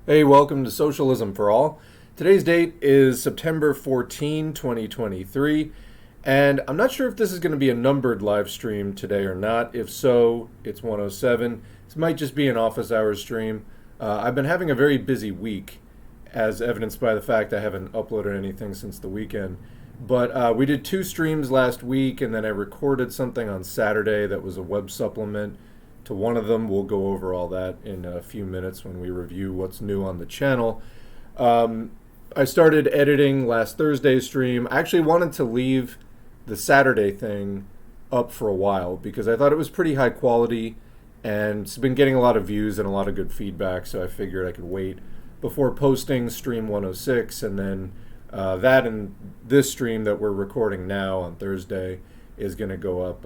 Hey, welcome to Socialism for All. Today's date is September 14, 2023, and I'm not sure if this is going to be a numbered live stream today or not. If so, it's 107. This might just be an office hours stream. I've been having a very busy week, as evidenced by the fact I haven't uploaded anything since the weekend. But we did two streams last week, and then I recorded something on Saturday that was a web supplement to one of them. We'll go over all that in a few minutes when we review what's new on the channel. I started editing last Thursday's stream. I actually wanted to leave the Saturday thing up for a while because I thought it was pretty high quality and it's been getting a lot of views and a lot of good feedback, so I figured I could wait before posting stream 106, and then that and this stream that we're recording now on Thursday is going to go up,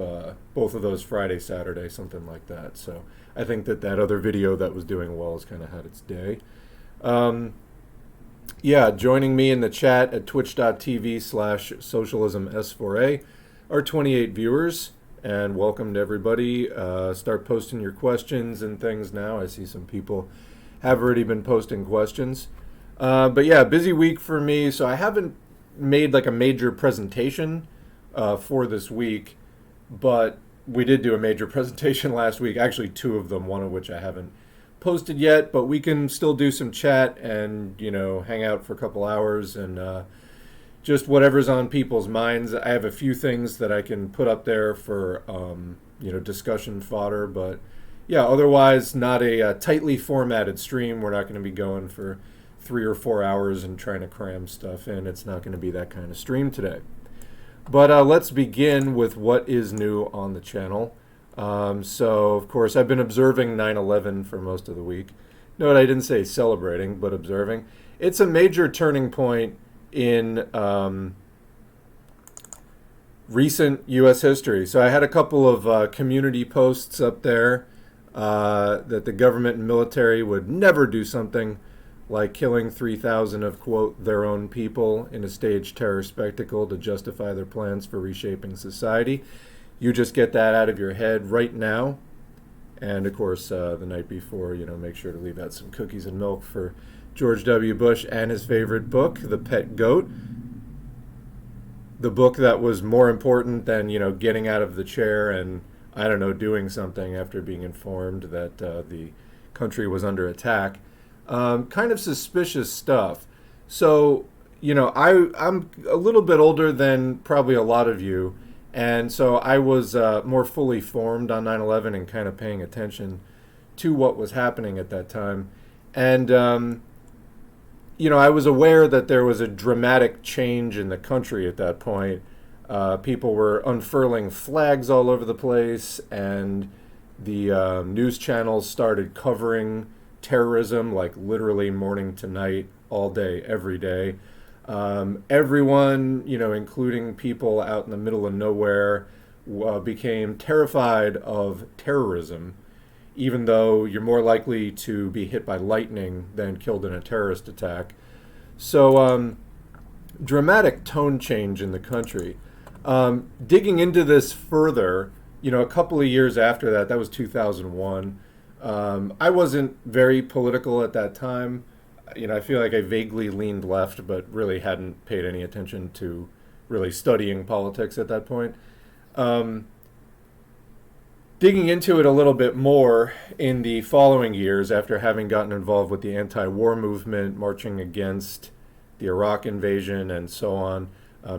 both of those Friday, Saturday, something like that. So I think that other video that was doing well has kind of had its day. Yeah, joining me in the chat at twitch.tv/socialism S4A are 28 viewers, and welcome to everybody. Start posting your questions and things now. I see some people have already been posting questions. But yeah, busy week for me, so I haven't made like a major presentation for this week, but we did do a major presentation last week, actually two of them, one of which I haven't posted yet, but we can still do some chat and, you know, hang out for a couple hours and just whatever's on people's minds. I have a few things that I can put up there for, you know, discussion fodder, but yeah, otherwise not a tightly formatted stream. We're not going to be going for 3 or 4 hours and trying to cram stuff in. It's not going to be that kind of stream today. But let's begin with what is new on the channel. So, of course, I've been observing 9/11 for most of the week. Note I didn't say celebrating, but observing. It's a major turning point in recent U.S. history. So I had a couple of community posts up there that the government and military would never do something like killing 3,000 of, quote, their own people in a staged terror spectacle to justify their plans for reshaping society. You just get that out of your head right now. And, of course, the night before, you know, make sure to leave out some cookies and milk for George W. Bush and his favorite book, The Pet Goat. The book that was more important than, you know, getting out of the chair and, I don't know, doing something after being informed that the country was under attack. Kind of suspicious stuff. So, you know, I'm a little bit older than probably a lot of you, and so I was more fully formed on 9/11 and kind of paying attention to what was happening at that time. And, you know, I was aware that there was a dramatic change in the country at that point. People were unfurling flags all over the place, and the news channels started covering terrorism like literally morning to night, all day, every day. Everyone, you know, including people out in the middle of nowhere, became terrified of terrorism, even though you're more likely to be hit by lightning than killed in a terrorist attack. So dramatic tone change in the country. Digging into this further, you know, a couple of years after that, that was 2001, I wasn't very political at that time. You know, I feel like I vaguely leaned left, but really hadn't paid any attention to really studying politics at that point. Digging into it a little bit more in the following years, after having gotten involved with the anti-war movement, marching against the Iraq invasion and so on,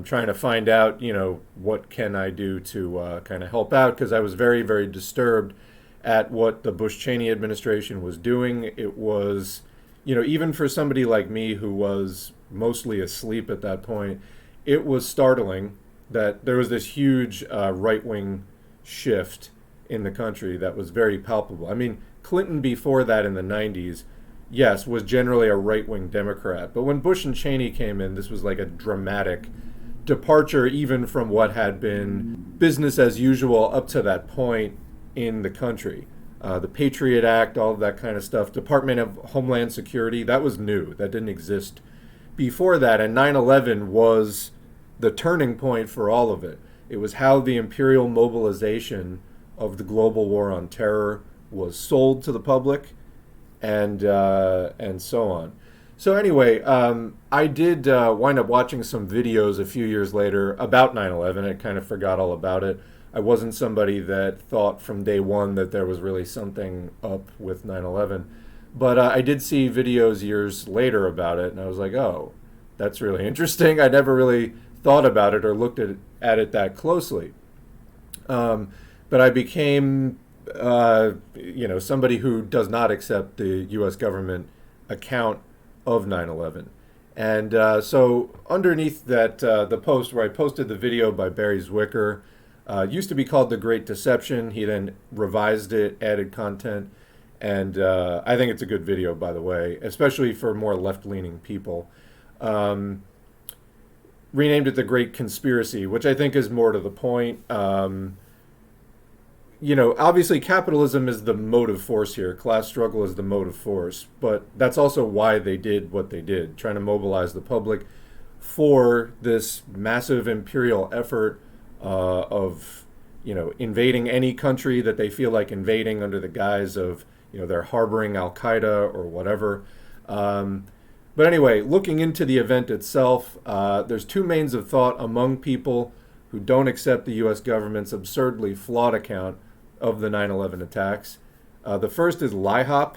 trying to find out, you know, what can I do to kind of help out, because I was very, very disturbed at what the Bush-Cheney administration was doing. It was, you know, even for somebody like me who was mostly asleep at that point, it was startling that there was this huge right-wing shift in the country that was very palpable. I mean, Clinton before that in the 90s, yes, was generally a right-wing Democrat. But when Bush and Cheney came in, this was like a dramatic departure even from what had been business as usual up to that point in the country. The Patriot Act, all of that kind of stuff, Department of Homeland Security, that was new. That didn't exist before that. And 9/11 was the turning point for all of it. It was how the imperial mobilization of the global war on terror was sold to the public and so on. So anyway, I did wind up watching some videos a few years later about 9/11. I kind of forgot all about it. I wasn't somebody that thought from day one that there was really something up with 9/11. But I did see videos years later about it, and I was like, oh, that's really interesting. I never really thought about it or looked at it that closely. But I became, somebody who does not accept the U.S. government account of 9/11. And so underneath that, the post where I posted the video by Barry Zwicker, used to be called The Great Deception. He then revised it, added content. And I think it's a good video, by the way, especially for more left-leaning people. Renamed it The Great Conspiracy, which I think is more to the point. Obviously capitalism is the motive force here. Class struggle is the motive force. But that's also why they did what they did, trying to mobilize the public for this massive imperial effort of, invading any country that they feel like invading under the guise of, they're harboring Al-Qaeda or whatever. But anyway, looking into the event itself, there's two mains of thought among people who don't accept the U.S. government's absurdly flawed account of the 9/11 attacks. The first is LIHOP,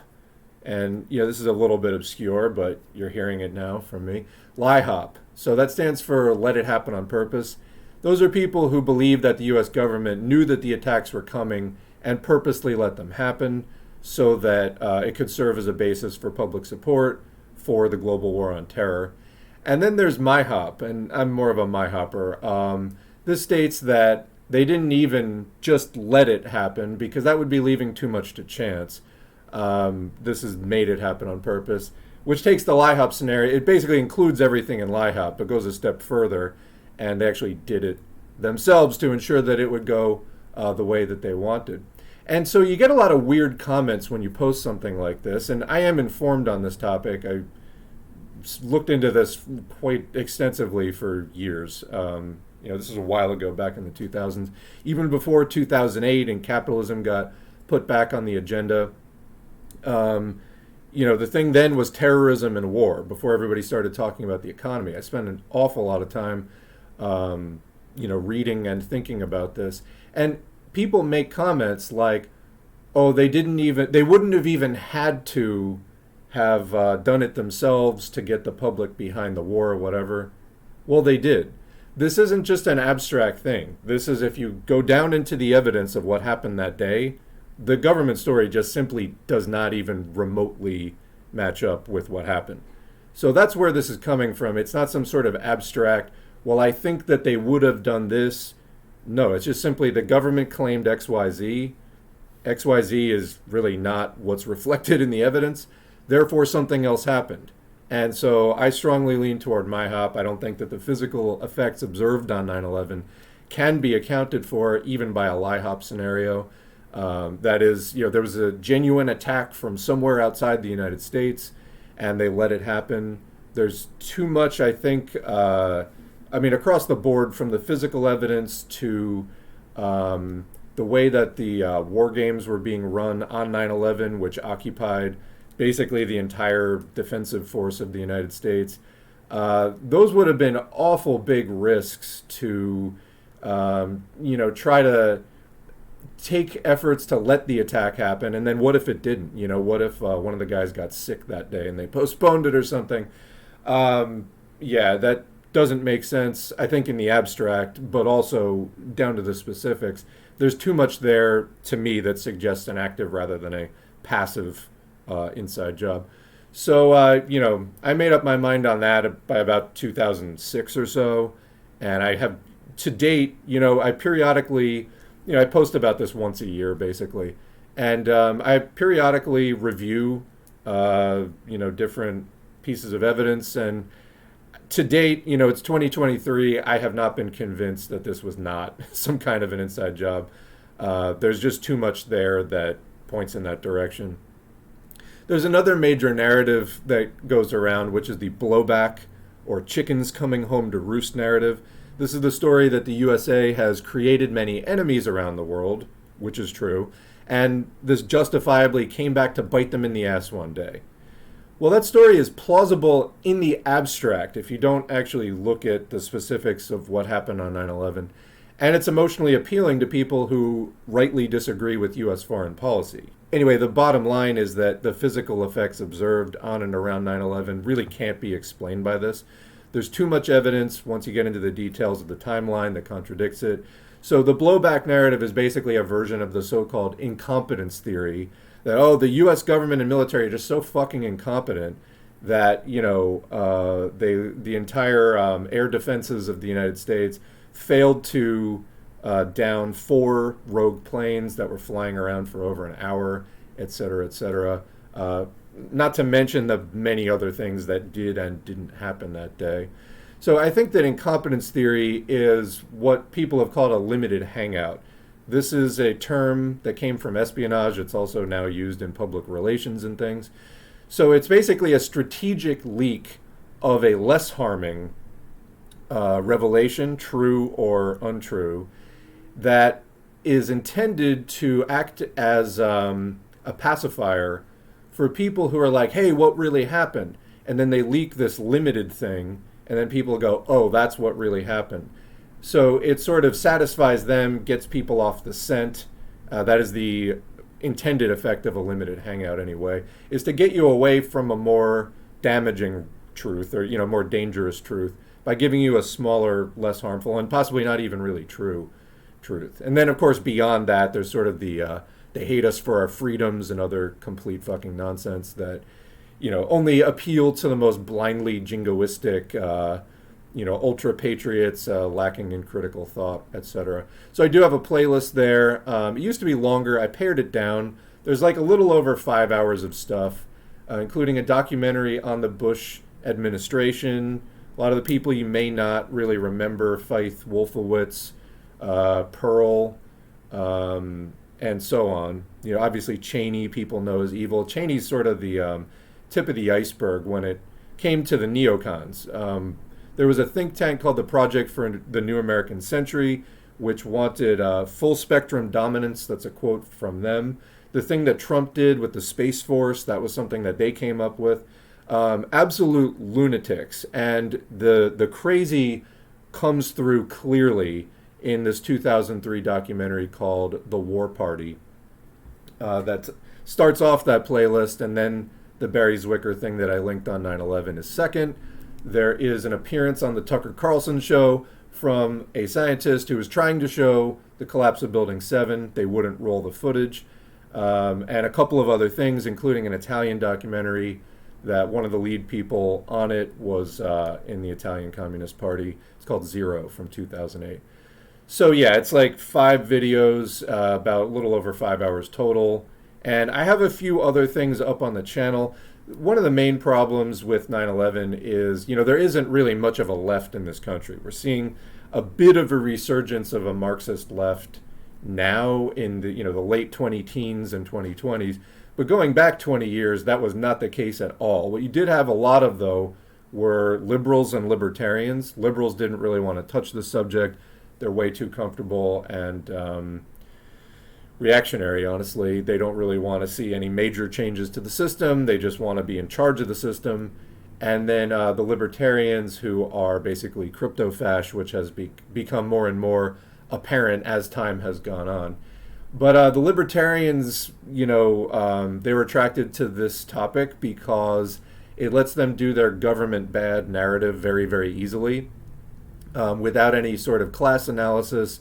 and this is a little bit obscure, but you're hearing it now from me. LIHOP. So that stands for Let It Happen on Purpose. Those are people who believe that the U.S. government knew that the attacks were coming and purposely let them happen so that it could serve as a basis for public support for the global war on terror. And then there's MIHOP, and I'm more of a MIHOPper. This states that they didn't even just let it happen because that would be leaving too much to chance. This has made it happen on purpose, which takes the LIHOP scenario. It basically includes everything in LIHOP, but goes a step further, and they actually did it themselves to ensure that it would go the way that they wanted. And so you get a lot of weird comments when you post something like this, and I am informed on this topic. I looked into this quite extensively for years. This is a while ago, back in the 2000s, even before 2008, and capitalism got put back on the agenda. The thing then was terrorism and war, before everybody started talking about the economy. I spent an awful lot of time, reading and thinking about this. And people make comments like, oh, they wouldn't have even had to have done it themselves to get the public behind the war or whatever. Well, they did. This isn't just an abstract thing. This is, if you go down into the evidence of what happened that day, the government story just simply does not even remotely match up with what happened. So that's where this is coming from. It's not some sort of abstract, well, I think that they would have done this. No, it's just simply the government claimed XYZ. XYZ is really not what's reflected in the evidence. Therefore, something else happened. And so I strongly lean toward MIHOP. I don't think that the physical effects observed on 9/11 can be accounted for even by a LIHOP scenario. That is, there was a genuine attack from somewhere outside the United States, and they let it happen. There's too much, I think, across the board, from the physical evidence to the way that the war games were being run on 9/11, which occupied basically the entire defensive force of the United States. Those would have been awful big risks to, try to take efforts to let the attack happen. And then what if it didn't? What if one of the guys got sick that day and they postponed it or something? That doesn't make sense, I think, in the abstract, but also down to the specifics. There's too much there, to me, that suggests an active rather than a passive inside job. So, I made up my mind on that by about 2006 or so. And I have, to date, I periodically, I post about this once a year, basically. And I periodically review, different pieces of evidence. And to date, it's 2023. I have not been convinced that this was not some kind of an inside job. There's just too much there that points in that direction. There's another major narrative that goes around, which is the blowback or chickens coming home to roost narrative. This is the story that the USA has created many enemies around the world, which is true, and this justifiably came back to bite them in the ass one day. Well, that story is plausible in the abstract if you don't actually look at the specifics of what happened on 9/11. And it's emotionally appealing to people who rightly disagree with U.S. foreign policy. Anyway, the bottom line is that the physical effects observed on and around 9/11 really can't be explained by this. There's too much evidence once you get into the details of the timeline that contradicts it. So the blowback narrative is basically a version of the so-called incompetence theory that, oh, the U.S. government and military are just so fucking incompetent that, the entire air defenses of the United States failed to down 4 rogue planes that were flying around for over an hour, et cetera, et cetera. Not to mention the many other things that did and didn't happen that day. So I think that incompetence theory is what people have called a limited hangout. This is a term that came from espionage. It's also now used in public relations and things. So it's basically a strategic leak of a less harming revelation, true or untrue, that is intended to act as a pacifier for people who are like, hey, what really happened? And then they leak this limited thing, and then people go, oh, that's what really happened. So it sort of satisfies them, gets people off the scent. That is the intended effect of a limited hangout anyway, is to get you away from a more damaging truth or, more dangerous truth by giving you a smaller, less harmful, and possibly not even really true truth. And then, of course, beyond that, there's sort of the they hate us for our freedoms and other complete fucking nonsense that, only appeal to the most blindly jingoistic, ultra patriots lacking in critical thought, etc. So I do have a playlist there. It used to be longer. I pared it down. There's like a little over 5 hours of stuff, including a documentary on the Bush administration. A lot of the people you may not really remember: Feith Wolfowitz, Pearl, and so on. Obviously Cheney, people know as evil. Cheney's sort of the tip of the iceberg when it came to the neocons. There was a think tank called the Project for the New American Century, which wanted full spectrum dominance. That's a quote from them. The thing that Trump did with the Space Force, that was something that they came up with. Absolute lunatics. And the crazy comes through clearly in this 2003 documentary called The War Party. That starts off that playlist, and then the Barry Zwicker thing that I linked on 9/11 is second. There is an appearance on the Tucker Carlson show from a scientist who was trying to show the collapse of Building 7. They wouldn't roll the footage. And a couple of other things, including an Italian documentary that one of the lead people on it was in the Italian Communist Party. It's called Zero from 2008. So yeah, it's like 5 videos, about a little over 5 hours total. And I have a few other things up on the channel. One of the main problems with 9/11 is, there isn't really much of a left in this country. We're seeing a bit of a resurgence of a Marxist left now in the, the late 20-teens and 2020s. But going back 20 years, that was not the case at all. What you did have a lot of, though, were liberals and libertarians. Liberals didn't really want to touch the subject. They're way too comfortable and reactionary, honestly. They don't really want to see any major changes to the system. They just want to be in charge of the system. And then the libertarians, who are basically crypto-fash, which has become more and more apparent as time has gone on. But the libertarians, they were attracted to this topic because it lets them do their government bad narrative very, very easily without any sort of class analysis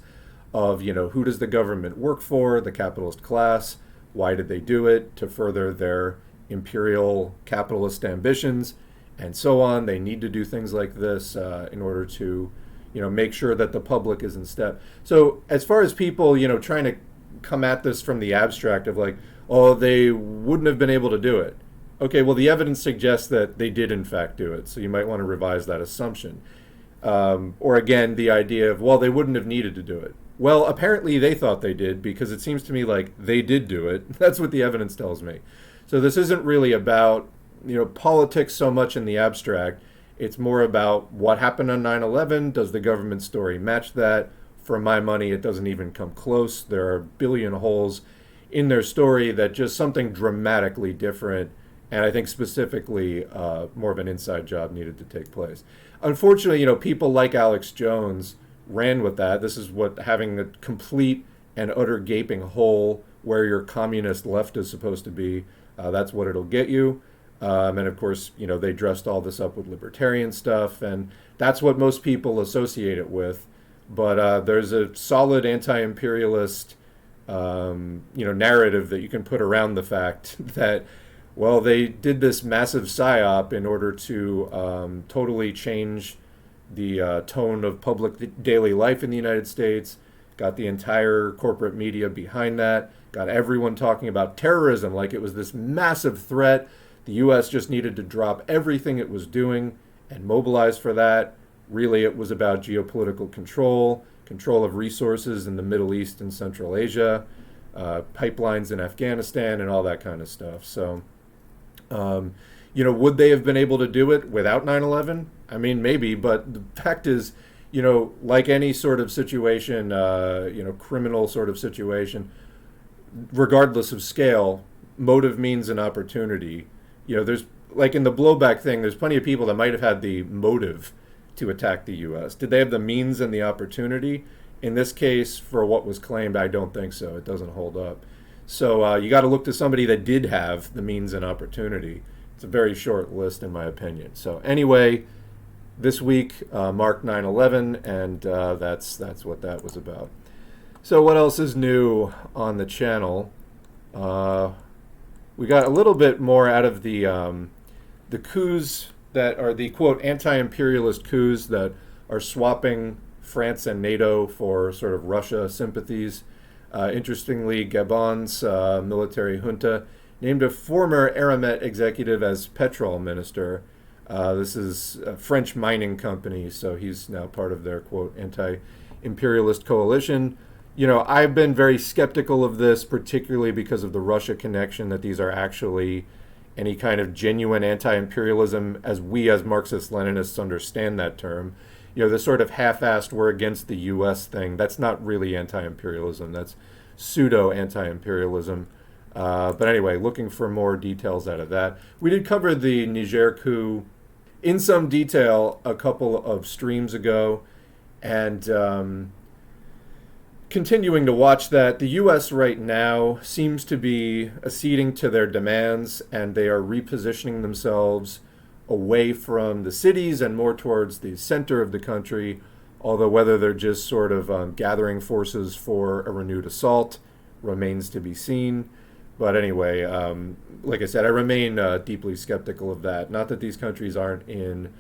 of, who does the government work for, the capitalist class, why did they do it, to further their imperial capitalist ambitions, and so on. They need to do things like this in order to, make sure that the public is in step. So as far as people, trying to come at this from the abstract of like, oh, they wouldn't have been able to do it. Okay, well, the evidence suggests that they did in fact do it, so you might want to revise that assumption. Or again, the idea of, well, they wouldn't have needed to do it. Well, apparently they thought they did, because it seems to me like they did do it. That's what the evidence tells me. So this isn't really about, politics so much in the abstract. It's more about what happened on 9/11. Does the government story match that? For my money, it doesn't even come close. There are a billion holes in their story that just something dramatically different, and I think specifically more of an inside job needed to take place. Unfortunately, people like Alex Jones ran with that. This is what having a complete and utter gaping hole where your communist left is supposed to be. That's what it'll get you. And of course, they dressed all this up with libertarian stuff, and that's what most people associate it with. But there's a solid anti-imperialist, narrative that you can put around the fact that, well, they did this massive psyop in order to totally change the tone of public daily life in the United States, got the entire corporate media behind that, got everyone talking about terrorism like it was this massive threat. The U.S. just needed to drop everything it was doing and mobilize for that. Really, it was about geopolitical control of resources in the Middle East and Central Asia, pipelines in Afghanistan, and all that kind of stuff. So, would they have been able to do it without 9/11? I mean, maybe, but the fact is, like any sort of situation, criminal sort of situation, regardless of scale, motive means an opportunity. There's, like in the blowback thing, there's plenty of people that might have had the motive to attack the U.S. Did they have the means and the opportunity? In this case, for what was claimed, I don't think so. It doesn't hold up. So you got to look to somebody that did have the means and opportunity. It's a very short list, in my opinion. So anyway, this week marked 9/11, and that's what that was about. So what else is new on the channel? We got a little bit more out of the coups that are the, quote, anti-imperialist coups that are swapping France and NATO for sort of Russia sympathies. Interestingly, Gabon's military junta named a former Aramet executive as petrol minister. This is a French mining company, so he's now part of their, quote, anti-imperialist coalition. I've been very skeptical of this, particularly because of the Russia connection, that these are actually any kind of genuine anti-imperialism as we as Marxist-Leninists understand that term. The sort of half-assed we're against the U.S. thing, that's not really anti-imperialism. That's pseudo-anti-imperialism. But anyway, looking for more details out of that. We did cover the Niger coup in some detail a couple of streams ago, and continuing to watch that. The U.S. right now seems to be acceding to their demands, and they are repositioning themselves away from the cities and more towards the center of the country, although whether they're just sort of gathering forces for a renewed assault remains to be seen. But anyway, like I said, I remain deeply skeptical of that. Not that these countries aren't in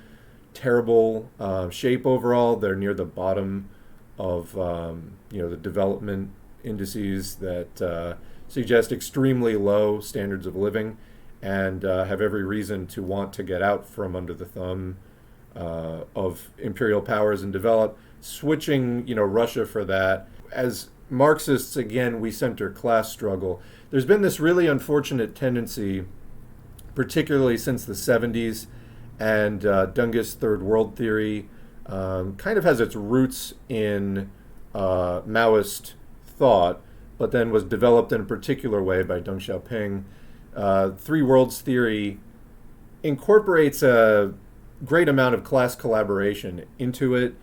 terrible shape overall. They're near the bottom of the development indices that suggest extremely low standards of living, and have every reason to want to get out from under the thumb of imperial powers and develop. Switching, Russia for that. As Marxists, again, we center class struggle. There's been this really unfortunate tendency, particularly since the 70s, and Dungus Third World Theory kind of has its roots in Maoist thought, but then was developed in a particular way by Deng Xiaoping. Three Worlds Theory incorporates a great amount of class collaboration into it,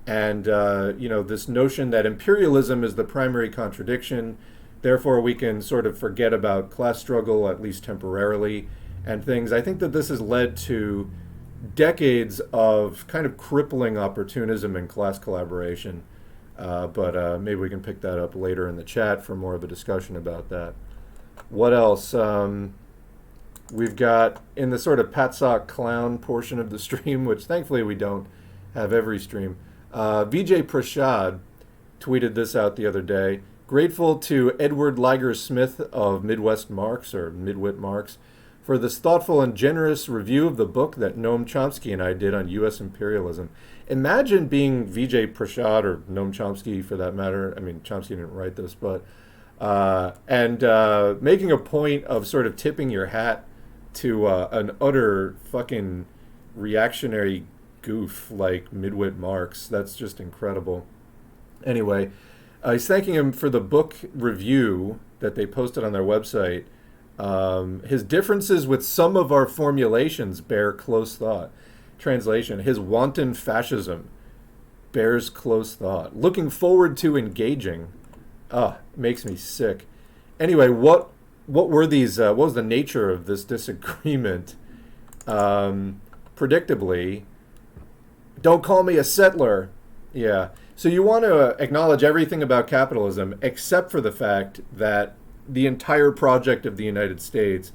and this notion that imperialism is the primary contradiction, therefore we can sort of forget about class struggle, at least temporarily, and things. I think that this has led to decades of kind of crippling opportunism and class collaboration, but maybe we can pick that up later in the chat for more of a discussion about that. What else? We've got in the sort of Patsock clown portion of the stream, which thankfully we don't have every stream. Vijay Prashad tweeted this out the other day. Grateful to Edward Liger Smith of Midwit Marx for this thoughtful and generous review of the book that Noam Chomsky and I did on U.S. imperialism. Imagine being Vijay Prashad, or Noam Chomsky for that matter. I mean, Chomsky didn't write this, but making a point of sort of tipping your hat to an utter fucking reactionary goof like Midwit Marx. That's just incredible. Anyway, he's thanking him for the book review that they posted on their website. His differences with some of our formulations bear close thought. Translation: his wanton fascism bears close thought. Looking forward to engaging. Makes me sick. Anyway, what were these? What was the nature of this disagreement? Predictably, don't call me a settler. Yeah. So you want to acknowledge everything about capitalism except for the fact that the entire project of the United States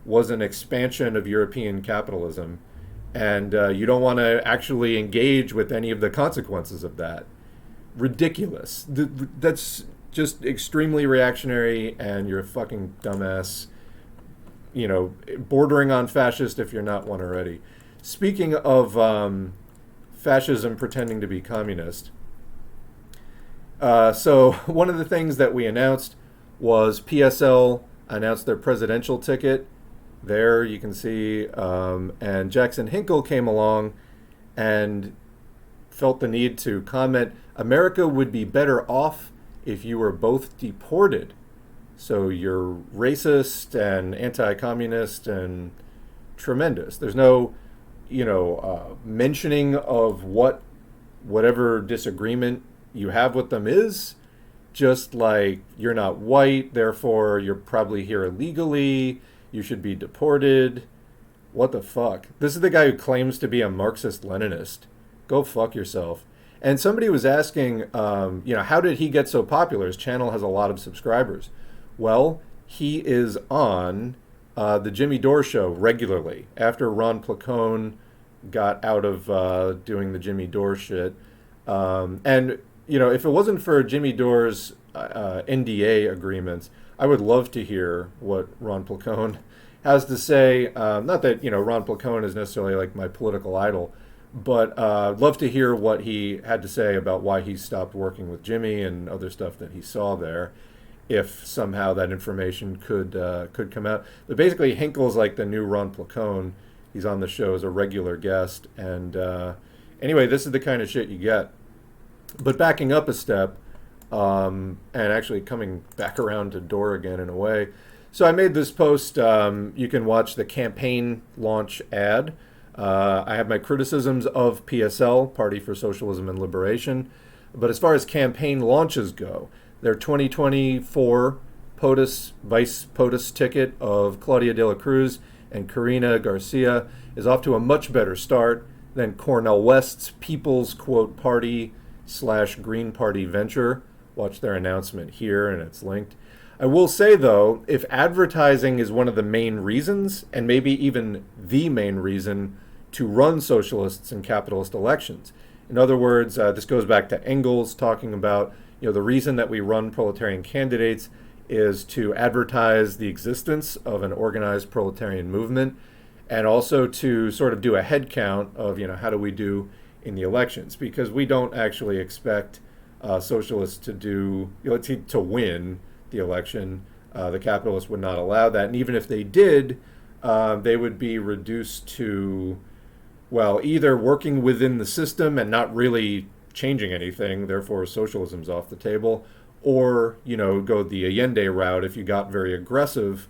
was an expansion of European capitalism, and you don't want to actually engage with any of the consequences of that. Ridiculous. That's just extremely reactionary, and you're a fucking dumbass, bordering on fascist if you're not one already. Speaking of fascism pretending to be communist, so one of the things that we announced was PSL announced their presidential ticket. There you can see, and Jackolf Hinkler came along and felt the need to comment, America would be better off if you were both deported. So you're racist and anti-communist and tremendous. There's no, mentioning of whatever disagreement you have with them is. Just like, you're not white, therefore you're probably here illegally, you should be deported. What the fuck? This is the guy who claims to be a Marxist-Leninist. Go fuck yourself. And somebody was asking, how did he get so popular? His channel has a lot of subscribers. Well, he is on the Jimmy Dore show regularly. After Ron Placone got out of doing the Jimmy Dore shit. And if it wasn't for Jimmy Dore's NDA agreements, I would love to hear what Ron Placone has to say. Not that, Ron Placone is necessarily like my political idol, but love to hear what he had to say about why he stopped working with Jimmy and other stuff that he saw there, if somehow that information could come out. But basically, Hinkle's like the new Ron Placone. He's on the show as a regular guest. And anyway, this is the kind of shit you get. But backing up a step, and actually coming back around to Dore again in a way. So I made this post. You can watch the campaign launch ad. I have my criticisms of PSL, Party for Socialism and Liberation. But as far as campaign launches go, their 2024 POTUS, Vice POTUS ticket of Claudia de la Cruz and Karina Garcia is off to a much better start than Cornel West's People's, Party / Green Party venture. Watch their announcement here, and it's linked. I will say, though, if advertising is one of the main reasons, and maybe even the main reason, to run socialists in capitalist elections. In other words, this goes back to Engels talking about, the reason that we run proletarian candidates is to advertise the existence of an organized proletarian movement, and also to sort of do a head count of, how do we do in the elections, because we don't actually expect socialists to win the election. The capitalists would not allow that, and even if they did, they would be reduced to, either working within the system and not really changing anything, therefore socialism's off the table, or go the Allende route. If you got very aggressive,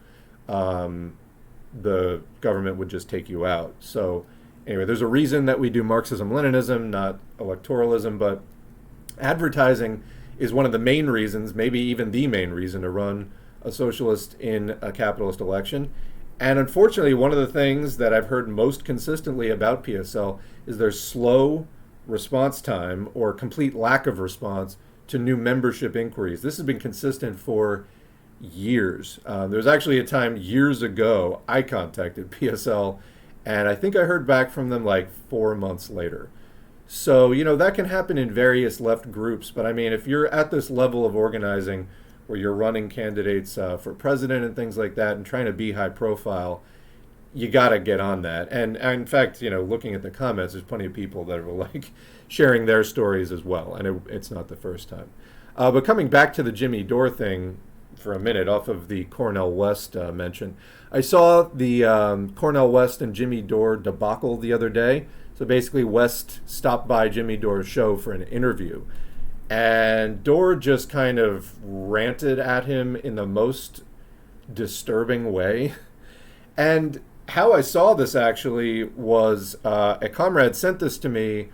the government would just take you out. So anyway, there's a reason that we do Marxism-Leninism, not electoralism, but advertising is one of the main reasons, maybe even the main reason, to run a socialist in a capitalist election. And unfortunately, one of the things that I've heard most consistently about PSL is their slow response time or complete lack of response to new membership inquiries. This has been consistent for years. There was actually a time years ago I contacted PSL, and I think I heard back from them like 4 months later. So, that can happen in various left groups. But I mean, if you're at this level of organizing where you're running candidates for president and things like that and trying to be high profile, you got to get on that. And in fact, looking at the comments, there's plenty of people that are like sharing their stories as well. And it's not the first time. But coming back to the Jimmy Dore thing for a minute, off of the Cornel West mention, I saw the Cornel West and Jimmy Dore debacle the other day. So basically, West stopped by Jimmy Dore's show for an interview. And Dore just kind of ranted at him in the most disturbing way. And how I saw this actually was a comrade sent this to me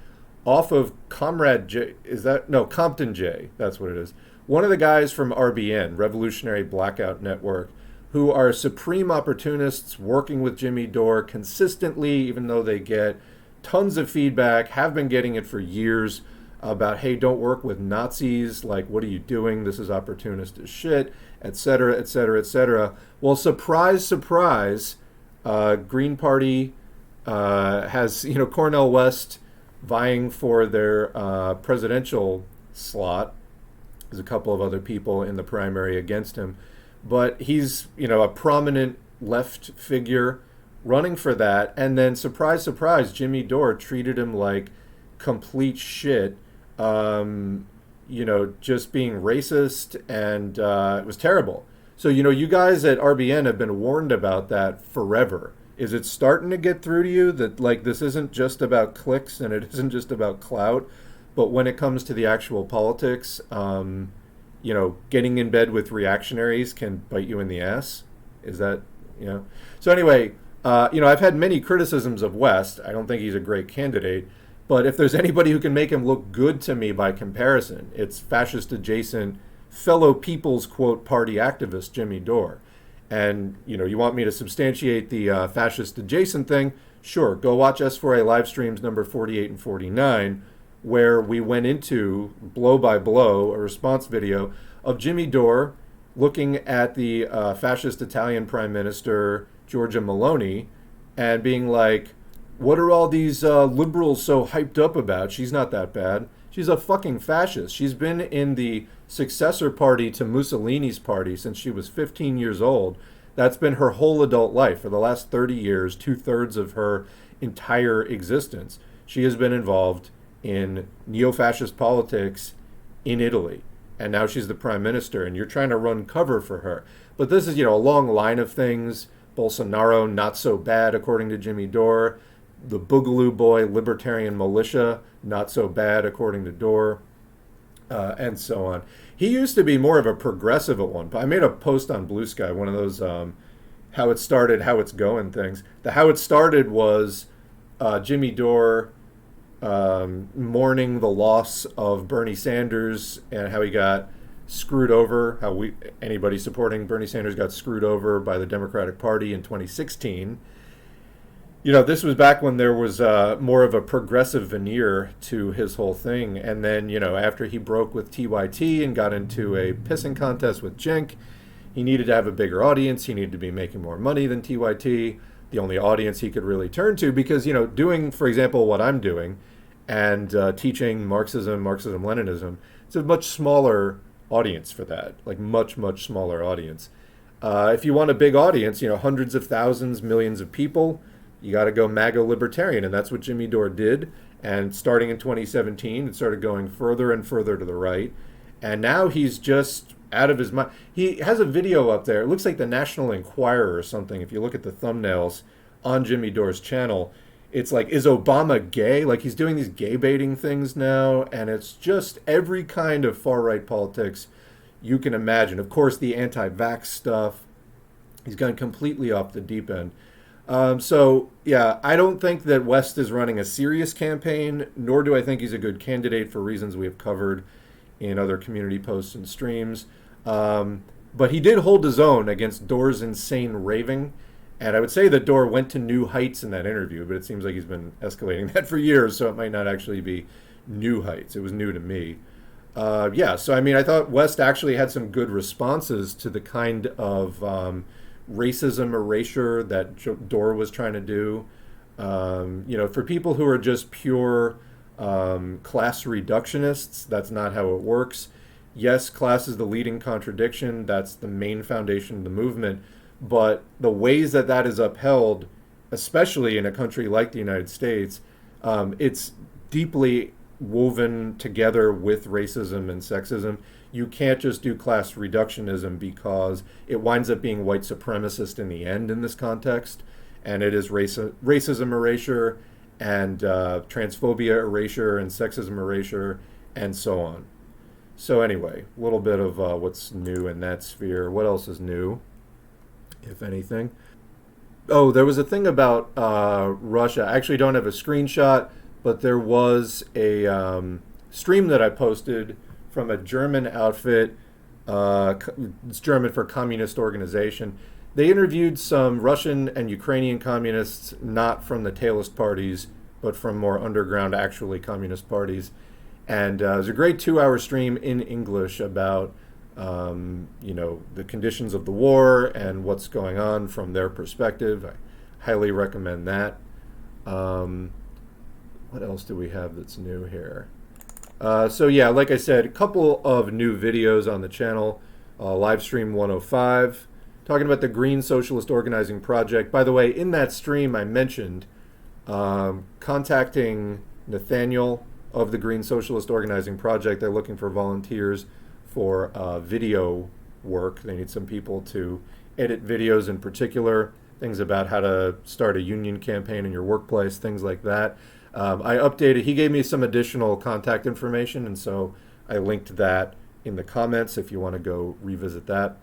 off of Comrade J. Is that? No, Compton J. That's what it is. One of the guys from RBN, Revolutionary Blackout Network, who are supreme opportunists working with Jimmy Dore consistently, even though they get tons of feedback, have been getting it for years about, hey, don't work with Nazis, like, what are you doing? This is opportunist as shit, etc., etc., etc. Well, surprise, surprise, Green Party has, Cornel West vying for their presidential slot. There's a couple of other people in the primary against him. But he's, a prominent left figure running for that. And then, surprise, surprise, Jimmy Dore treated him like complete shit. Just being racist, and it was terrible. So, you guys at RBN have been warned about that forever. Is it starting to get through to you that, like, this isn't just about clicks and it isn't just about clout, but when it comes to the actual politics, getting in bed with reactionaries can bite you in the ass? Is that, So anyway, I've had many criticisms of West. I don't think he's a great candidate. But if there's anybody who can make him look good to me by comparison, it's fascist-adjacent, fellow People's, quote, party activist Jimmy Dore. And, you want me to substantiate the fascist-adjacent thing? Sure, go watch S4A Livestreams number 48 and 49, where we went into, blow by blow, a response video of Jimmy Dore looking at the fascist Italian Prime Minister, Giorgia Meloni, and being like, what are all these liberals so hyped up about? She's not that bad. She's a fucking fascist. She's been in the successor party to Mussolini's party since she was 15 years old. That's been her whole adult life. For the last 30 years, 2/3 of her entire existence, she has been involved in neo-fascist politics in Italy. And now she's the prime minister, and you're trying to run cover for her. But this is, a long line of things. Bolsonaro, not so bad, according to Jimmy Dore. The Boogaloo Boy Libertarian Militia, not so bad, according to Dore, and so on. He used to be more of a progressive at one point. I made a post on Blue Sky, one of those how it started, how it's going things. The how it started was Jimmy Dore mourning the loss of Bernie Sanders and how he got screwed over, anybody supporting Bernie Sanders got screwed over by the Democratic Party in 2016. This was back when there was more of a progressive veneer to his whole thing. And then, after he broke with TYT and got into a pissing contest with Cenk, he needed to have a bigger audience. He needed to be making more money than TYT, the only audience he could really turn to. Because, doing, for example, what I'm doing and teaching Marxism, Marxism-Leninism, it's a much smaller audience for that, like much, much smaller audience. If you want a big audience, hundreds of thousands, millions of people, you got to go MAGA libertarian, and that's what Jimmy Dore did. And starting in 2017, it started going further and further to the right. And now he's just out of his mind. He has a video up there. It looks like the National Enquirer or something. If you look at the thumbnails on Jimmy Dore's channel, it's like, is Obama gay? Like, he's doing these gay baiting things now. And it's just every kind of far-right politics you can imagine. Of course, the anti-vax stuff. He's gone completely off the deep end. I don't think that West is running a serious campaign, nor do I think he's a good candidate for reasons we have covered in other community posts and streams. But he did hold his own against Dore's insane raving. And I would say that Dore went to new heights in that interview, but it seems like he's been escalating that for years, so it might not actually be new heights. It was new to me. I thought West actually had some good responses to the kind of racism erasure that Dore was trying to do. For people who are just pure class reductionists, that's not how it works. Yes, class is the leading contradiction. That's the main foundation of the movement. But the ways that is upheld, especially in a country like the United States, it's deeply woven together with racism and sexism. You can't just do class reductionism because it winds up being white supremacist in the end in this context. And it is racism erasure and transphobia erasure and sexism erasure and so on. So anyway, a little bit of what's new in that sphere. What else is new, if anything? Oh, there was a thing about Russia. I actually don't have a screenshot, but there was a stream that I posted from a German outfit. It's German for communist organization. They interviewed some Russian and Ukrainian communists, not from the tailist parties, but from more underground, actually communist parties. And it was a great 2-hour stream in English about, the conditions of the war and what's going on from their perspective. I highly recommend that. What else do we have that's new here? So yeah, like I said, a couple of new videos on the channel. Livestream 105, talking about the Green Socialist Organizing Project. By the way, in that stream I mentioned contacting Nathaniel of the Green Socialist Organizing Project. They're looking for volunteers for video work. They need some people to edit videos, in particular, things about how to start a union campaign in your workplace, things like that. I updated, he gave me some additional contact information, and so I linked that in the comments if you want to go revisit that.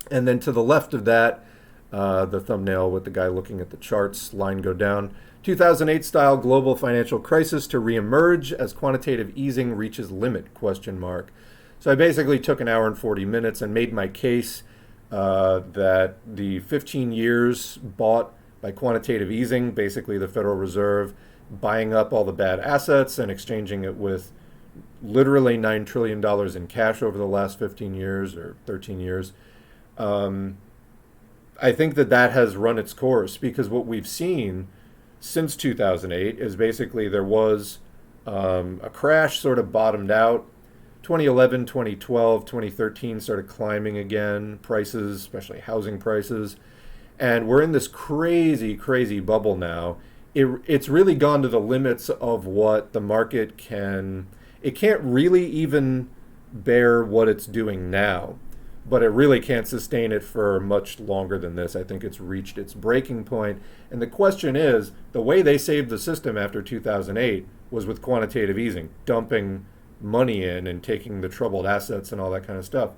And then to the left of that, the thumbnail with the guy looking at the charts, line go down. 2008 style global financial crisis to reemerge as quantitative easing reaches limit, question mark. So I basically took an hour and 40 minutes and made my case that the 15 years bought by quantitative easing, basically the Federal Reserve buying up all the bad assets and exchanging it with literally $9 trillion in cash over the last 15 years or 13 years. I think that has run its course, because what we've seen since 2008 is basically there was a crash, sort of bottomed out. 2011, 2012, 2013 started climbing again, prices, especially housing prices. And we're in this crazy, crazy bubble now. It's really gone to the limits of what the market can. It can't really even bear what it's doing now, but it really can't sustain it for much longer than this. I think it's reached its breaking point. And the question is, the way they saved the system after 2008 was with quantitative easing, dumping money in and taking the troubled assets and all that kind of stuff.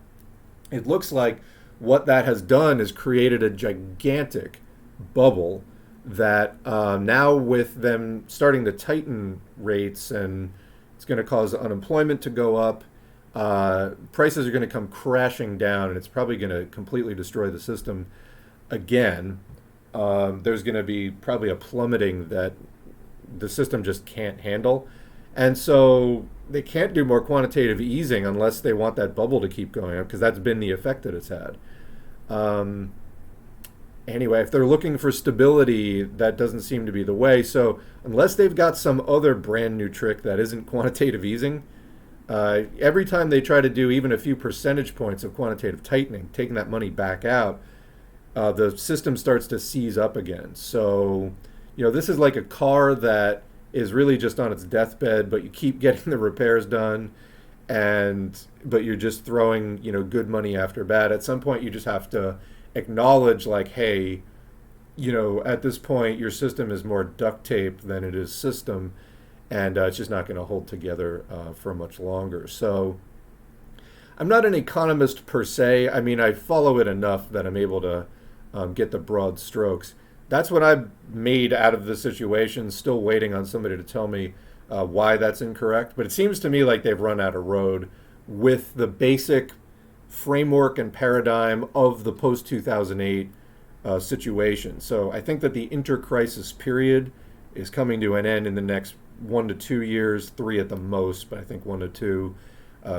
It looks like what that has done is created a gigantic bubble that now, with them starting to tighten rates, and it's going to cause unemployment to go up, prices are going to come crashing down, and it's probably going to completely destroy the system again. There's going to be probably a plummeting that the system just can't handle. And so they can't do more quantitative easing unless they want that bubble to keep going up, because that's been the effect that it's had. Anyway, if they're looking for stability, that doesn't seem to be the way. So unless they've got some other brand new trick that isn't quantitative easing, every time they try to do even a few percentage points of quantitative tightening, taking that money back out, the system starts to seize up again. So, this is like a car that is really just on its deathbed, but you keep getting the repairs done, but you're just throwing, good money after bad. At some point, you just have to acknowledge, like, hey, at this point, your system is more duct tape than it is system, and it's just not going to hold together for much longer. So I'm not an economist per se. I mean, I follow it enough that I'm able to get the broad strokes. That's what I've made out of the situation, still waiting on somebody to tell me why that's incorrect. But it seems to me like they've run out of road with the basic framework and paradigm of the post-2008 situation. So I think that the inter-crisis period is coming to an end in the next 1 to 2 years, 3 at the most, but I think 1 to 2.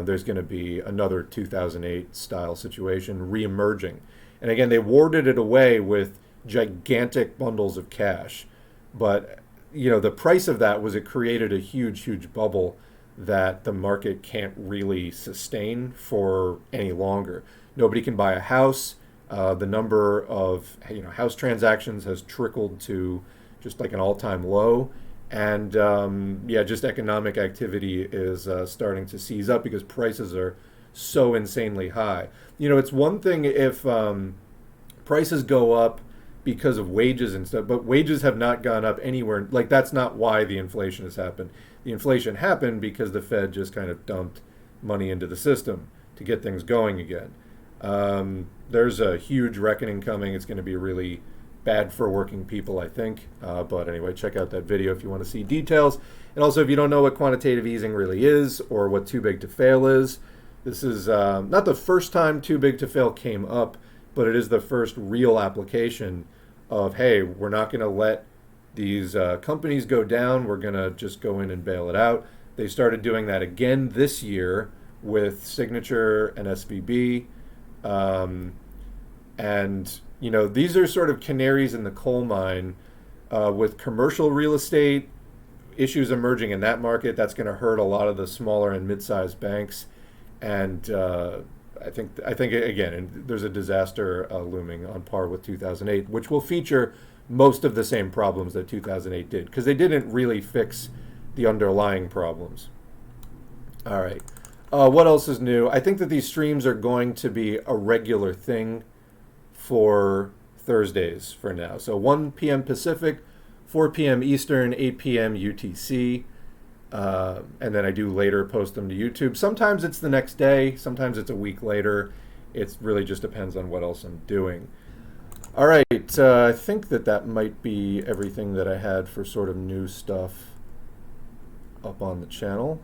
There's going to be another 2008 style situation re-emerging. And again, they warded it away with gigantic bundles of cash. But, the price of that was it created a huge, huge bubble that the market can't really sustain for any longer. Nobody can buy a house. The number of house transactions has trickled to just like an all-time low. And just economic activity is starting to seize up because prices are so insanely high. It's one thing if prices go up because of wages and stuff, but wages have not gone up anywhere. Like, that's not why the inflation has happened. The inflation happened because the Fed just kind of dumped money into the system to get things going again. There's a huge reckoning coming. It's going to be really bad for working people, I think. But anyway, check out that video if you want to see details. And also, if you don't know what quantitative easing really is or what too big to fail is, this is not the first time too big to fail came up, but it is the first real application of, hey, we're not going to let these companies go down. We're going to just go in and bail it out. They started doing that again this year with Signature and SVB. And, you know, these are sort of canaries in the coal mine with commercial real estate issues emerging in that market. That's going to hurt a lot of the smaller and mid-sized banks. And I think again, there's a disaster looming on par with 2008, which will feature most of the same problems that 2008 did, because they didn't really fix the underlying problems. All right. What else is new? I think that these streams are going to be a regular thing for Thursdays for now. So 1 p.m. Pacific, 4 p.m. Eastern, 8 p.m. UTC. And then I do later post them to YouTube. Sometimes it's the next day. Sometimes it's a week later. It really just depends on what else I'm doing. All right. I think that might be everything that I had for sort of new stuff up on the channel.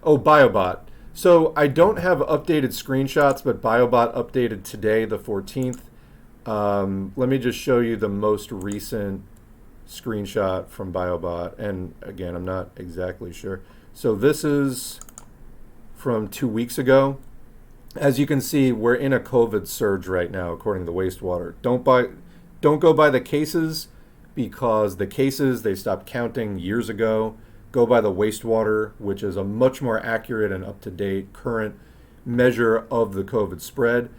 Oh, BioBot. So I don't have updated screenshots, but BioBot updated today, the 14th. Let me just show you the most recent screenshot from BioBot. And again, I'm not exactly sure. So this is from 2 weeks ago. As you can see, we're in a COVID surge right now, according to wastewater. Don't go by the cases, because the cases, they stopped counting years ago. Go by the wastewater, which is a much more accurate and up-to-date current measure of the COVID spread.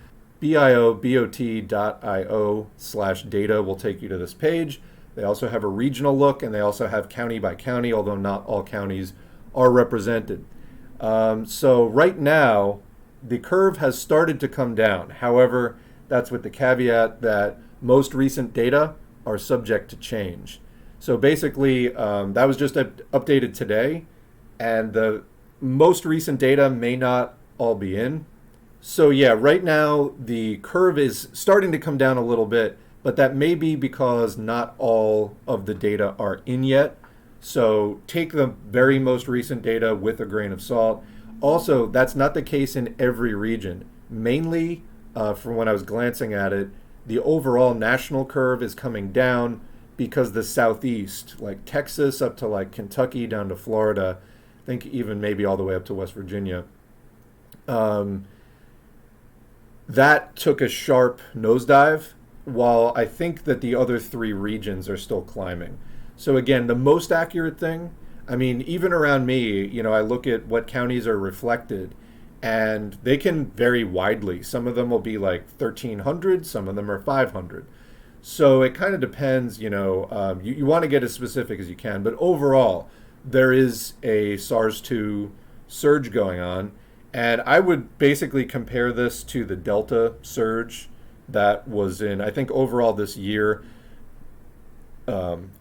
biobot.io/data will take you to this page. They also have a regional look, and they also have county by county, although not all counties are represented. So right now, the curve has started to come down. However, that's with the caveat that most recent data are subject to change. So basically, that was just updated today, and the most recent data may not all be in. So yeah, right now the curve is starting to come down a little bit, but that may be because not all of the data are in yet. So take the very most recent data with a grain of salt. Also, that's not the case in every region. Mainly, from when I was glancing at it, the overall national curve is coming down because the Southeast, like Texas up to like Kentucky down to Florida, I think even maybe all the way up to West Virginia, that took a sharp nosedive, while I think that the other three regions are still climbing. So again, the most accurate thing, I mean, even around me, you know, I look at what counties are reflected, and they can vary widely. Some of them will be like 1,300, some of them are 500. So it kind of depends, you know, you want to get as specific as you can, but overall, there is a SARS-2 surge going on, and I would basically compare this to the Delta surge that was in, I think, overall this year.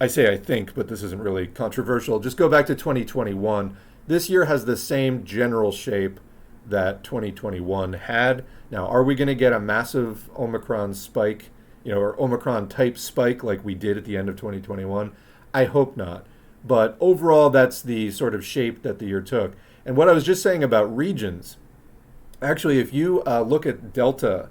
I say I think, but this isn't really controversial. Just go back to 2021. This year has the same general shape that 2021 had. Now, are we going to get a massive Omicron spike, you know, or Omicron type spike like we did at the end of 2021? I hope not. But overall, that's the sort of shape that the year took. And what I was just saying about regions, actually, if you look at Delta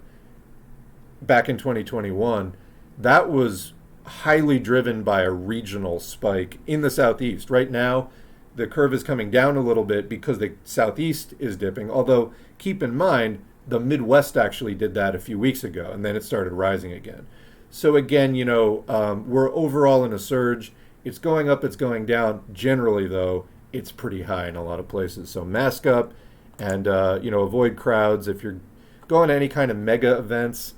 back in 2021, that was highly driven by a regional spike in the Southeast. Right now, the curve is coming down a little bit because the Southeast is dipping, although keep in mind, the Midwest actually did that a few weeks ago, and then it started rising again. So again, you know, we're overall in a surge. It's going up, it's going down. Generally, though, it's pretty high in a lot of places. So mask up and, you know, avoid crowds. If you're going to any kind of mega events,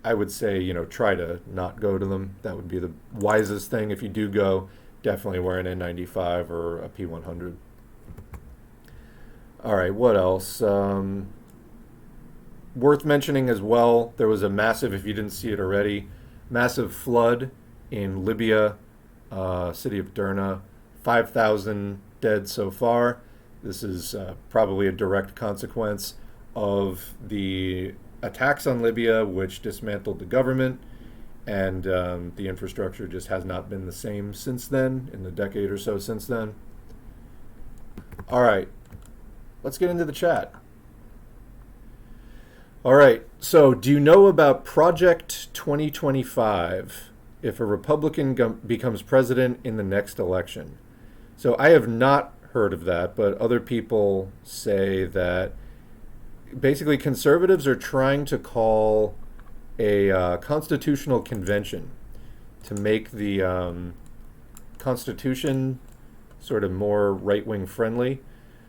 I would say, you know, try to not go to them. That would be the wisest thing. If you do go, definitely wear an N95 or a P100. All right, what else? Worth mentioning as well, there was a massive, if you didn't see it already, massive flood in Libya, city of Derna, 5,000 dead so far. This is probably a direct consequence of the attacks on Libya, which dismantled the government, and the infrastructure just has not been the same since then, in the decade or so since then. All right, let's get into the chat. All right, so do you know about Project 2025 if a Republican becomes president in the next election? So I have not heard of that, but other people say that basically conservatives are trying to call a constitutional convention to make the Constitution sort of more right-wing friendly.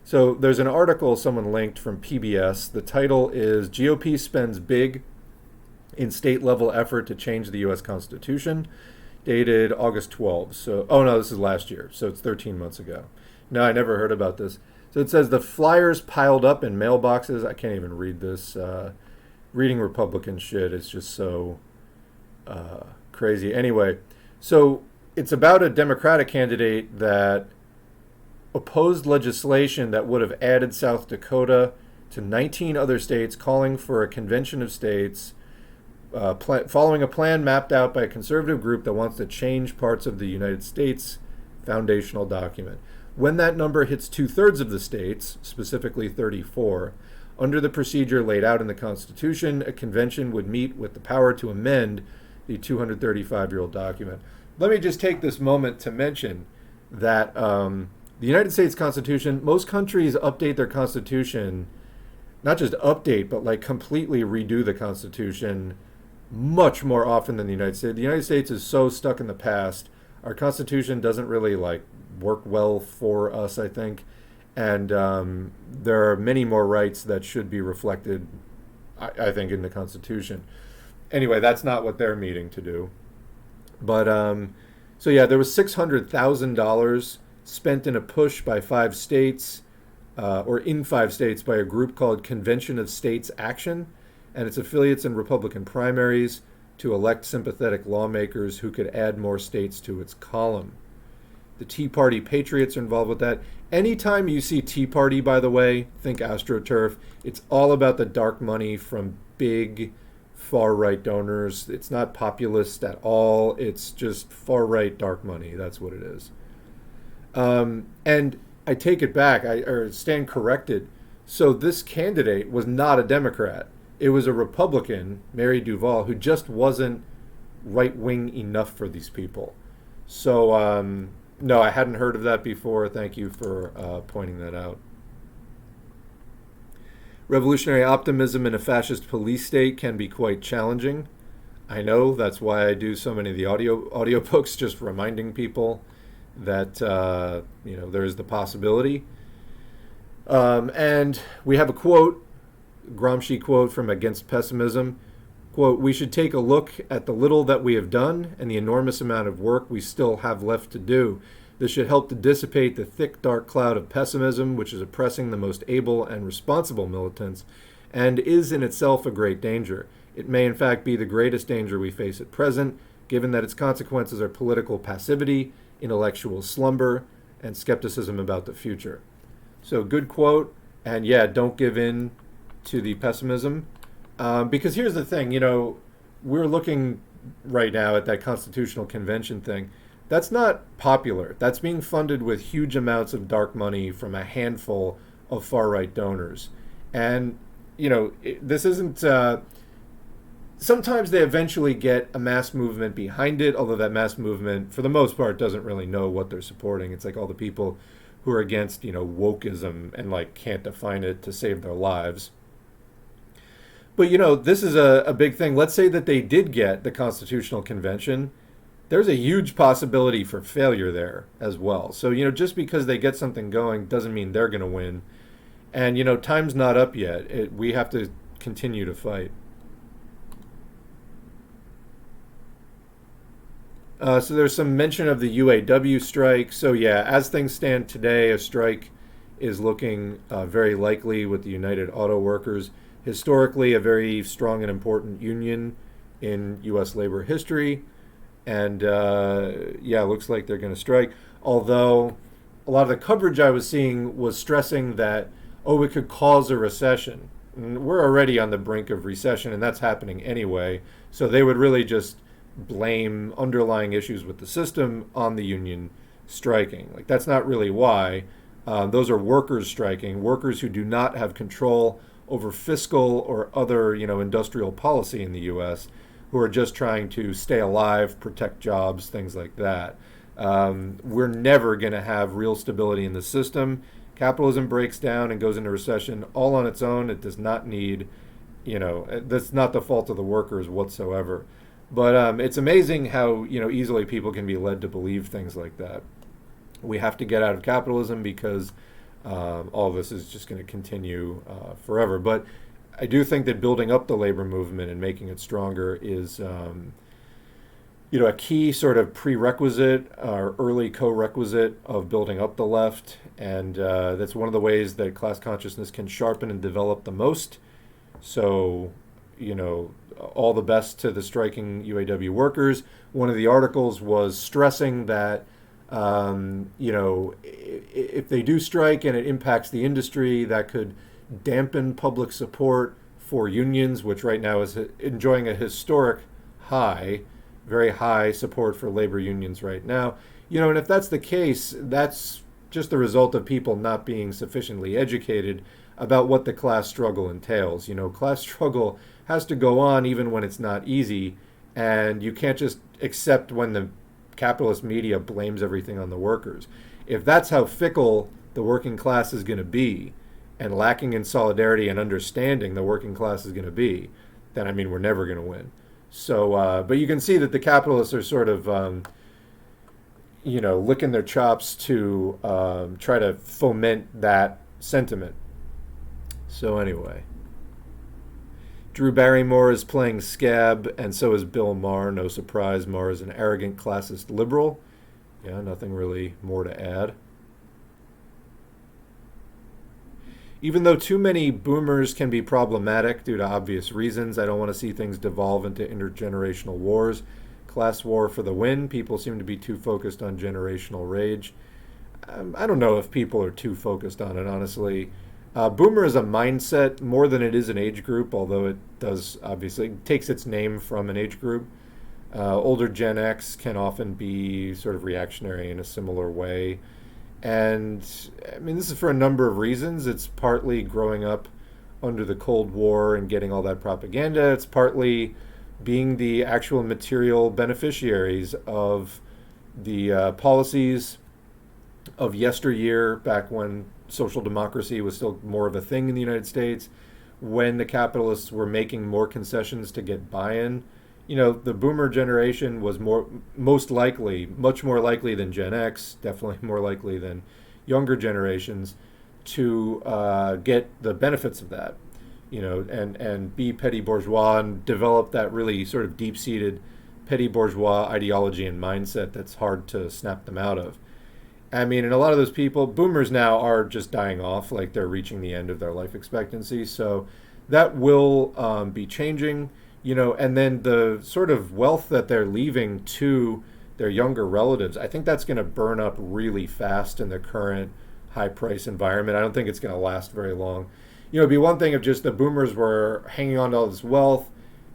So there's an article someone linked from PBS. The title is GOP Spends Big in State-Level Effort to Change the U.S. Constitution, dated August 12th. So, oh no, this is last year, so it's 13 months ago. No, I never heard about this. So it says the flyers piled up in mailboxes. I can't even read this. Reading Republican shit is just so crazy. Anyway, so it's about a Democratic candidate that opposed legislation that would have added South Dakota to 19 other states, calling for a convention of states, following a plan mapped out by a conservative group that wants to change parts of the United States foundational document. When that number hits 2/3 of the states, specifically 34, under the procedure laid out in the Constitution, a convention would meet with the power to amend the 235-year-old document. Let me just take this moment to mention that the United States Constitution, most countries update their Constitution, not just update, but like completely redo the Constitution much more often than the United States. The United States is so stuck in the past. Our Constitution doesn't really like work well for us, I think. And there are many more rights that should be reflected, I think, in the Constitution. Anyway, that's not what they're meeting to do. But, so yeah, there was $600,000 spent in a push by 5 states, or in 5 states, by a group called Convention of States Action and its affiliates in Republican primaries to elect sympathetic lawmakers who could add more states to its column. The Tea Party Patriots are involved with that. Anytime you see Tea Party, by the way, think AstroTurf. It's all about the dark money from big far-right donors. It's not populist at all. It's just far-right dark money. That's what it is. And I take it back, or stand corrected. So this candidate was not a Democrat. It was a Republican, Mary Duval, who just wasn't right-wing enough for these people. So, no, I hadn't heard of that before. Thank you for pointing that out. Revolutionary optimism in a fascist police state can be quite challenging. I know, that's why I do so many of the audio books, just reminding people that there's the possibility. And we have a quote, Gramsci quote from Against Pessimism. Quote, "We should take a look at the little that we have done and the enormous amount of work we still have left to do. This should help to dissipate the thick, dark cloud of pessimism which is oppressing the most able and responsible militants and is in itself a great danger. It may in fact be the greatest danger we face at present, given that its consequences are political passivity, intellectual slumber, and skepticism about the future." So good quote, and yeah, don't give in to the pessimism. Because here's the thing, we're looking right now at that constitutional convention thing. That's not popular. That's being funded with huge amounts of dark money from a handful of far-right donors. And, this isn't... sometimes they eventually get a mass movement behind it, although that mass movement, for the most part, doesn't really know what they're supporting. It's like all the people who are against, wokeism and, can't define it to save their lives. But, this is a big thing. Let's say that they did get the Constitutional Convention. There's a huge possibility for failure there as well. So, just because they get something going doesn't mean they're going to win. And, time's not up yet. We have to continue to fight. So there's some mention of the UAW strike. So, yeah, as things stand today, a strike is looking very likely with the United Auto Workers. Historically, a very strong and important union in U.S. labor history. And, it looks like they're going to strike. Although, a lot of the coverage I was seeing was stressing that, oh, it could cause a recession. And we're already on the brink of recession, and that's happening anyway. So they would really just blame underlying issues with the system on the union striking. Like, that's not really why. Those are workers striking, workers who do not have control over fiscal or other, industrial policy in the U.S., who are just trying to stay alive, protect jobs, things like that. We're never going to have real stability in the system. Capitalism breaks down and goes into recession all on its own. It does not need, that's not the fault of the workers whatsoever. But it's amazing how, easily people can be led to believe things like that. We have to get out of capitalism because all of this is just going to continue forever. But I do think that building up the labor movement and making it stronger is, a key sort of prerequisite or early co-requisite of building up the left. And that's one of the ways that class consciousness can sharpen and develop the most. So, all the best to the striking UAW workers. One of the articles was stressing that, if they do strike and it impacts the industry, that could dampen public support for unions, which right now is enjoying a historic high, very high support for labor unions right now. And if that's the case, that's just the result of people not being sufficiently educated about what the class struggle entails. Class struggle has to go on even when it's not easy, and you can't just accept when the capitalist media blames everything on the workers. If that's how fickle the working class is going to be, and lacking in solidarity and understanding the working class is going to be, then we're never going to win. So, but you can see that the capitalists are sort of, licking their chops to try to foment that sentiment. So anyway, Drew Barrymore is playing Scab, and so is Bill Maher. No surprise, Maher is an arrogant classist liberal. Yeah, nothing really more to add. Even though too many boomers can be problematic due to obvious reasons, I don't want to see things devolve into intergenerational wars. Class war for the win. People seem to be too focused on generational rage. I don't know if people are too focused on it, honestly. Boomer is a mindset more than it is an age group, although it does obviously takes its name from an age group. Older Gen X can often be sort of reactionary in a similar way. And this is for a number of reasons. It's partly growing up under the Cold War and getting all that propaganda. It's partly being the actual material beneficiaries of the policies of yesteryear, back when social democracy was still more of a thing in the United States, when the capitalists were making more concessions to get buy-in. The boomer generation was much more likely than Gen X, definitely more likely than younger generations, to get the benefits of that, and be petty bourgeois and develop that really sort of deep-seated petty bourgeois ideology and mindset that's hard to snap them out of. And a lot of those people, boomers now, are just dying off, like they're reaching the end of their life expectancy. So that will be changing, and then the sort of wealth that they're leaving to their younger relatives, I think that's going to burn up really fast in the current high price environment. I don't think it's going to last very long. It'd be one thing if just the boomers were hanging on to all this wealth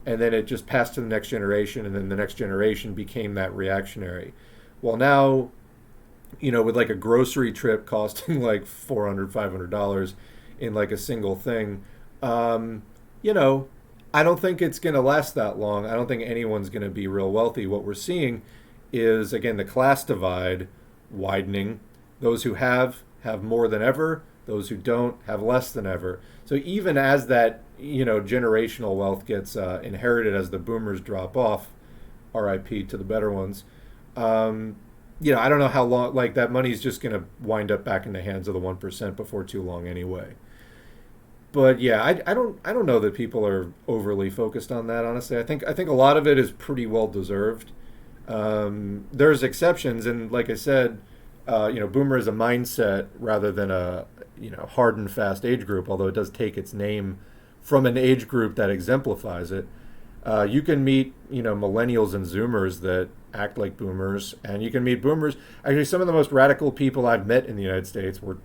and then it just passed to the next generation, and then the next generation became that reactionary. Well, now, with like a grocery trip costing like $400, $500 in like a single thing, I don't think it's going to last that long. I don't think anyone's going to be real wealthy. What we're seeing is, again, the class divide widening. Those who have more than ever. Those who don't have less than ever. So even as that, generational wealth gets inherited as the boomers drop off, RIP to the better ones, I don't know how long, like that money's just going to wind up back in the hands of the 1% before too long anyway. But yeah, I don't know that people are overly focused on that, honestly. I think a lot of it is pretty well deserved. There's exceptions, and like I said, boomer is a mindset rather than a hard and fast age group, although it does take its name from an age group that exemplifies it. You can meet, millennials and Zoomers that act like boomers, and you can meet boomers. Actually, some of the most radical people I've met in the United States were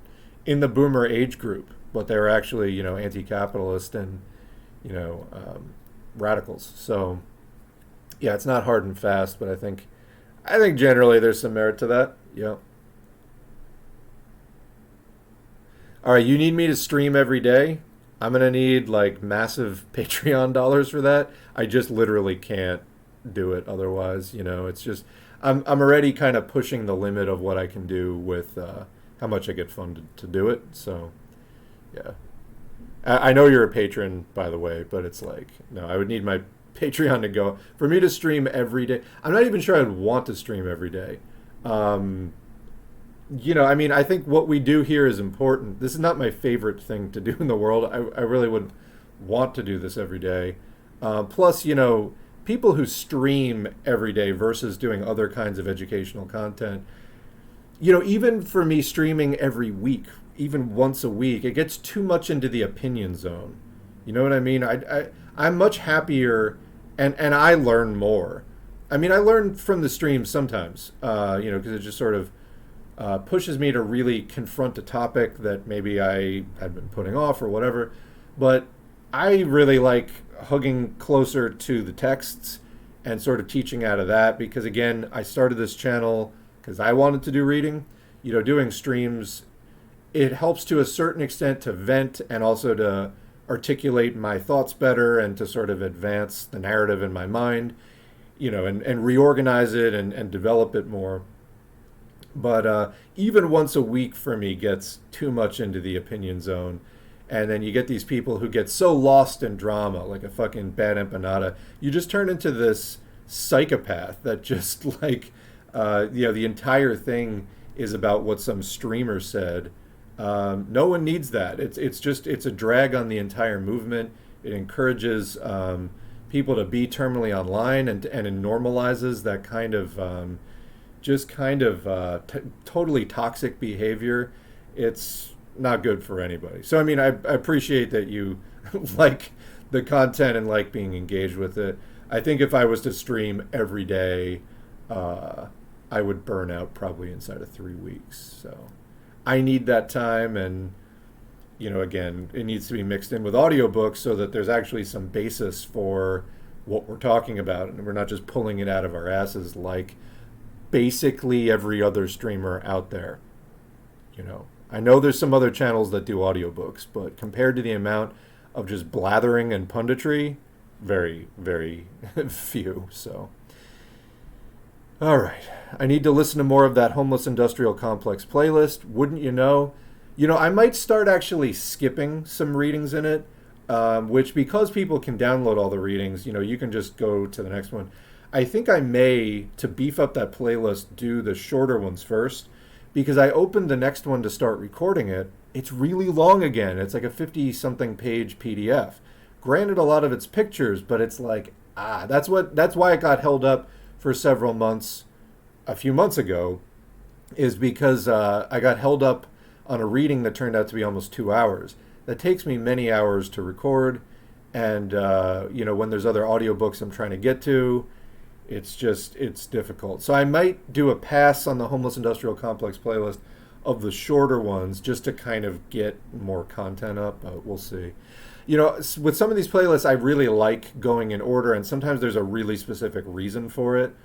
in the boomer age group, but they were actually, anti-capitalist and, radicals. So, yeah, it's not hard and fast, but I think generally there's some merit to that. Yeah. All right, you need me to stream every day? I'm gonna need like massive Patreon dollars for that. I just literally can't do it otherwise. It's just I'm already kind of pushing the limit of what I can do with how much I get funded to do it. So, yeah. I know you're a patron, by the way, but it's like, no, I would need my Patreon to go for me to stream every day. I'm not even sure I'd want to stream every day. I think what we do here is important. This is not my favorite thing to do in the world. I really would want to do this every day. Plus, people who stream every day versus doing other kinds of educational content, even for me streaming every week, even once a week, it gets too much into the opinion zone. You know what I mean? I'm much happier, and I learn more. I mean, I learn from the stream sometimes, because it just sort of pushes me to really confront a topic that maybe I had been putting off or whatever. But I really like hugging closer to the texts and sort of teaching out of that, because again, I started this channel because I wanted to do reading. Doing streams, it helps to a certain extent to vent and also to articulate my thoughts better and to sort of advance the narrative in my mind, and reorganize it and develop it more. But even once a week for me gets too much into the opinion zone. And then you get these people who get so lost in drama, like a fucking bad empanada. You just turn into this psychopath that just like, the entire thing is about what some streamer said. No one needs that. It's a drag on the entire movement. It encourages people to be terminally online, and it normalizes that kind of totally toxic behavior. It's not good for anybody. So, I appreciate that you like the content and like being engaged with it. I think if I was to stream every day, I would burn out probably inside of 3 weeks. So I need that time, and again, it needs to be mixed in with audiobooks so that there's actually some basis for what we're talking about, and we're not just pulling it out of our asses like basically every other streamer out there. I know there's some other channels that do audiobooks, but compared to the amount of just blathering and punditry, very, very few. So, all right. I need to listen to more of that Homeless Industrial Complex playlist. Wouldn't you know? I might start actually skipping some readings in it, which, because people can download all the readings, you can just go to the next one. I think I may, to beef up that playlist, do the shorter ones first, because I opened the next one to start recording it. It's really long again. It's like a 50-something page PDF. Granted, a lot of it's pictures, but it's like, that's why it got held up for several months a few months ago, is because I got held up on a reading that turned out to be almost 2 hours. That takes me many hours to record, and when there's other audiobooks I'm trying to get to, it's difficult. So I might do a pass on the Homeless Industrial Complex playlist of the shorter ones just to kind of get more content up, but we'll see. With some of these playlists, I really like going in order, and sometimes there's a really specific reason for it.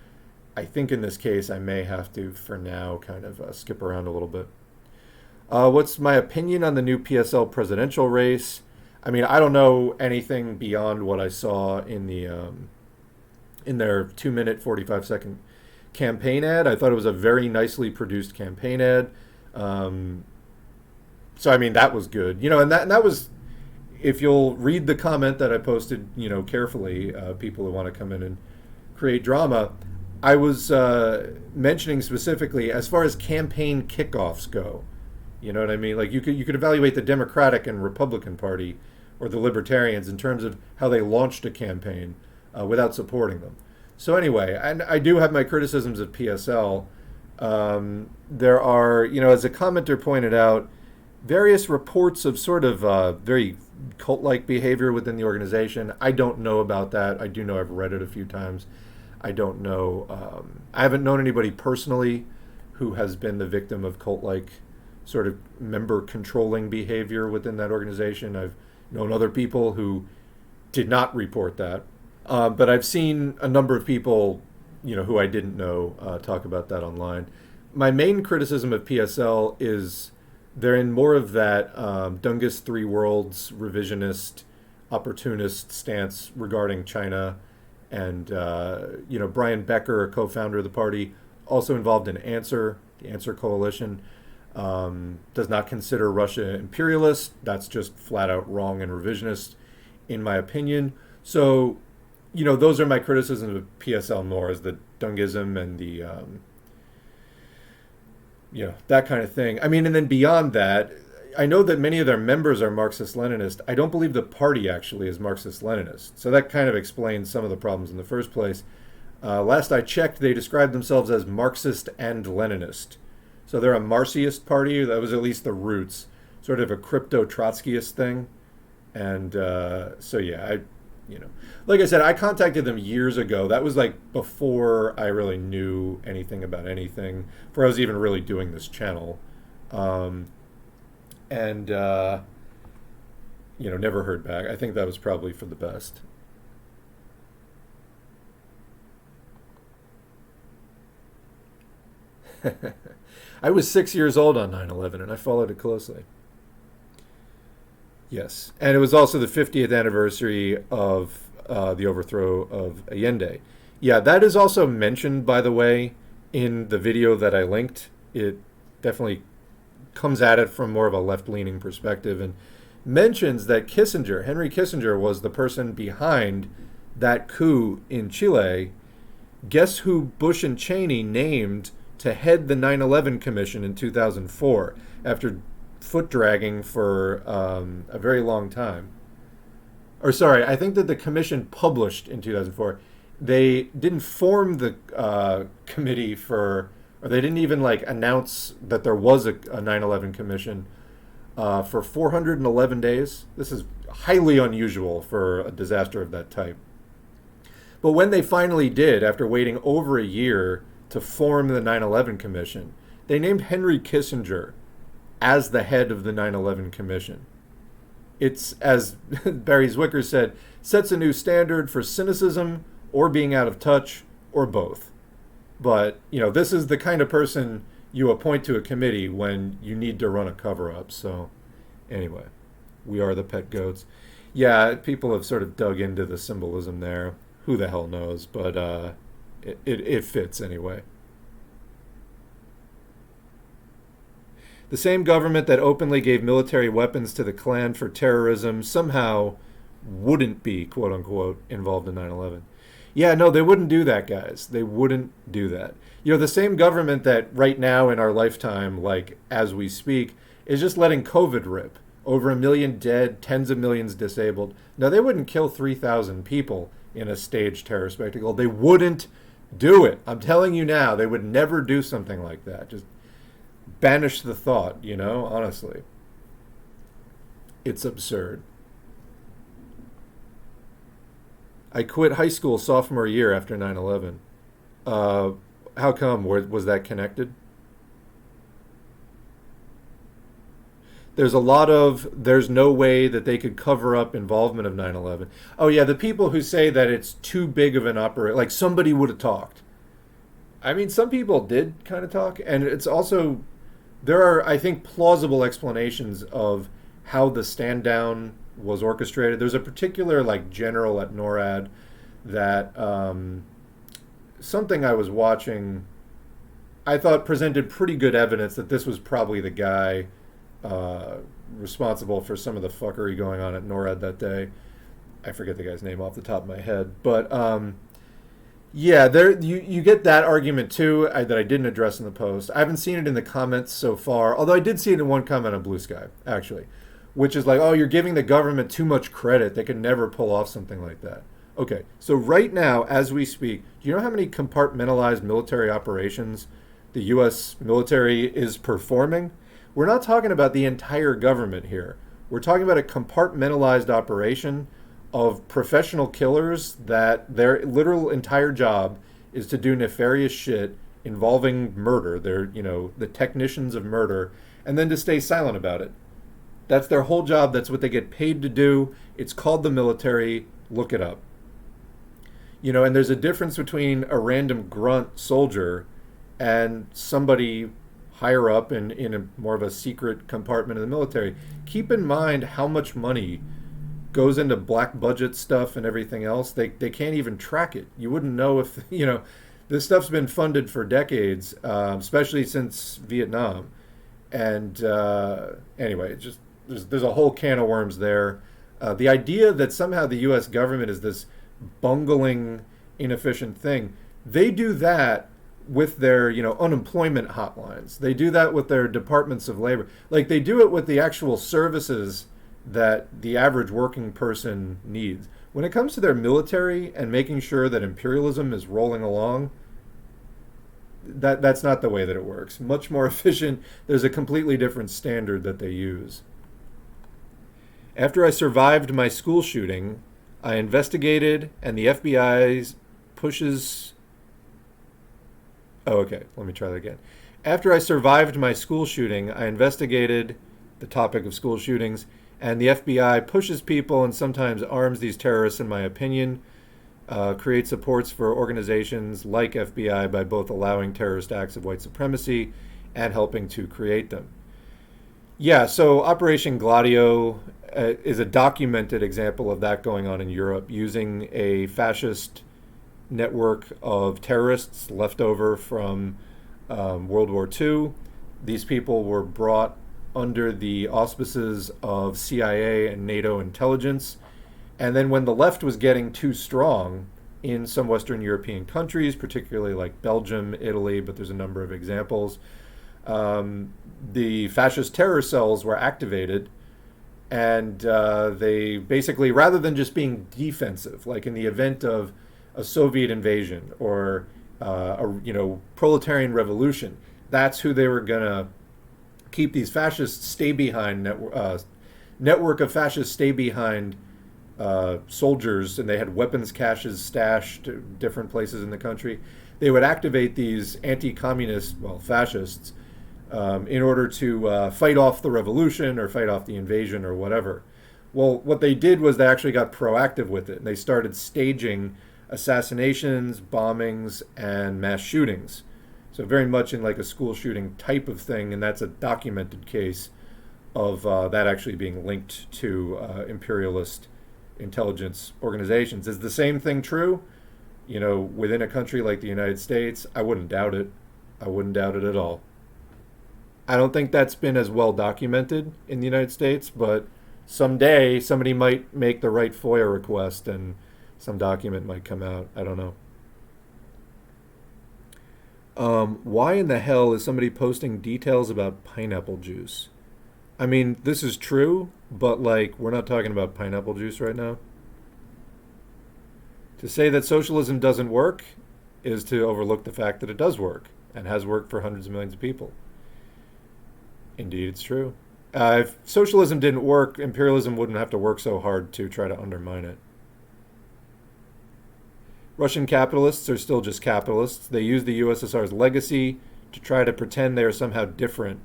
I think in this case, I may have to, for now, kind of skip around a little bit. What's my opinion on the new PSL presidential race? I don't know anything beyond what I saw in their 2-minute, 45-second campaign ad. I thought it was a very nicely produced campaign ad. So, that was good. And that was, if you'll read the comment that I posted, carefully, people who want to come in and create drama, I was mentioning specifically as far as campaign kickoffs go. You know what I mean? Like you could evaluate the Democratic and Republican Party or the Libertarians in terms of how they launched a campaign without supporting them. So anyway, and I do have my criticisms of PSL. There are, as a commenter pointed out, various reports of sort of very cult-like behavior within the organization. I don't know about that. I do know I've read it a few times. I don't know. I haven't known anybody personally who has been the victim of cult-like sort of member controlling behavior within that organization. I've known other people who did not report that. But I've seen a number of people, who I didn't know talk about that online. My main criticism of PSL is they're in more of that Dungus Three Worlds revisionist, opportunist stance regarding China. And, Brian Becker, a co-founder of the party, also involved in Answer, the Answer Coalition, does not consider Russia imperialist. That's just flat out wrong and revisionist, in my opinion. So, those are my criticisms of PSL more, as the Dungism and the, that kind of thing. I mean, and then beyond that, I know that many of their members are Marxist-Leninist. I don't believe the party actually is Marxist-Leninist. So that kind of explains some of the problems in the first place. Last I checked, they described themselves as Marxist and Leninist. So they're a Marxist party. That was at least the roots. Sort of a crypto-Trotskyist thing. And like I said, I contacted them years ago. That was like before I really knew anything about anything, before I was even really doing this channel. Never heard back. I think that was probably for the best. I was 6 years old on 9/11, and I followed it closely. Yes, and it was also the 50th anniversary of the overthrow of Allende. Yeah, that is also mentioned, by the way, in the video that I linked. It definitely comes at it from more of a left-leaning perspective and mentions that Henry Kissinger, was the person behind that coup in Chile. Guess who Bush and Cheney named to head the 9/11 Commission in 2004 after foot-dragging for a very long time? Or sorry, I think that the commission published in 2004. They didn't form the committee or they didn't even announce that there was a 9/11 commission for 411 days. This is highly unusual for a disaster of that type. But when they finally did, after waiting over a year to form the 9/11 commission, they named Henry Kissinger as the head of the 9/11 commission. It's, as Barry Zwicker said, sets a new standard for cynicism or being out of touch or both. But, this is the kind of person you appoint to a committee when you need to run a cover-up. So, anyway, we are the pet goats. Yeah, people have sort of dug into the symbolism there. Who the hell knows? But it fits anyway. The same government that openly gave military weapons to the Klan for terrorism somehow wouldn't be, quote-unquote, involved in 9/11. Yeah, no, they wouldn't do that, guys. They wouldn't do that. The same government that right now in our lifetime, as we speak, is just letting COVID rip. Over 1 million dead, tens of millions disabled. No, they wouldn't kill 3,000 people in a staged terror spectacle. They wouldn't do it. I'm telling you now, they would never do something like that. Just banish the thought, honestly. It's absurd. I quit high school sophomore year after 9/11. How come? Was that connected? There's no way that they could cover up involvement of 9/11. Oh yeah, the people who say that it's too big of an operation, somebody would have talked. I mean, some people did kind of talk, and it's also, there are, I think, plausible explanations of how the stand down was orchestrated. There's a particular general at NORAD that something I was watching, I thought presented pretty good evidence that this was probably the guy responsible for some of the fuckery going on at NORAD that day. I forget the guy's name off the top of my head, but yeah, there you get that argument too that I didn't address in the post. I haven't seen it in the comments so far, although I did see it in one comment on Blue Sky, actually, which is oh, you're giving the government too much credit. They could never pull off something like that. Okay, so right now, as we speak, do you know how many compartmentalized military operations the U.S. military is performing? We're not talking about the entire government here. We're talking about a compartmentalized operation of professional killers that their literal entire job is to do nefarious shit involving murder. They're, the technicians of murder, and then to stay silent about it. That's their whole job. That's what they get paid to do. It's called the military. Look it up. And there's a difference between a random grunt soldier and somebody higher up in a more of a secret compartment of the military. Keep in mind how much money goes into black budget stuff and everything else. They can't even track it. You wouldn't know if, this stuff's been funded for decades, especially since Vietnam. And anyway, there's a whole can of worms there. The idea that somehow the U.S. government is this bungling, inefficient thing, they do that with their, unemployment hotlines. They do that with their departments of labor. Like, they do it with the actual services that the average working person needs. When it comes to their military and making sure that imperialism is rolling along, that's not the way that it works. Much more efficient. There's a completely different standard that they use. After I survived my school shooting, I investigated, and the FBI pushes... Oh, okay. Let me try that again. After I survived my school shooting, I investigated the topic of school shootings, and the FBI pushes people and sometimes arms these terrorists, in my opinion, creates supports for organizations like FBI by both allowing terrorist acts of white supremacy and helping to create them. Yeah, so Operation Gladio is a documented example of that going on in Europe, using a fascist network of terrorists left over from World War II. These people were brought under the auspices of CIA and NATO intelligence. And then when the left was getting too strong in some Western European countries, particularly like Belgium, Italy, but there's a number of examples, the fascist terror cells were activated, and they basically, rather than just being defensive, like in the event of a Soviet invasion or proletarian revolution, that's who they were gonna keep these fascists stay behind network of fascists stay behind soldiers, and they had weapons caches stashed at different places in the country. They would activate these anti-communist, fascists, in order to fight off the revolution or fight off the invasion or whatever. Well, what they did was they actually got proactive with it, and they started staging assassinations, bombings, and mass shootings. So very much in like a school shooting type of thing, and that's a documented case of that actually being linked to imperialist intelligence organizations. Is the same thing true? Within a country like the United States? I wouldn't doubt it. I wouldn't doubt it at all. I don't think that's been as well documented in the United States, but someday somebody might make the right FOIA request and some document might come out. I don't know. Why in the hell is somebody posting details about pineapple juice? I mean, this is true, but we're not talking about pineapple juice right now. To say that socialism doesn't work is to overlook the fact that it does work and has worked for hundreds of millions of people. Indeed, it's true. If socialism didn't work, imperialism wouldn't have to work so hard to try to undermine it. Russian capitalists are still just capitalists. They use the USSR's legacy to try to pretend they are somehow different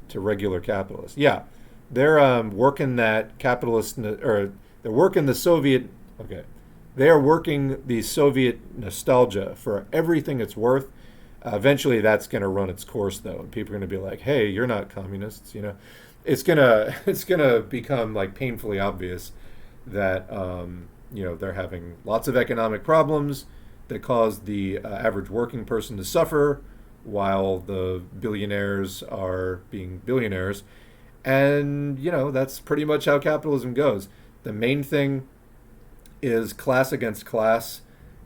to regular capitalists. Yeah, they're working that capitalist, or they're working the Soviet, okay. They are working the Soviet nostalgia for everything it's worth. Eventually that's going to run its course, though, and people are going to be like, hey, you're not communists, It's going to become painfully obvious that they're having lots of economic problems that cause the average working person to suffer while the billionaires are being billionaires. And, that's pretty much how capitalism goes. The main thing is class against class,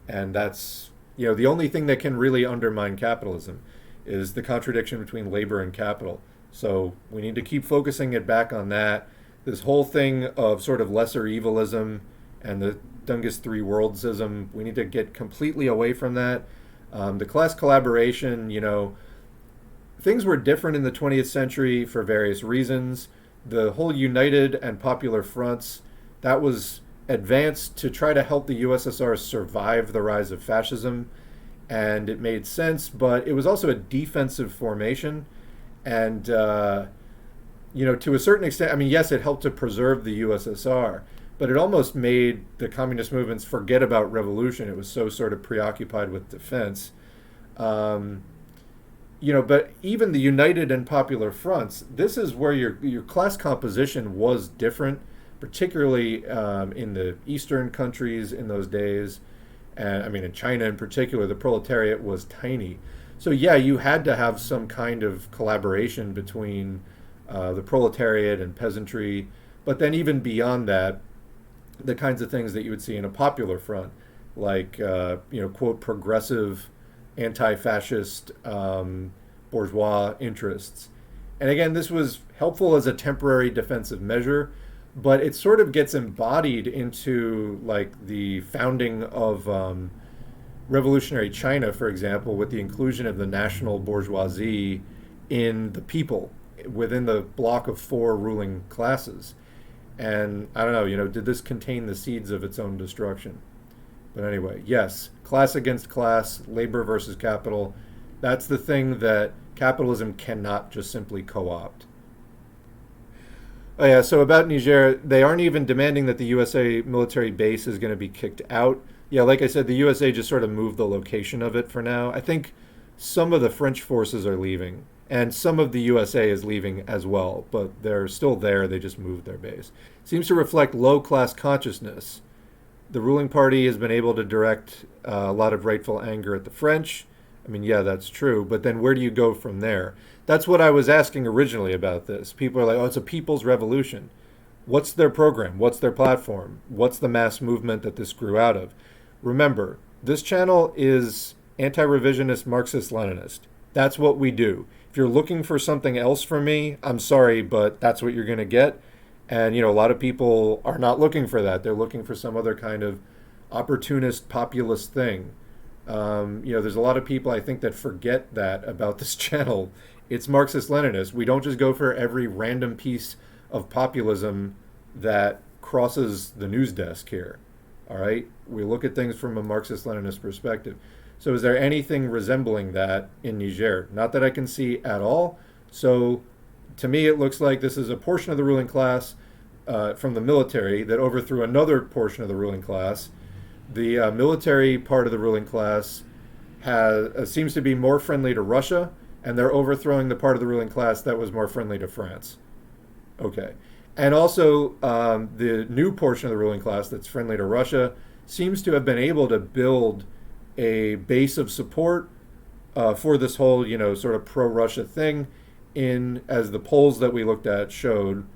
and that's, the only thing that can really undermine capitalism is the contradiction between labor and capital. So we need to keep focusing it back on that. This whole thing of sort of lesser evilism and the Dungus Three Worldsism, we need to get completely away from that. The class collaboration, things were different in the 20th century for various reasons. The whole United and Popular Fronts, that was advanced to try to help the USSR survive the rise of fascism, and it made sense, but it was also a defensive formation, and to a certain extent, I mean, yes, it helped to preserve the USSR, but it almost made the communist movements forget about revolution. It was so sort of preoccupied with defense. But even the United and Popular Fronts, this is where your class composition was different, particularly in the Eastern countries in those days. And I mean, in China in particular, the proletariat was tiny. So yeah, you had to have some kind of collaboration between the proletariat and peasantry. But then even beyond that, the kinds of things that you would see in a popular front, like, quote, progressive, anti-fascist bourgeois interests. And again, this was helpful as a temporary defensive measure, but it sort of gets embodied into like the founding of revolutionary China, for example, with the inclusion of the national bourgeoisie in the people within the block of four ruling classes. And I don't know, did this contain the seeds of its own destruction? But anyway, yes, class against class, labor versus capital, that's the thing that capitalism cannot just simply co-opt. Oh yeah, so about Niger, they aren't even demanding that the USA military base is going to be kicked out. Yeah, like I said, the USA just sort of moved the location of it for now. I think some of the French forces are leaving, and some of the USA is leaving as well, but they're still there, they just moved their base. Seems to reflect low-class consciousness. The ruling party has been able to direct a lot of rightful anger at the French. I mean, yeah, that's true, but then where do you go from there? That's what I was asking originally about this. People are like, oh, it's a people's revolution. What's their program? What's their platform? What's the mass movement that this grew out of? Remember, this channel is anti-revisionist Marxist-Leninist. That's what we do. If you're looking for something else from me, I'm sorry, but that's what you're going to get. And, a lot of people are not looking for that. They're looking for some other kind of opportunist, populist thing. There's a lot of people, I think, that forget that about this channel. It's Marxist-Leninist. We don't just go for every random piece of populism that crosses the news desk here. All right? We look at things from a Marxist-Leninist perspective. So is there anything resembling that in Niger? Not that I can see at all. So to me, it looks like this is a portion of the ruling class from the military that overthrew another portion of the ruling class. The military part of the ruling class seems to be more friendly to Russia, and they're overthrowing the part of the ruling class that was more friendly to France. Okay. And also, the new portion of the ruling class that's friendly to Russia seems to have been able to build a base of support for this whole, sort of pro-Russia thing, as the polls that we looked at showed,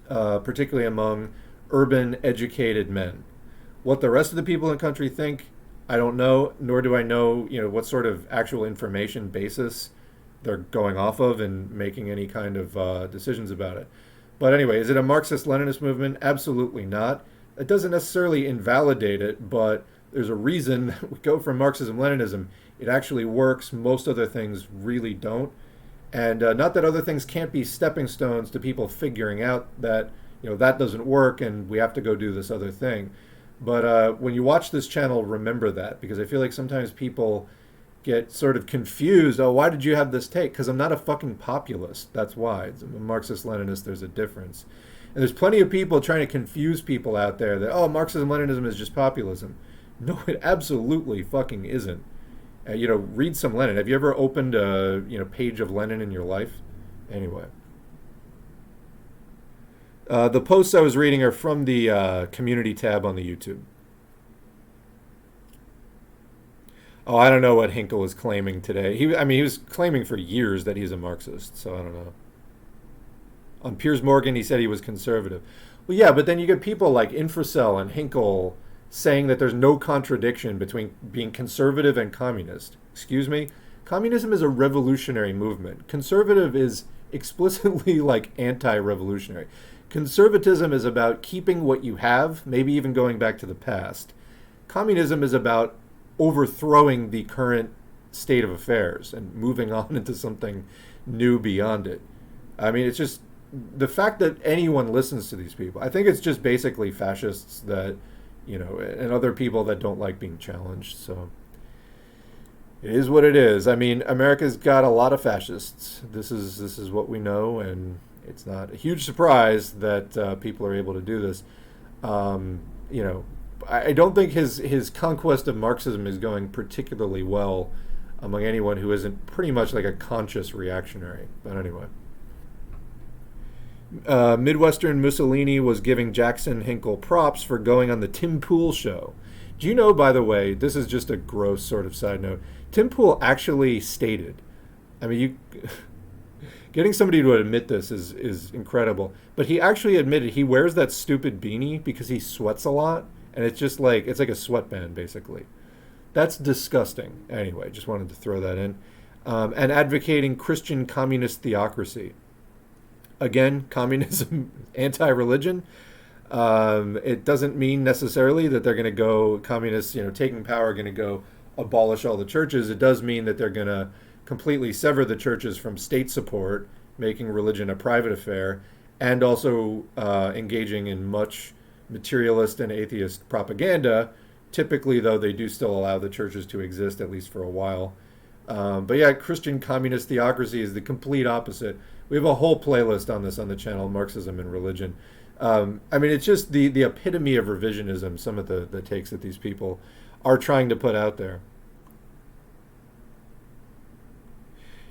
particularly among urban, educated men. What the rest of the people in the country think, I don't know, nor do I know, what sort of actual information basis they're going off of and making any kind of decisions about it. But anyway, is it a Marxist-Leninist movement? Absolutely not. It doesn't necessarily invalidate it, but there's a reason that we go from Marxism-Leninism. It actually works. Most other things really don't. And not that other things can't be stepping stones to people figuring out that, that doesn't work and we have to go do this other thing. But when you watch this channel, remember that, because I feel like sometimes people get sort of confused. Oh, why did you have this take? Because I'm not a fucking populist. That's why. I'm a Marxist-Leninist. There's a difference. And there's plenty of people trying to confuse people out there that, oh, Marxism-Leninism is just populism. No, it absolutely fucking isn't. Read some Lenin. Have you ever opened a page of Lenin in your life? Anyway. The posts I was reading are from the community tab on the YouTube. Oh, I don't know what Hinkle is claiming today. He was claiming for years that he's a Marxist, so I don't know. On Piers Morgan, he said he was conservative. Well, yeah, but then you get people like Infracell and Hinkle saying that there's no contradiction between being conservative and communist. Excuse me? Communism is a revolutionary movement. Conservative is explicitly like anti-revolutionary. Conservatism is about keeping what you have, maybe even going back to the past. Communism is about overthrowing the current state of affairs and moving on into something new beyond it. I mean, it's just the fact that anyone listens to these people. I think it's just basically fascists that, and other people that don't like being challenged. So it is what it is. I mean, America's got a lot of fascists. This is what we know, and it's not a huge surprise that people are able to do this. I don't think his conquest of Marxism is going particularly well among anyone who isn't pretty much like a conscious reactionary. But anyway. Midwestern Mussolini was giving Jackson Hinkle props for going on the Tim Pool show. Do you know, by the way, this is just a gross sort of side note, Tim Pool actually stated, I mean, getting somebody to admit this is incredible, but he actually admitted he wears that stupid beanie because he sweats a lot, and it's just like, it's like a sweatband, basically. That's disgusting. Anyway, just wanted to throw that in. And advocating Christian communist theocracy. Again, communism, anti-religion. It doesn't mean necessarily that they're going to go, communists, taking power, are going to go abolish all the churches. It does mean that they're going to completely sever the churches from state support, making religion a private affair, and also engaging in much materialist and atheist propaganda. Typically, though, they do still allow the churches to exist, at least for a while. But yeah, Christian communist theocracy is the complete opposite. We have a whole playlist on this on the channel, Marxism and Religion. I mean, it's just the epitome of revisionism, some of the takes that these people are trying to put out there.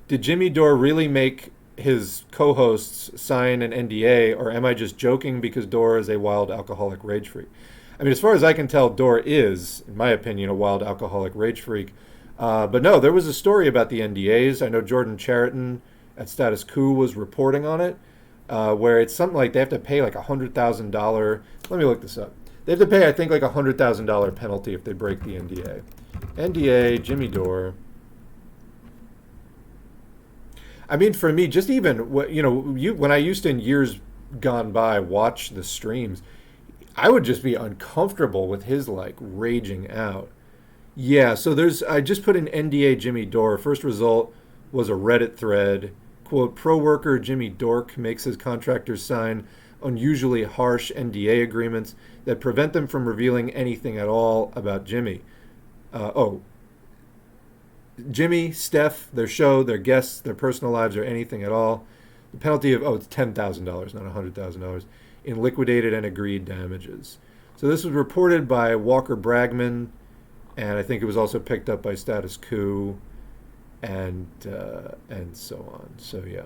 Did Jimmy Dore really make his co-hosts sign an NDA, or am I just joking because Dore is a wild alcoholic rage freak? I mean, as far as I can tell, Dore is, in my opinion, a wild alcoholic rage freak. But no, there was a story about the NDAs. I know Jordan Chariton at Status Quo was reporting on it, where it's something like they have to pay like $100,000. Let me look this up. They have to pay, I think, like $100,000 penalty if they break the NDA. NDA, Jimmy Dore. I mean, for me, just even, when I used to, in years gone by, watch the streams, I would just be uncomfortable with his, like, raging out. Yeah, so I just put in NDA Jimmy Dore. First result was a Reddit thread. Quote, pro-worker Jimmy Dork makes his contractors sign unusually harsh NDA agreements that prevent them from revealing anything at all about Jimmy. Jimmy, Steph, their show, their guests, their personal lives, or anything at all. The penalty of, it's $10,000, not $100,000, in liquidated and agreed damages. So this was reported by Walker Bragman, and I think it was also picked up by Status Quo, and so on. So yeah,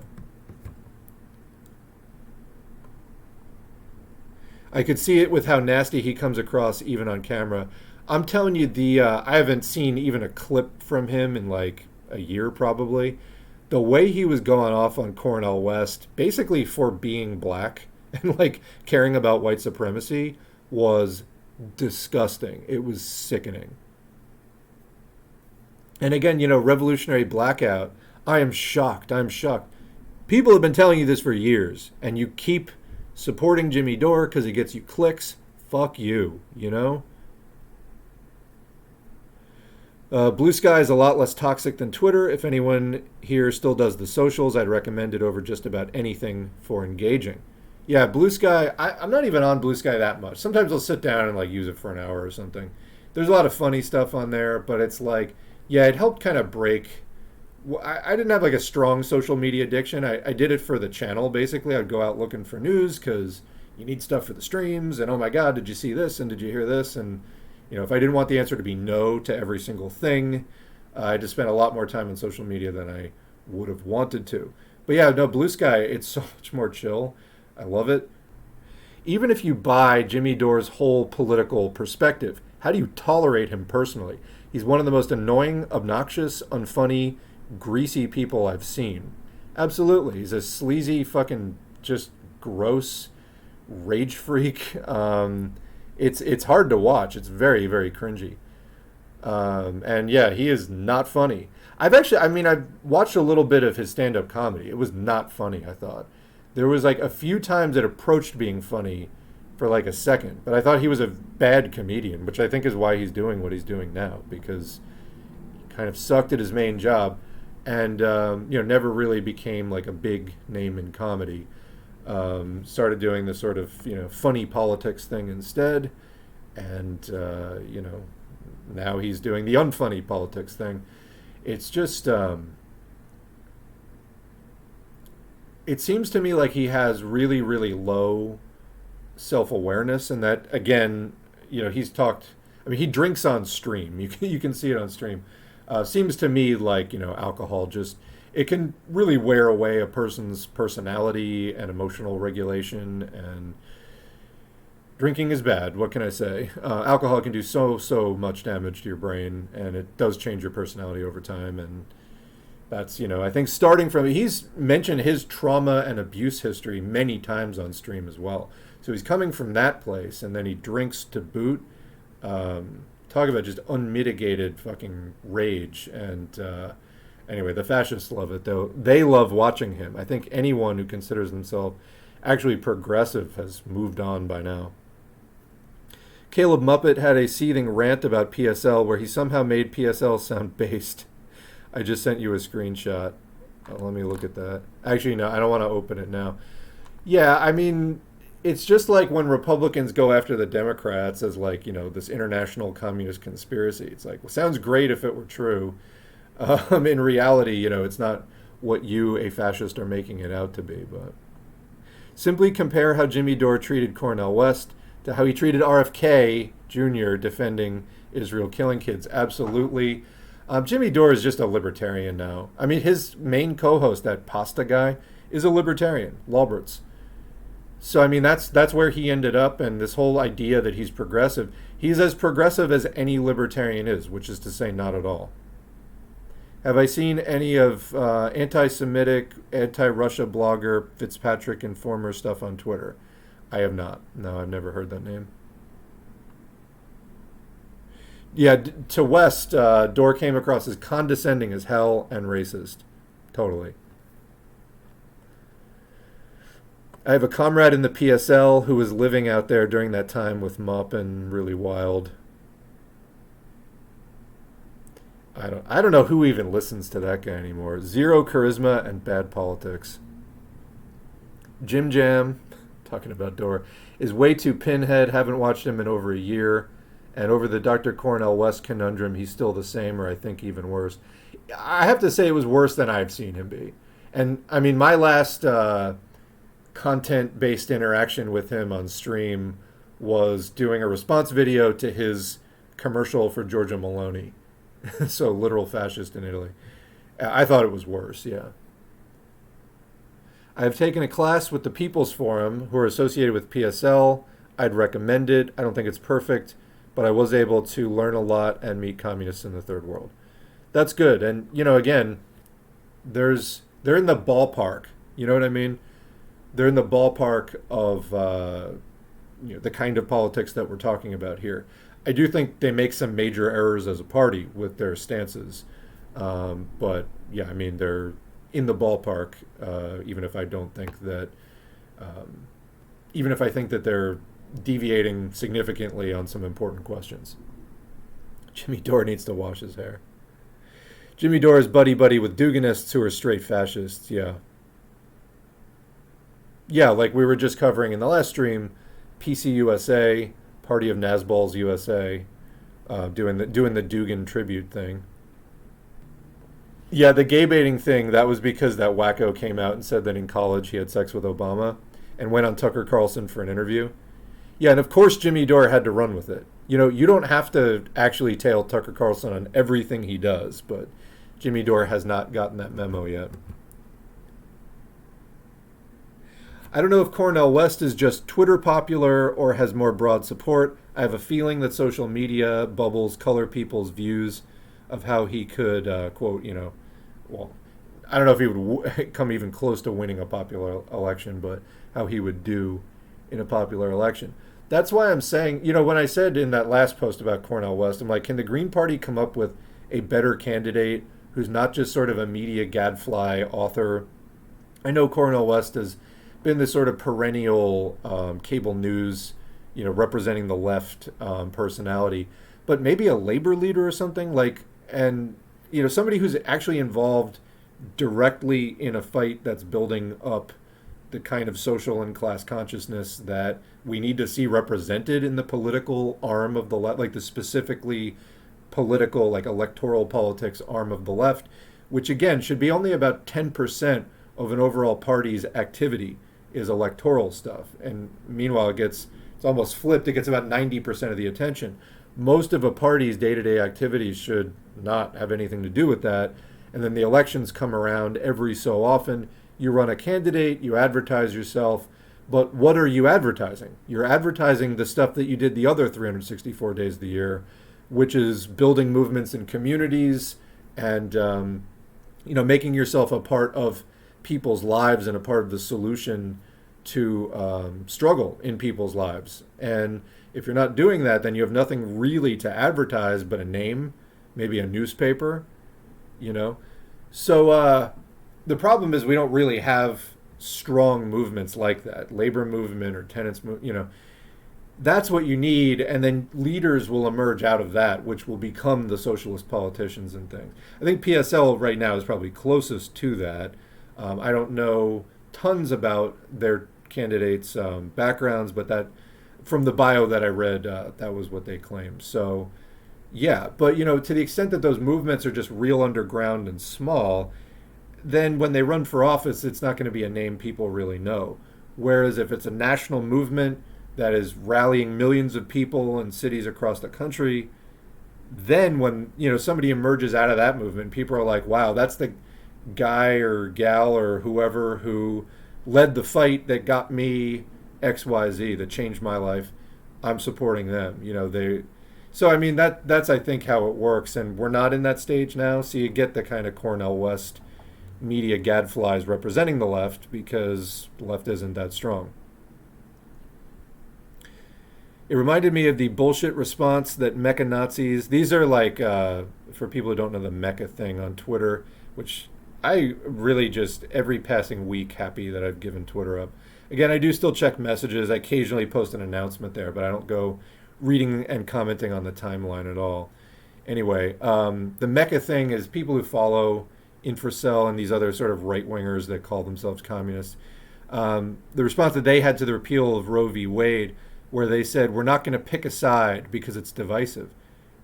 I could see it with how nasty he comes across even on camera. I'm telling you, I haven't seen even a clip from him in like a year probably. The way he was going off on Cornel West, basically for being black and like caring about white supremacy, was disgusting. It was sickening. And again, revolutionary blackout, I am shocked. I'm shocked. People have been telling you this for years, and you keep supporting Jimmy Dore because he gets you clicks. Fuck you, Blue Sky is a lot less toxic than Twitter. If anyone here still does the socials, I'd recommend it over just about anything for engaging. Yeah, Blue Sky, I'm not even on Blue Sky that much. Sometimes I'll sit down and like use it for an hour or something. There's a lot of funny stuff on there, but it's like, yeah, it helped kind of break. I didn't have like a strong social media addiction. I did it for the channel, basically. I'd go out looking for news because you need stuff for the streams. And oh my God, did you see this? And did you hear this? And, if I didn't want the answer to be no to every single thing, I just spent a lot more time on social media than I would have wanted to. But yeah, no, Blue Sky, it's so much more chill. I love it. Even if you buy Jimmy Dore's whole political perspective, how do you tolerate him personally? He's one of the most annoying, obnoxious, unfunny, greasy people I've seen. Absolutely. He's a sleazy, fucking, just gross rage freak. It's hard to watch. It's very, very cringy. And yeah, he is not funny. I've watched a little bit of his stand-up comedy. It was not funny, I thought. There was like a few times it approached being funny for like a second, but I thought he was a bad comedian, which I think is why he's doing what he's doing now, because kind of sucked at his main job, and never really became like a big name in comedy. Started doing the sort of funny politics thing instead, and now he's doing the unfunny politics thing. It's just it seems to me like he has really, really low self-awareness, and that, again, he's talked, I mean, he drinks on stream. You can see it on stream. Seems to me like, alcohol just, it can really wear away a person's personality and emotional regulation, and drinking is bad. What can I say? Alcohol can do so much damage to your brain, and it does change your personality over time, and that's, I think starting from, he's mentioned his trauma and abuse history many times on stream as well. So he's coming from that place, and then he drinks to boot. Talk about just unmitigated fucking rage. And anyway, the fascists love it, though. They love watching him. I think anyone who considers themselves actually progressive has moved on by now. Caleb Muppet had a seething rant about PSL where he somehow made PSL sound based. I just sent you a screenshot. Let me look at that. Actually, no, I don't want to open it now. Yeah, I mean, it's just like when Republicans go after the Democrats as like, this international communist conspiracy. It's like, well, sounds great if it were true. In reality, it's not what you, a fascist, are making it out to be. But simply compare how Jimmy Dore treated Cornel West to how he treated RFK Jr. defending Israel killing kids. Absolutely. Jimmy Dore is just a libertarian now. I mean, his main co-host, that pasta guy, is a libertarian, LOLbert's. So, I mean, that's where he ended up, and this whole idea that he's progressive, he's as progressive as any libertarian is, which is to say not at all. Have I seen any of anti-Semitic, anti-Russia blogger Fitzpatrick Informer stuff on Twitter? I have not. No, I've never heard that name. Yeah, to West, Dore came across as condescending as hell and racist. Totally. I have a comrade in the PSL who was living out there during that time with Mupp, and really wild. I don't know who even listens to that guy anymore. Zero charisma and bad politics. Jim Jam, talking about Dore, is way too pinhead. Haven't watched him in over a year. And over the Dr. Cornel West conundrum, he's still the same, or I think even worse. I have to say it was worse than I've seen him be. And, I mean, my last content-based interaction with him on stream was doing a response video to his commercial for Giorgia Meloni. So, literal fascist in Italy. I thought it was worse, yeah. I've taken a class with the People's Forum who are associated with PSL. I'd recommend it. I don't think it's perfect, but I was able to learn a lot and meet communists in the third world. That's good. And, again, they're in the ballpark. You know what I mean? They're in the ballpark of the kind of politics that we're talking about here. I do think they make some major errors as a party with their stances. But, yeah, I mean, they're in the ballpark, even if I don't think that, even if I think that they're deviating significantly on some important questions. Jimmy Dore needs to wash his hair. Jimmy Dore is buddy-buddy with Duganists who are straight fascists, yeah. Yeah, like we were just covering in the last stream, PCUSA, Party of Nazballs USA, doing the Dugan tribute thing. Yeah, the gay baiting thing, that was because that wacko came out and said that in college he had sex with Obama and went on Tucker Carlson for an interview. Yeah, and of course Jimmy Dore had to run with it. You don't have to actually tail Tucker Carlson on everything he does, but Jimmy Dore has not gotten that memo yet. I don't know if Cornel West is just Twitter popular or has more broad support. I have a feeling that social media bubbles color people's views of how he could, quote, well, I don't know if he would come even close to winning a popular election, but how he would do in a popular election. That's why I'm saying, when I said in that last post about Cornel West, I'm like, can the Green Party come up with a better candidate who's not just sort of a media gadfly author? I know Cornel West has been this sort of perennial cable news, representing the left personality, but maybe a labor leader or something, like, and somebody who's actually involved directly in a fight that's building up the kind of social and class consciousness that we need to see represented in the political arm of the left, like the specifically political, like electoral politics arm of the left, which again should be only about 10% of an overall party's activity is electoral stuff. And meanwhile, it's almost flipped. It gets about 90% of the attention. Most of a party's day-to-day activities should not have anything to do with that. And then the elections come around every so often. You run a candidate, you advertise yourself, but what are you advertising? You're advertising the stuff that you did the other 364 days of the year, which is building movements in communities and making yourself a part of people's lives and a part of the solution to struggle in people's lives. And if you're not doing that, then you have nothing really to advertise but a name, maybe a newspaper, So the problem is we don't really have strong movements like that, labor movement or tenants movement, That's what you need, and then leaders will emerge out of that, which will become the socialist politicians and things. I think PSL right now is probably closest to that. I don't know tons about their candidates' backgrounds, but that from the bio that I read, that was what they claimed. So, yeah, but to the extent that those movements are just real underground and small, then when they run for office, it's not going to be a name people really know. Whereas if it's a national movement that is rallying millions of people in cities across the country, then when somebody emerges out of that movement, people are like, wow, that's the guy or gal or whoever who led the fight that got me XYZ, that changed my life. I'm supporting them. So I mean that's I think how it works, and we're not in that stage now. So you get the kind of Cornel West media gadflies representing the left because the left isn't that strong. It reminded me of the bullshit response that mecha Nazis, these are like, for people who don't know the mecha thing on Twitter, which I really just every passing week happy that I've given Twitter up. Again, I do still check messages. I occasionally post an announcement there, but I don't go reading and commenting on the timeline at all. Anyway, the mecha thing is people who follow Infracell and these other sort of right-wingers that call themselves communists. The response that they had to the repeal of Roe v. Wade, where they said, we're not going to pick a side because it's divisive.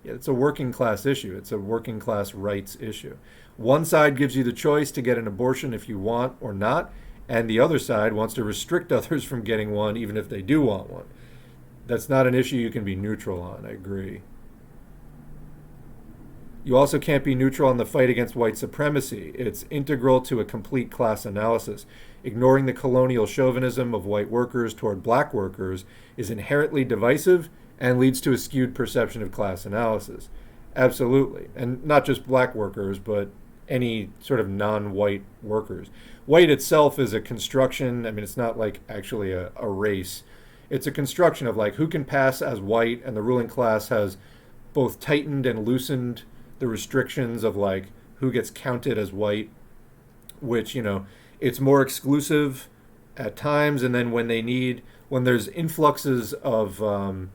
Yeah, it's a working class issue. It's a working class rights issue. One side gives you the choice to get an abortion if you want or not, and the other side wants to restrict others from getting one even if they do want one. That's not an issue you can be neutral on, I agree. You also can't be neutral on the fight against white supremacy. It's integral to a complete class analysis. Ignoring the colonial chauvinism of white workers toward black workers is inherently divisive and leads to a skewed perception of class analysis. Absolutely. And not just black workers, but any sort of non-white workers. White itself is a construction. I mean, it's not like actually a race. It's a construction of like who can pass as white, and the ruling class has both tightened and loosened the restrictions of like who gets counted as white, which, it's more exclusive at times. And then when there's influxes of,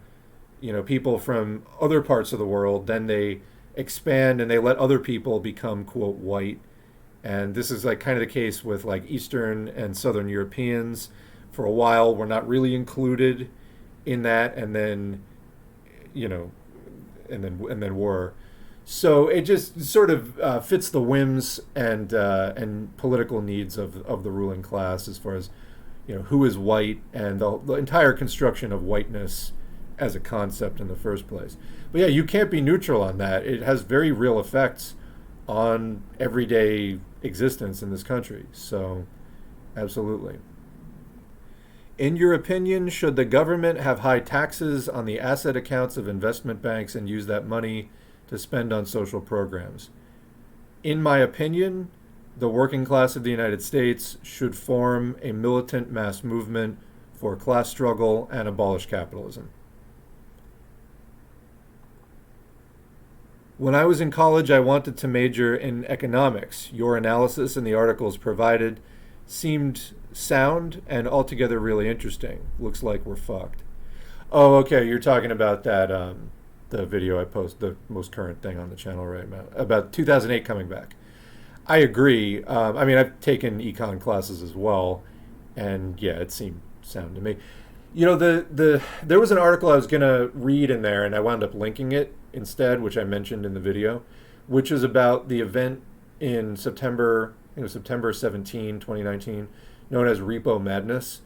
people from other parts of the world, then they expand and they let other people become, quote, white. And this is like kind of the case with like Eastern and Southern Europeans. For a while, we're not really included in that. And then, and then were. So it just sort of fits the whims and political needs of the ruling class as far as who is white and the entire construction of whiteness as a concept in the first place. But yeah, you can't be neutral on that. It has very real effects on everyday existence in this country. So absolutely. In your opinion, should the government have high taxes on the asset accounts of investment banks and use that money to spend on social programs? In my opinion, the working class of the United States should form a militant mass movement for class struggle and abolish capitalism. When I was in college, I wanted to major in economics. Your analysis and the articles provided seemed sound and altogether really interesting. Looks like we're fucked. Oh, okay, you're talking about that the video I post, the most current thing on the channel right now, about 2008 coming back. I agree. I mean, I've taken econ classes as well, and yeah, it seemed sound to me. You know, there was an article I was going to read in there, and I wound up linking it instead, which I mentioned in the video, which is about the event in September, I think it was September 17, 2019, known as Repo Madness.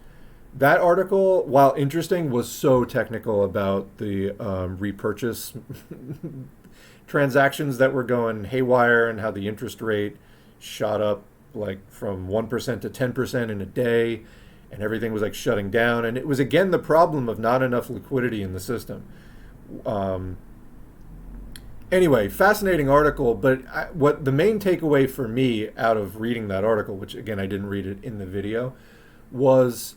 That article, while interesting, was so technical about the repurchase transactions that were going haywire and how the interest rate shot up like from 1% to 10% in a day, and everything was like shutting down. And it was again the problem of not enough liquidity in the system. Anyway, fascinating article, but what the main takeaway for me out of reading that article, which again I didn't read it in the video, was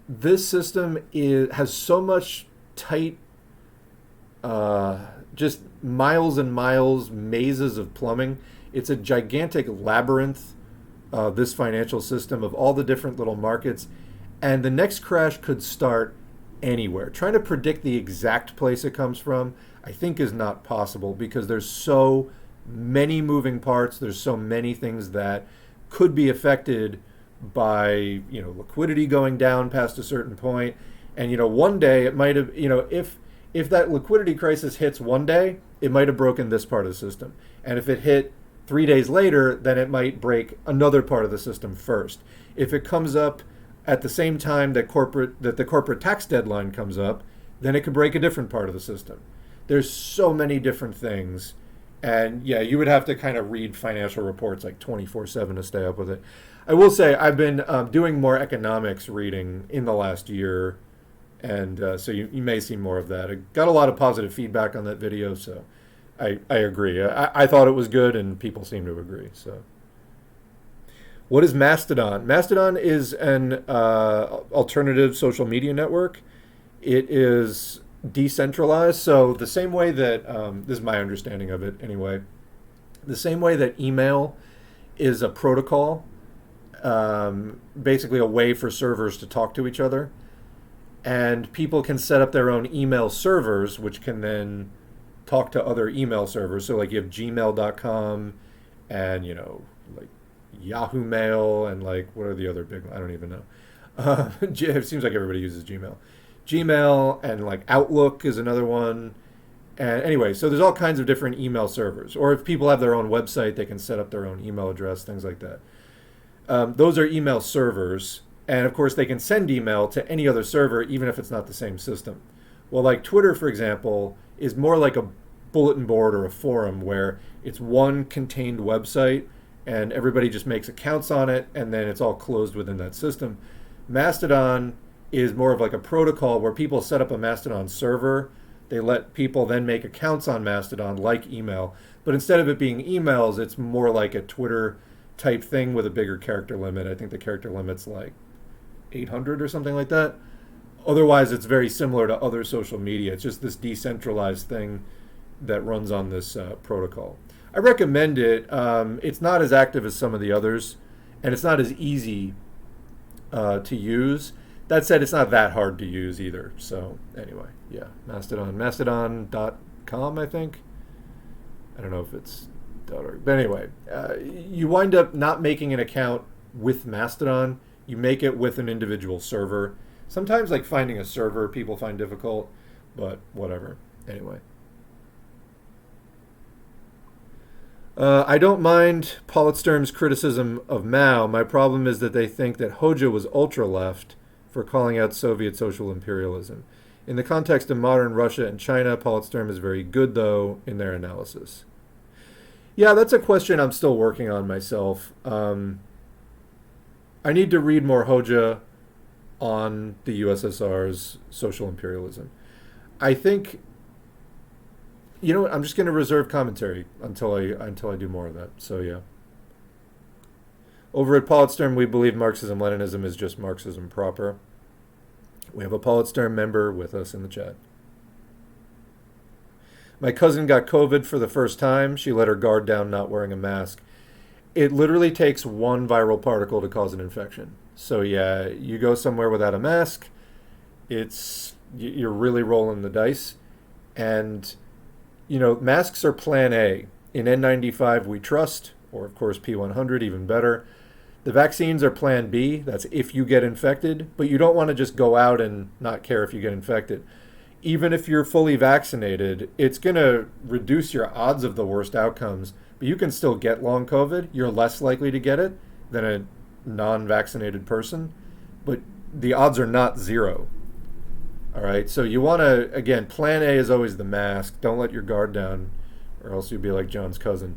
this system has so much tight, just miles and miles, mazes of plumbing. It's a gigantic labyrinth, this financial system of all the different little markets, and the next crash could start anywhere. Trying to predict the exact place it comes from, I think, is not possible because there's so many moving parts. There's so many things that could be affected by, liquidity going down past a certain point. And, one day it might have, if that liquidity crisis hits one day, it might have broken this part of the system. And if it hit 3 days later, then it might break another part of the system first. If it comes up at the same time that the corporate tax deadline comes up, then it could break a different part of the system. There's so many different things. And yeah, you would have to kind of read financial reports like 24/7 to stay up with it. I will say I've been doing more economics reading in the last year, and so you may see more of that. I got a lot of positive feedback on that video, so I agree. I thought it was good, and people seem to agree. So, what is Mastodon? Mastodon is an alternative social media network. It is decentralized, so the same way that this is my understanding of it anyway, the same way that email is a protocol, basically a way for servers to talk to each other, and people can set up their own email servers which can then talk to other email servers. So like you have gmail.com and like Yahoo Mail, and like what are the other big, I don't even know. It seems like everybody uses Gmail, and like Outlook is another one. And anyway, so there's all kinds of different email servers. Or if people have their own website, they can set up their own email address, things like that. Those are email servers. And of course, they can send email to any other server, even if it's not the same system. Well, like Twitter, for example, is more like a bulletin board or a forum where it's one contained website and everybody just makes accounts on it, and then it's all closed within that system. Mastodon is more of like a protocol where people set up a Mastodon server. They let people then make accounts on Mastodon like email. But instead of it being emails, it's more like a Twitter type thing with a bigger character limit. I think the character limit's like 800 or something like that. Otherwise, it's very similar to other social media. It's just this decentralized thing that runs on this protocol. I recommend it. It's not as active as some of the others, and it's not as easy to use. That said, it's not that hard to use either. So anyway, yeah, Mastodon. Mastodon.com, I think. I don't know if it's .org. But anyway, you wind up not making an account with Mastodon. You make it with an individual server. Sometimes like finding a server people find difficult, but whatever. Anyway. I don't mind Politsturm's criticism of Mao. My problem is that they think that Hoxha was ultra-left for calling out Soviet social imperialism. In the context of modern Russia and China, Politsturm is very good, though, in their analysis. Yeah, that's a question I'm still working on myself. I need to read more Hoxha on the USSR's social imperialism. I think, I'm just going to reserve commentary until I do more of that. So, yeah. Over at Politsturm, we believe Marxism-Leninism is just Marxism proper. We have a Politsturm member with us in the chat. My cousin got COVID for the first time. She let her guard down not wearing a mask. It literally takes one viral particle to cause an infection. So yeah, you go somewhere without a mask, you're really rolling the dice. And, masks are plan A. In N95, we trust, or of course P100, even better. The vaccines are plan B. That's if you get infected, but you don't want to just go out and not care if you get infected. Even if you're fully vaccinated, it's going to reduce your odds of the worst outcomes, but you can still get long COVID. You're less likely to get it than a non-vaccinated person, but the odds are not zero. All right, so you want to, again, plan A is always the mask. Don't let your guard down, or else you'll be like John's cousin.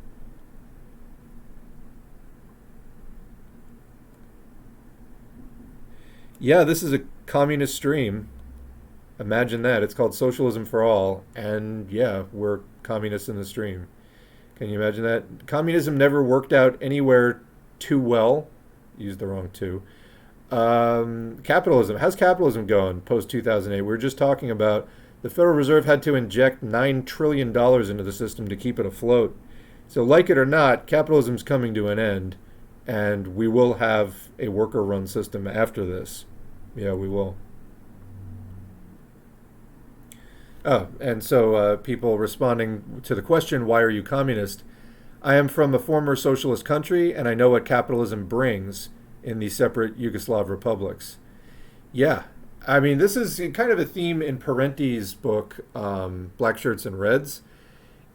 Yeah, this is a communist stream. Imagine that. It's called Socialism for All, and yeah, we're communists in the stream. Can you imagine that? Communism never worked out anywhere too well. Used the wrong two. Capitalism. How's capitalism going post 2008? We were just talking about the Federal Reserve had to inject $9 trillion into the system to keep it afloat. So, like it or not, capitalism's coming to an end, and we will have a worker-run system after this. Yeah, we will. Oh, and so people responding to the question, why are you communist? I am from a former socialist country, and I know what capitalism brings in the separate Yugoslav republics. Yeah, I mean, this is kind of a theme in Parenti's book, Black Shirts and Reds,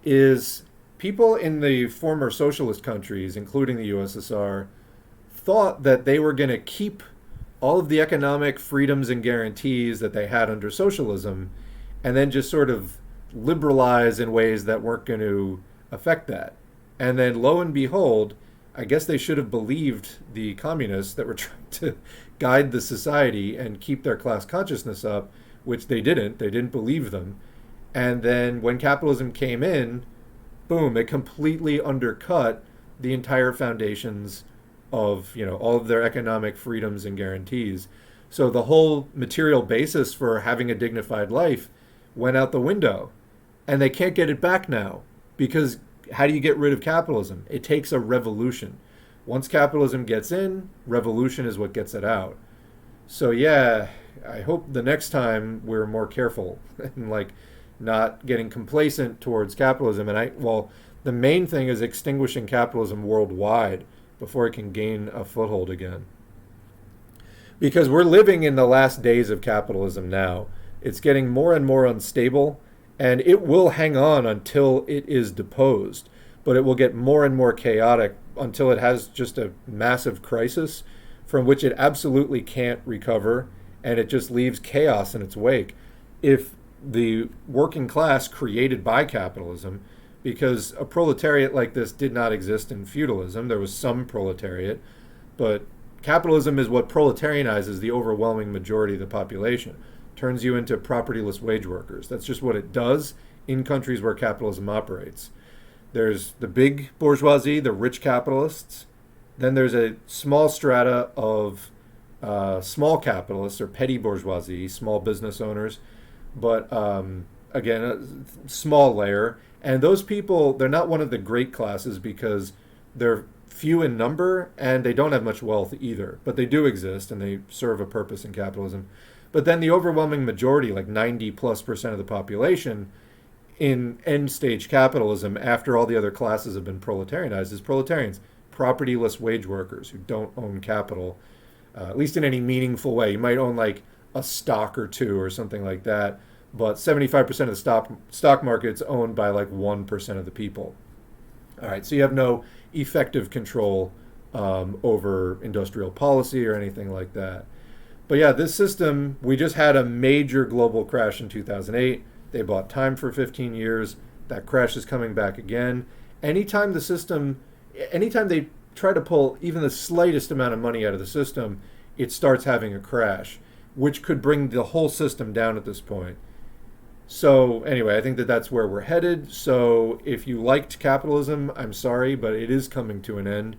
is people in the former socialist countries, including the USSR, thought that they were going to keep all of the economic freedoms and guarantees that they had under socialism, and then just sort of liberalize in ways that weren't going to affect that. And then lo and behold, I guess they should have believed the communists that were trying to guide the society and keep their class consciousness up, which they didn't. They didn't believe them. And then when capitalism came in, boom, it completely undercut the entire foundations of, all of their economic freedoms and guarantees. So the whole material basis for having a dignified life went out the window, and they can't get it back now, because how do you get rid of capitalism? It takes a revolution. Once capitalism gets in, revolution is what gets it out. So yeah, I hope the next time we're more careful and not getting complacent towards capitalism. And the main thing is extinguishing capitalism worldwide before it can gain a foothold again. Because we're living in the last days of capitalism now. It's getting more and more unstable, and it will hang on until it is deposed. But it will get more and more chaotic until it has just a massive crisis from which it absolutely can't recover, and it just leaves chaos in its wake. If the working class created by capitalism, because a proletariat like this did not exist in feudalism, there was some proletariat, but capitalism is what proletarianizes the overwhelming majority of the population. Turns you into propertyless wage workers. That's just what it does in countries where capitalism operates. There's the big bourgeoisie, the rich capitalists. Then there's a small strata of small capitalists or petty bourgeoisie, small business owners. But again, a small layer. And those people, they're not one of the great classes because they're few in number and they don't have much wealth either. But they do exist and they serve a purpose in capitalism. But then the overwhelming majority, like 90+% of the population in end stage capitalism, after all the other classes have been proletarianized, is proletarians, propertyless wage workers who don't own capital, at least in any meaningful way. You might own a stock or two or something like that, but 75% of the stock market's owned by 1% of the people. All right, so you have no effective control over industrial policy or anything like that. But yeah, this system, we just had a major global crash in 2008. They bought time for 15 years. That crash is coming back again. Anytime they try to pull even the slightest amount of money out of the system, it starts having a crash, which could bring the whole system down at this point. So anyway, I think that's where we're headed. So if you liked capitalism, I'm sorry, but it is coming to an end.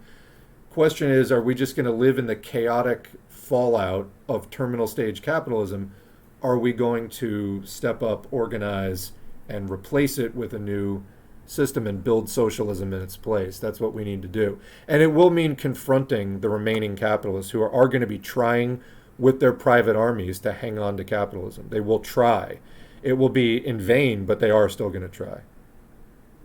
Question is, are we just going to live in the chaotic fallout of terminal stage capitalism? Are we going to step up, organize, and replace it with a new system and build socialism in its place? That's what we need to do. And it will mean confronting the remaining capitalists who are going to be trying with their private armies to hang on to capitalism. They will try. It will be in vain, but they are still going to try.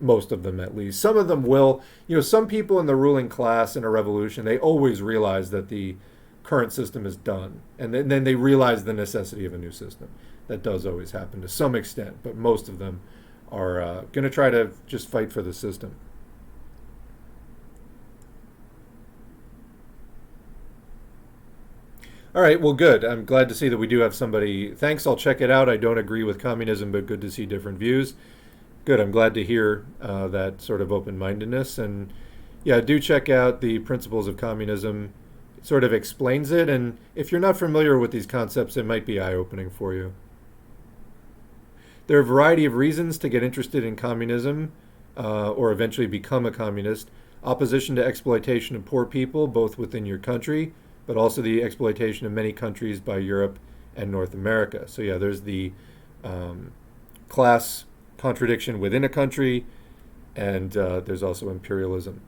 Most of them, at least. Some of them will. Some people in the ruling class in a revolution, they always realize that the current system is done. And then they realize the necessity of a new system. That does always happen to some extent, but most of them are going to try to just fight for the system. All right, well, good. I'm glad to see that we do have somebody. Thanks, I'll check it out. I don't agree with communism, but good to see different views. Good, I'm glad to hear that sort of open-mindedness. And yeah, do check out the Principles of Communism. It sort of explains it, and if you're not familiar with these concepts, it might be eye-opening for you. There are a variety of reasons to get interested in communism or eventually become a communist. Opposition to exploitation of poor people, both within your country, but also the exploitation of many countries by Europe and North America. So yeah, there's the class contradiction within a country, and there's also imperialism.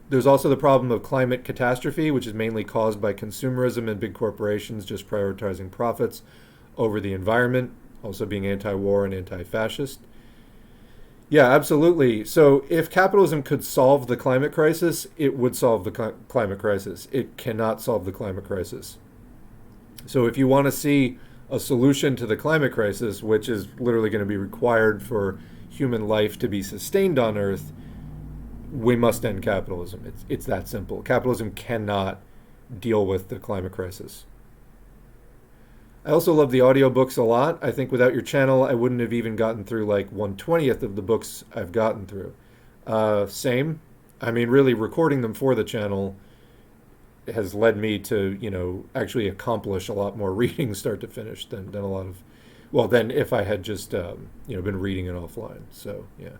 There's also the problem of climate catastrophe, which is mainly caused by consumerism and big corporations just prioritizing profits over the environment, also being anti-war and anti-fascist. Yeah, absolutely. So if capitalism could solve the climate crisis, it would solve the climate crisis. It cannot solve the climate crisis. So if you want to see a solution to the climate crisis, which is literally going to be required for human life to be sustained on Earth, we must end capitalism. It's that simple. Capitalism cannot deal with the climate crisis. I also love the audiobooks a lot. I think without your channel, I wouldn't have even gotten through like 1/20th of the books I've gotten through. Same. I mean, really recording them for the channel has led me to, actually accomplish a lot more reading start to finish than a lot of, than if I had just, been reading it offline. So, yeah.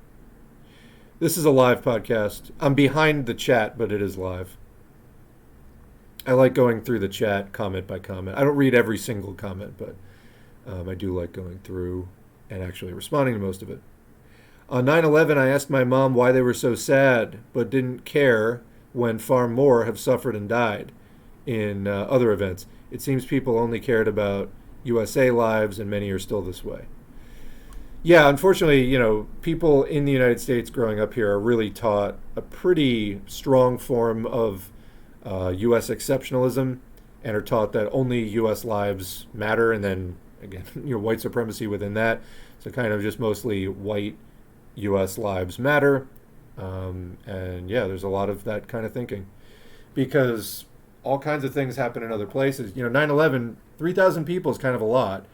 This is a live podcast. I'm behind the chat, but it is live. I like going through the chat comment by comment. I don't read every single comment, but I do like going through and actually responding to most of it. On 9/11, I asked my mom why they were so sad, but didn't care when far more have suffered and died in other events. It seems people only cared about USA lives, and many are still this way. Yeah, unfortunately, people in the United States growing up here are really taught a pretty strong form of U.S. exceptionalism, and are taught that only U.S. lives matter, and then, again, white supremacy within that. So kind of just mostly white U.S. lives matter. And yeah, there's a lot of that kind of thinking. Because all kinds of things happen in other places. 9/11, 3,000 people is kind of a lot.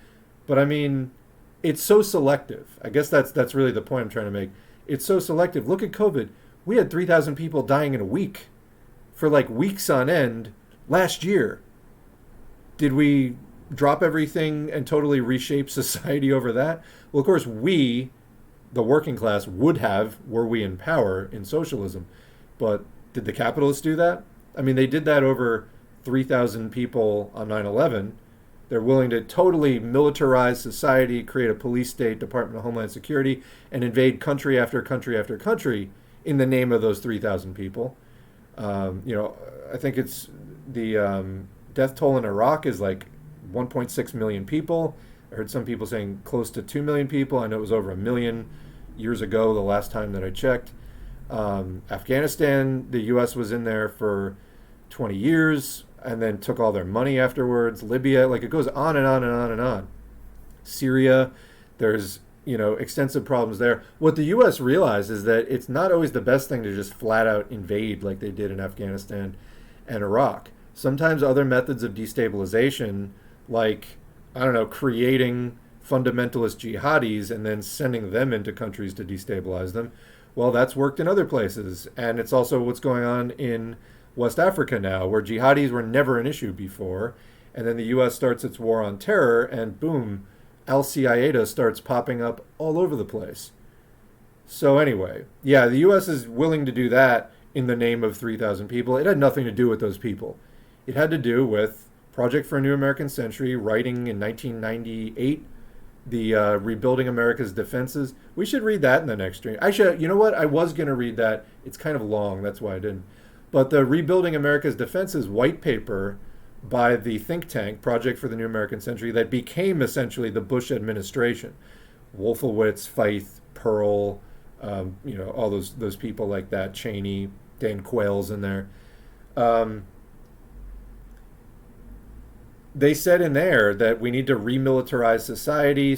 But I mean, it's so selective. I guess that's really the point I'm trying to make. It's so selective. Look at COVID. We had 3,000 people dying in a week. For like weeks on end last year. Did we drop everything and totally reshape society over that? Well, of course, we, the working class, would have, were we in power in socialism. But did the capitalists do that? I mean, they did that over 3,000 people on 9/11. They're willing to totally militarize society, create a police state, Department of Homeland Security, and invade country after country after country in the name of those 3,000 people. I think it's the death toll in Iraq is like 1.6 million people. I heard some people saying close to 2 million people. I know it was over 1 million years ago, the last time that I checked. Afghanistan, the U.S. was in there for 20 years and then took all their money afterwards. Libya, like it goes on and on and on and on. Syria, there's extensive problems there. What the U.S. realized is that it's not always the best thing to just flat out invade like they did in Afghanistan and Iraq. Sometimes other methods of destabilization, like, creating fundamentalist jihadis and then sending them into countries to destabilize them, well, that's worked in other places. And it's also what's going on in West Africa now, where jihadis were never an issue before. And then the U.S. starts its war on terror, and boom, Al-Qaeda starts popping up all over the place. So anyway, yeah, the U.S. is willing to do that in the name of 3,000 people. It had nothing to do with those people. It had to do with Project for a New American Century, writing in 1998, the Rebuilding America's Defenses. We should read that in the next stream. Actually, you know what? I was going to read that. It's kind of long. That's why I didn't. But the Rebuilding America's Defenses white paper by the think tank Project for the New American Century that became essentially the Bush administration. Wolfowitz, Feith, Pearl, all those people like that, Cheney, Dan Quayle's in there. They said in there that we need to remilitarize society.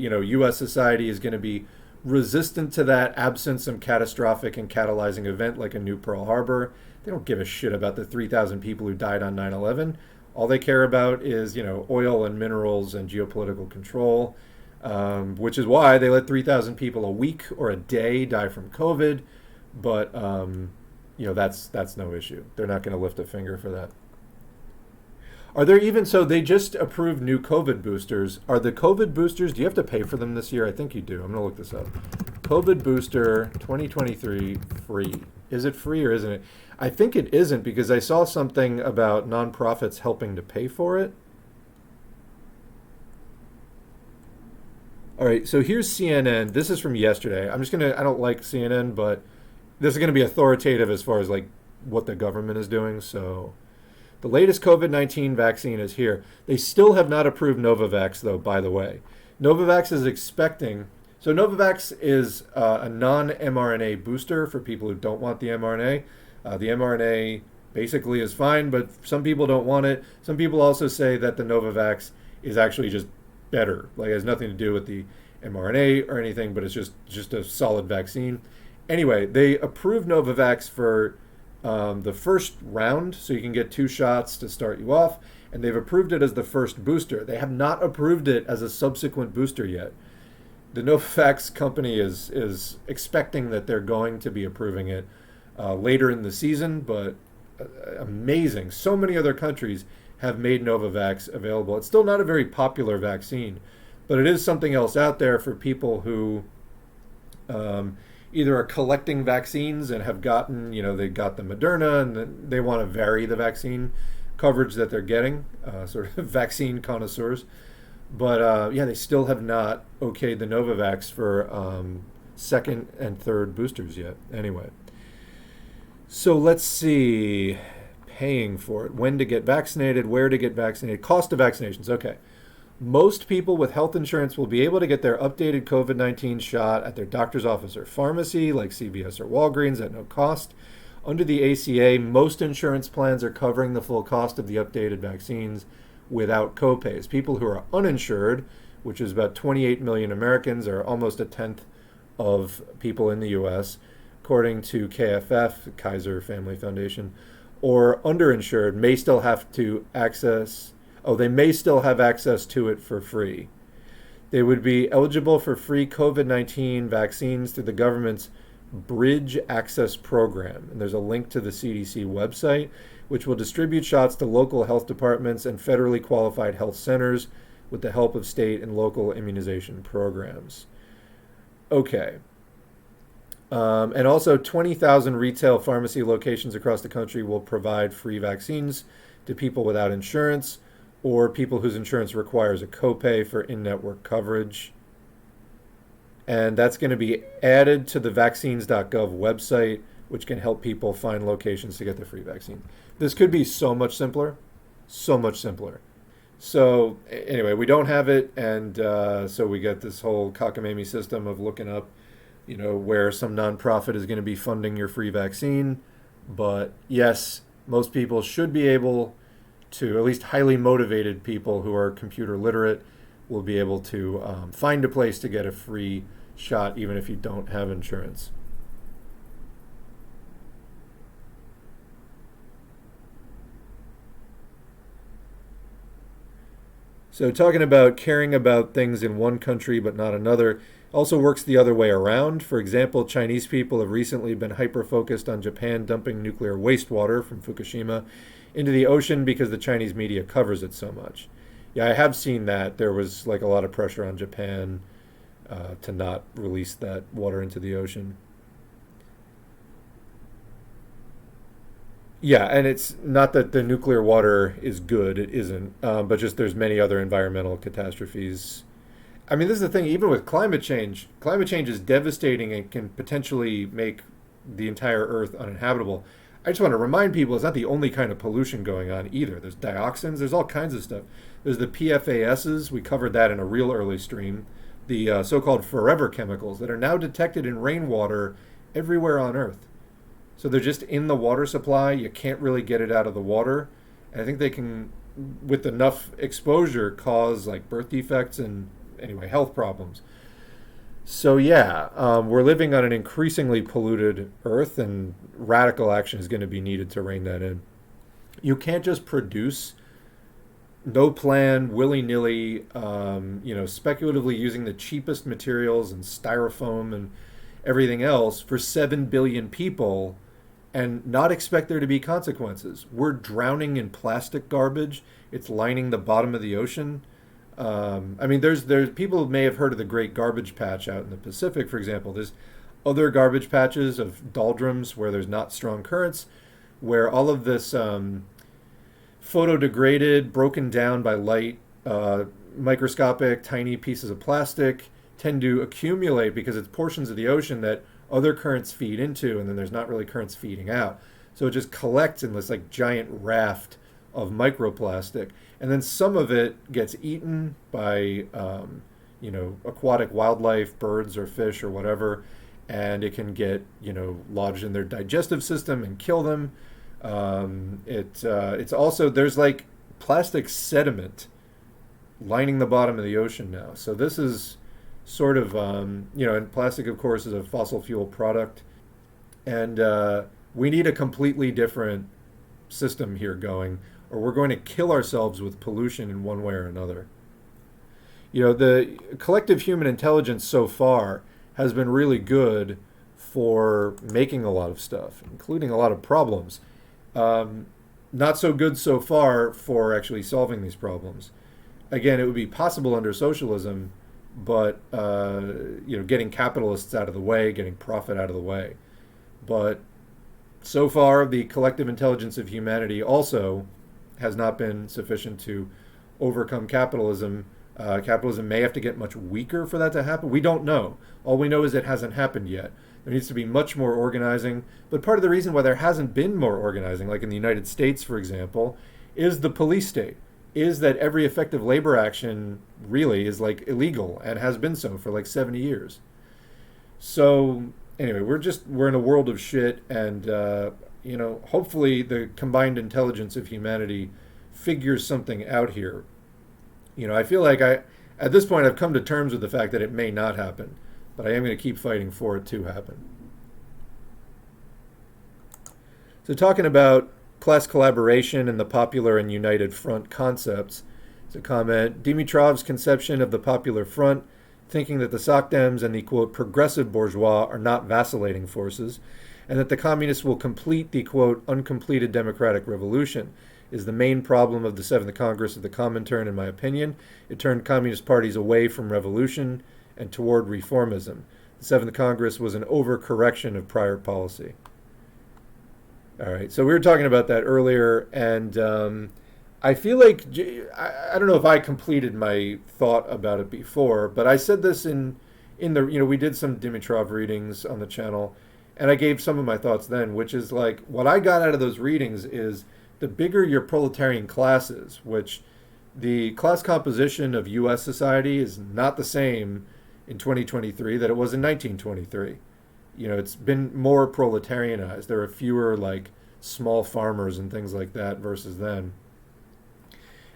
U.S. society is going to be resistant to that absent some catastrophic and catalyzing event like a new Pearl Harbor. They don't give a shit about the 3,000 people who died on 9/11. All they care about is, oil and minerals and geopolitical control, which is why they let 3,000 people a week or a day die from COVID. But, that's no issue. They're not going to lift a finger for that. Are there even, so they just approved new COVID boosters. Are the COVID boosters, do you have to pay for them this year? I think you do. I'm going to look this up. COVID booster 2023 free. Is it free or isn't it? I think it isn't because I saw something about nonprofits helping to pay for it. All right, so here's CNN. This is from yesterday. I don't like CNN, but this is going to be authoritative as far as like what the government is doing. So the latest COVID-19 vaccine is here. They still have not approved Novavax, though, by the way. Novavax is expecting... So Novavax is a non-mRNA booster for people who don't want the mRNA. The mRNA basically is fine, but some people don't want it. Some people also say that the Novavax is actually just better. Like, it has nothing to do with the mRNA or anything, but it's just a solid vaccine. Anyway, they approved Novavax for the first round, so you can get 2 shots to start you off, and they've approved it as the first booster. They have not approved it as a subsequent booster yet. The Novavax company is expecting that they're going to be approving it later in the season, but amazing. So many other countries have made Novavax available. It's still not a very popular vaccine, but it is something else out there for people who either are collecting vaccines and have gotten, they got the Moderna and they want to vary the vaccine coverage that they're getting, sort of vaccine connoisseurs. But they still have not okayed the Novavax for second and third boosters yet. Anyway, so let's see. Paying for it, when to get vaccinated, where to get vaccinated, cost of vaccinations. Okay. Most people with health insurance will be able to get their updated COVID-19 shot at their doctor's office or pharmacy, like CVS or Walgreens, at no cost. Under the ACA, most insurance plans are covering the full cost of the updated vaccines without copays. People who are uninsured, which is about 28 million Americans, or almost a tenth of people in the U.S., according to KFF, Kaiser Family Foundation, or underinsured may still have access to it for free. They would be eligible for free COVID-19 vaccines through the government's Bridge Access Program. And there's a link to the CDC website, which will distribute shots to local health departments and federally qualified health centers with the help of state and local immunization programs. Okay. And also 20,000 retail pharmacy locations across the country will provide free vaccines to people without insurance or people whose insurance requires a copay for in-network coverage. And that's going to be added to the vaccines.gov website, which can help people find locations to get the free vaccine. This could be so much simpler, so much simpler. So anyway, we don't have it, and so we get this whole cockamamie system of looking up where some nonprofit is going to be funding your free vaccine. But yes, most people should be able to, at least highly motivated people who are computer literate, will be able to find a place to get a free shot even if you don't have insurance. So talking about caring about things in one country but not another also works the other way around. For example, Chinese people have recently been hyper-focused on Japan dumping nuclear wastewater from Fukushima into the ocean because the Chinese media covers it so much. Yeah, I have seen that. There was like a lot of pressure on Japan to not release that water into the ocean. Yeah, and it's not that the nuclear water is good, it isn't, but just there's many other environmental catastrophes. I mean, this is the thing, even with climate change is devastating and can potentially make the entire Earth uninhabitable. I just want to remind people it's not the only kind of pollution going on either. There's dioxins, there's all kinds of stuff. There's the PFASs, we covered that in a real early stream, the so-called forever chemicals that are now detected in rainwater everywhere on Earth. So they're just in the water supply. You can't really get it out of the water. And I think they can, with enough exposure, cause like birth defects and anyway, health problems. So yeah, we're living on an increasingly polluted Earth, and radical action is going to be needed to rein that in. You can't just produce, no plan, willy-nilly, speculatively using the cheapest materials and styrofoam and everything else for 7 billion people and not expect there to be consequences. We're drowning in plastic garbage. It's lining the bottom of the ocean. There's people may have heard of the Great Garbage Patch out in the Pacific, for example. There's other garbage patches of doldrums where there's not strong currents, where all of this photodegraded, broken down by light, microscopic, tiny pieces of plastic tend to accumulate because it's portions of the ocean that other currents feed into, and then there's not really currents feeding out. So it just collects in this like giant raft of microplastic. And then some of it gets eaten by, aquatic wildlife, birds or fish or whatever, and it can get, lodged in their digestive system and kill them. It's also, there's like plastic sediment lining the bottom of the ocean now. So this is sort of, and plastic, of course, is a fossil fuel product. And we need a completely different system here going, or we're going to kill ourselves with pollution in one way or another. The collective human intelligence so far has been really good for making a lot of stuff, including a lot of problems. Not so good so far for actually solving these problems. Again, it would be possible under socialism, but getting capitalists out of the way, getting profit out of the way. But so far, the collective intelligence of humanity also has not been sufficient to overcome capitalism. Capitalism may have to get much weaker for that to happen. We don't know. All we know is it hasn't happened yet. There needs to be much more organizing. But part of the reason why there hasn't been more organizing, like in the United States, for example, is the police state, is that every effective labor action really is like illegal and has been so for like 70 years. So anyway, we're in a world of shit, and hopefully the combined intelligence of humanity figures something out here. I feel like at this point I've come to terms with the fact that it may not happen, but I am going to keep fighting for it to happen. So talking about class collaboration and the Popular and United Front concepts, it's a comment, Dimitrov's conception of the Popular Front, thinking that the Socdems and the, quote, progressive bourgeois are not vacillating forces, and that the communists will complete the, quote, uncompleted democratic revolution, is the main problem of the Seventh Congress of the Comintern, in my opinion. It turned communist parties away from revolution and toward reformism. The Seventh Congress was an overcorrection of prior policy. All right, so we were talking about that earlier, and I feel like, I don't know if I completed my thought about it before, but I said this in the, we did some Dimitrov readings on the channel, and I gave some of my thoughts then, which is like, what I got out of those readings is the bigger your proletarian class is, which the class composition of U.S. society is not the same in 2023 that it was in 1923. It's been more proletarianized. There are fewer like small farmers and things like that versus then.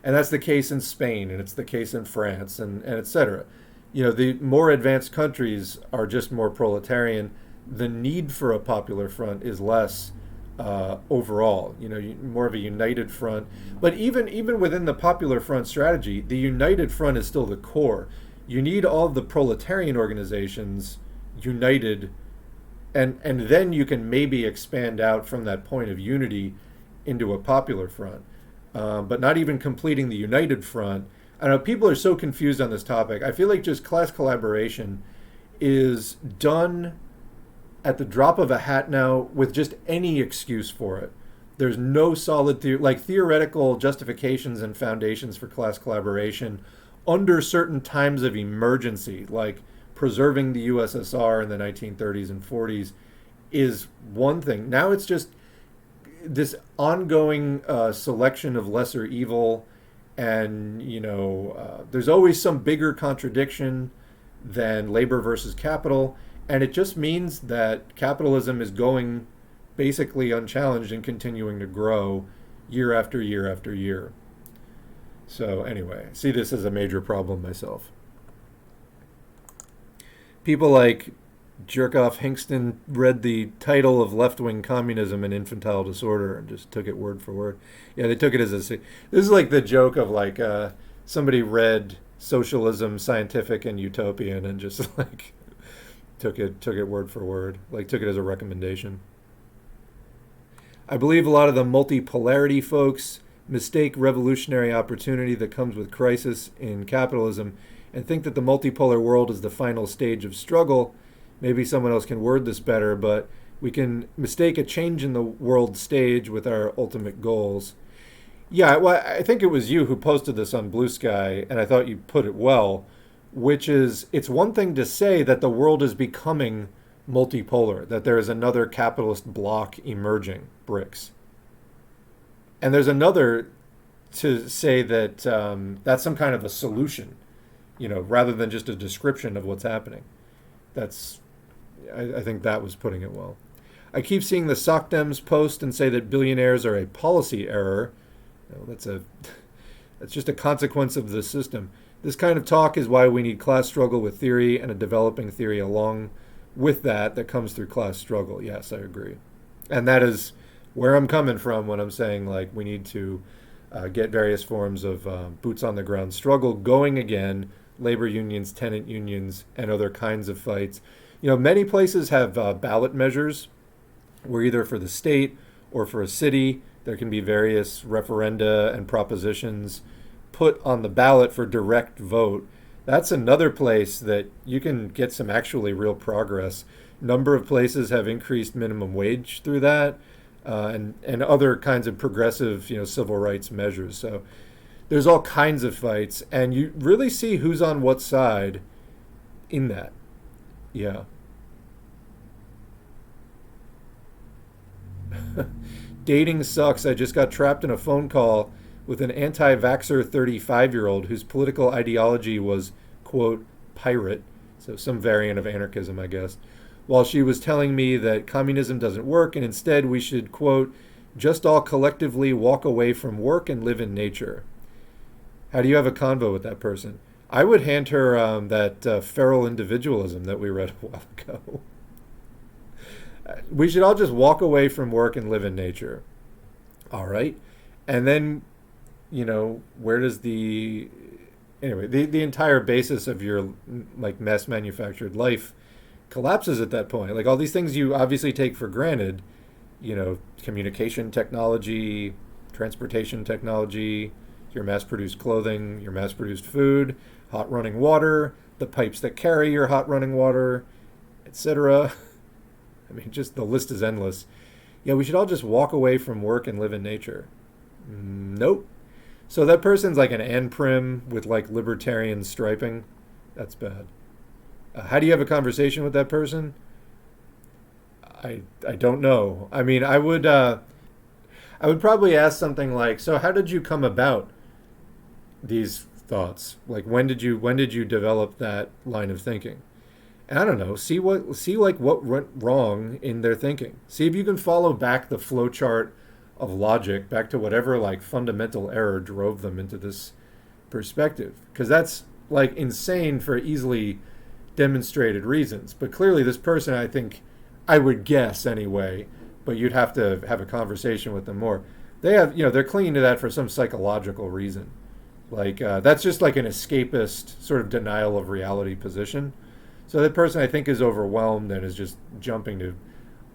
And that's the case in Spain, and it's the case in France, and et cetera. The more advanced countries are just more proletarian. The need for a popular front is less overall, more of a united front. But even within the popular front strategy, the united front is still the core. You need all of the proletarian organizations united, and then you can maybe expand out from that point of unity into a popular front. But not even completing the united front. I know people are so confused on this topic. I feel like just class collaboration is done at the drop of a hat now with just any excuse for it. There's no solid theoretical justifications and foundations for class collaboration under certain times of emergency, like preserving the USSR in the 1930s and 40s is one thing. Now it's just this ongoing selection of lesser evil, and there's always some bigger contradiction than labor versus capital, and it just means that capitalism is going basically unchallenged and continuing to grow year after year after year. So anyway, I see this as a major problem myself. People like Jackolf Hinkler read the title of Left-Wing Communism and Infantile Disorder and just took it word for word. Yeah, they took it as a... This is like the joke of like somebody read Socialism, Scientific, and Utopian and just like took it word for word, like took it as a recommendation. I believe a lot of the multipolarity folks mistake revolutionary opportunity that comes with crisis in capitalism and think that the multipolar world is the final stage of struggle. Maybe someone else can word this better, but we can mistake a change in the world stage with our ultimate goals. Yeah, well, I think it was you who posted this on Blue Sky, and I thought you put it well, which is it's one thing to say that the world is becoming multipolar, that there is another capitalist bloc emerging, BRICS. And there's another to say that that's some kind of a solution, rather than just a description of what's happening. I think that was putting it well. I keep seeing the SocDems post and say that billionaires are a policy error. That's just a consequence of the system. This kind of talk is why we need class struggle with theory and a developing theory along with that comes through class struggle. Yes, I agree. And that is where I'm coming from when I'm saying like we need to get various forms of boots on the ground struggle going again, labor unions, tenant unions, and other kinds of fights. Many places have ballot measures where either for the state or for a city, there can be various referenda and propositions put on the ballot for direct vote. That's another place that you can get some actually real progress. Number of places have increased minimum wage through that, and other kinds of progressive, civil rights measures. So there's all kinds of fights, and you really see who's on what side in that. Yeah. Dating sucks. I just got trapped in a phone call with an anti-vaxxer 35-year-old whose political ideology was, quote, pirate, so some variant of anarchism, I guess, while she was telling me that communism doesn't work and instead we should, quote, just all collectively walk away from work and live in nature. How do you have a convo with that person? I would hand her that feral individualism that we read a while ago. We should all just walk away from work and live in nature. All right. And then, where does the entire basis of your like mass manufactured life collapses at that point. Like all these things you obviously take for granted, communication technology, transportation technology, your mass-produced clothing, your mass-produced food, hot running water, the pipes that carry your hot running water, etc. I mean, just the list is endless. Yeah, we should all just walk away from work and live in nature. Nope. So that person's like an Anprim with like libertarian striping. That's bad. How do you have a conversation with that person? I don't know. I mean, I would probably ask something like, so how did you come about these thoughts? Like when did you develop that line of thinking? And I don't know, see what went wrong in their thinking. See if you can follow back the flowchart of logic back to whatever like fundamental error drove them into this perspective. Because that's like insane for easily demonstrated reasons. But clearly this person, I think, I would guess anyway, but you'd have to have a conversation with them more. They have, they're clinging to that for some psychological reason. Like that's just like an escapist sort of denial of reality position. So that person, I think, is overwhelmed and is just jumping to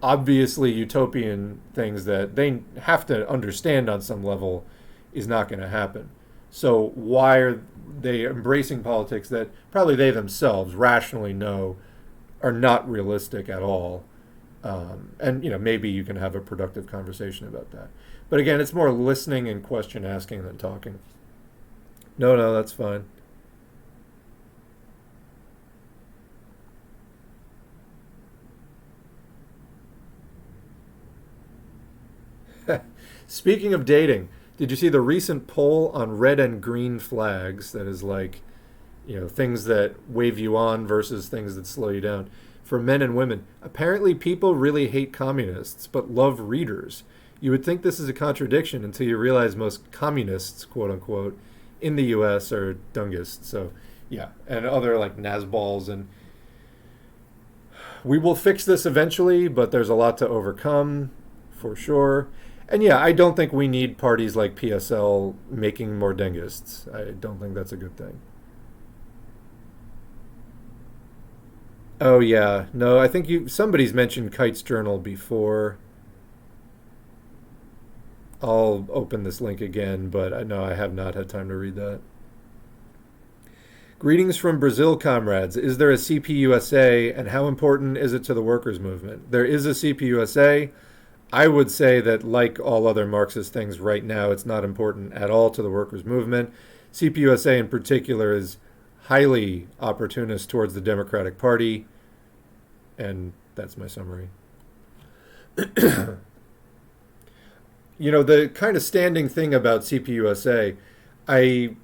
obviously utopian things that they have to understand on some level is not going to happen. So why are they embracing politics that probably they themselves rationally know are not realistic at all? And maybe you can have a productive conversation about that. But again, it's more listening and question asking than talking. No, that's fine. Speaking of dating, did you see the recent poll on red and green flags? That is like, things that wave you on versus things that slow you down. For men and women, apparently people really hate communists but love readers. You would think this is a contradiction until you realize most communists, quote unquote, in the U.S. are dungists. So, yeah, and other like Nazballs. And we will fix this eventually, but there's a lot to overcome, for sure. And yeah, I don't think we need parties like PSL making more dengists. I don't think that's a good thing. Oh yeah, no, I think somebody's mentioned Kite's Journal before. I'll open this link again, but no, I have not had time to read that. Greetings from Brazil, comrades. Is there a CPUSA, and how important is it to the workers' movement? There is a CPUSA. I would say that, like all other Marxist things right now, it's not important at all to the workers' movement. CPUSA in particular is highly opportunist towards the Democratic Party, and that's my summary. The kind of standing thing about CPUSA, I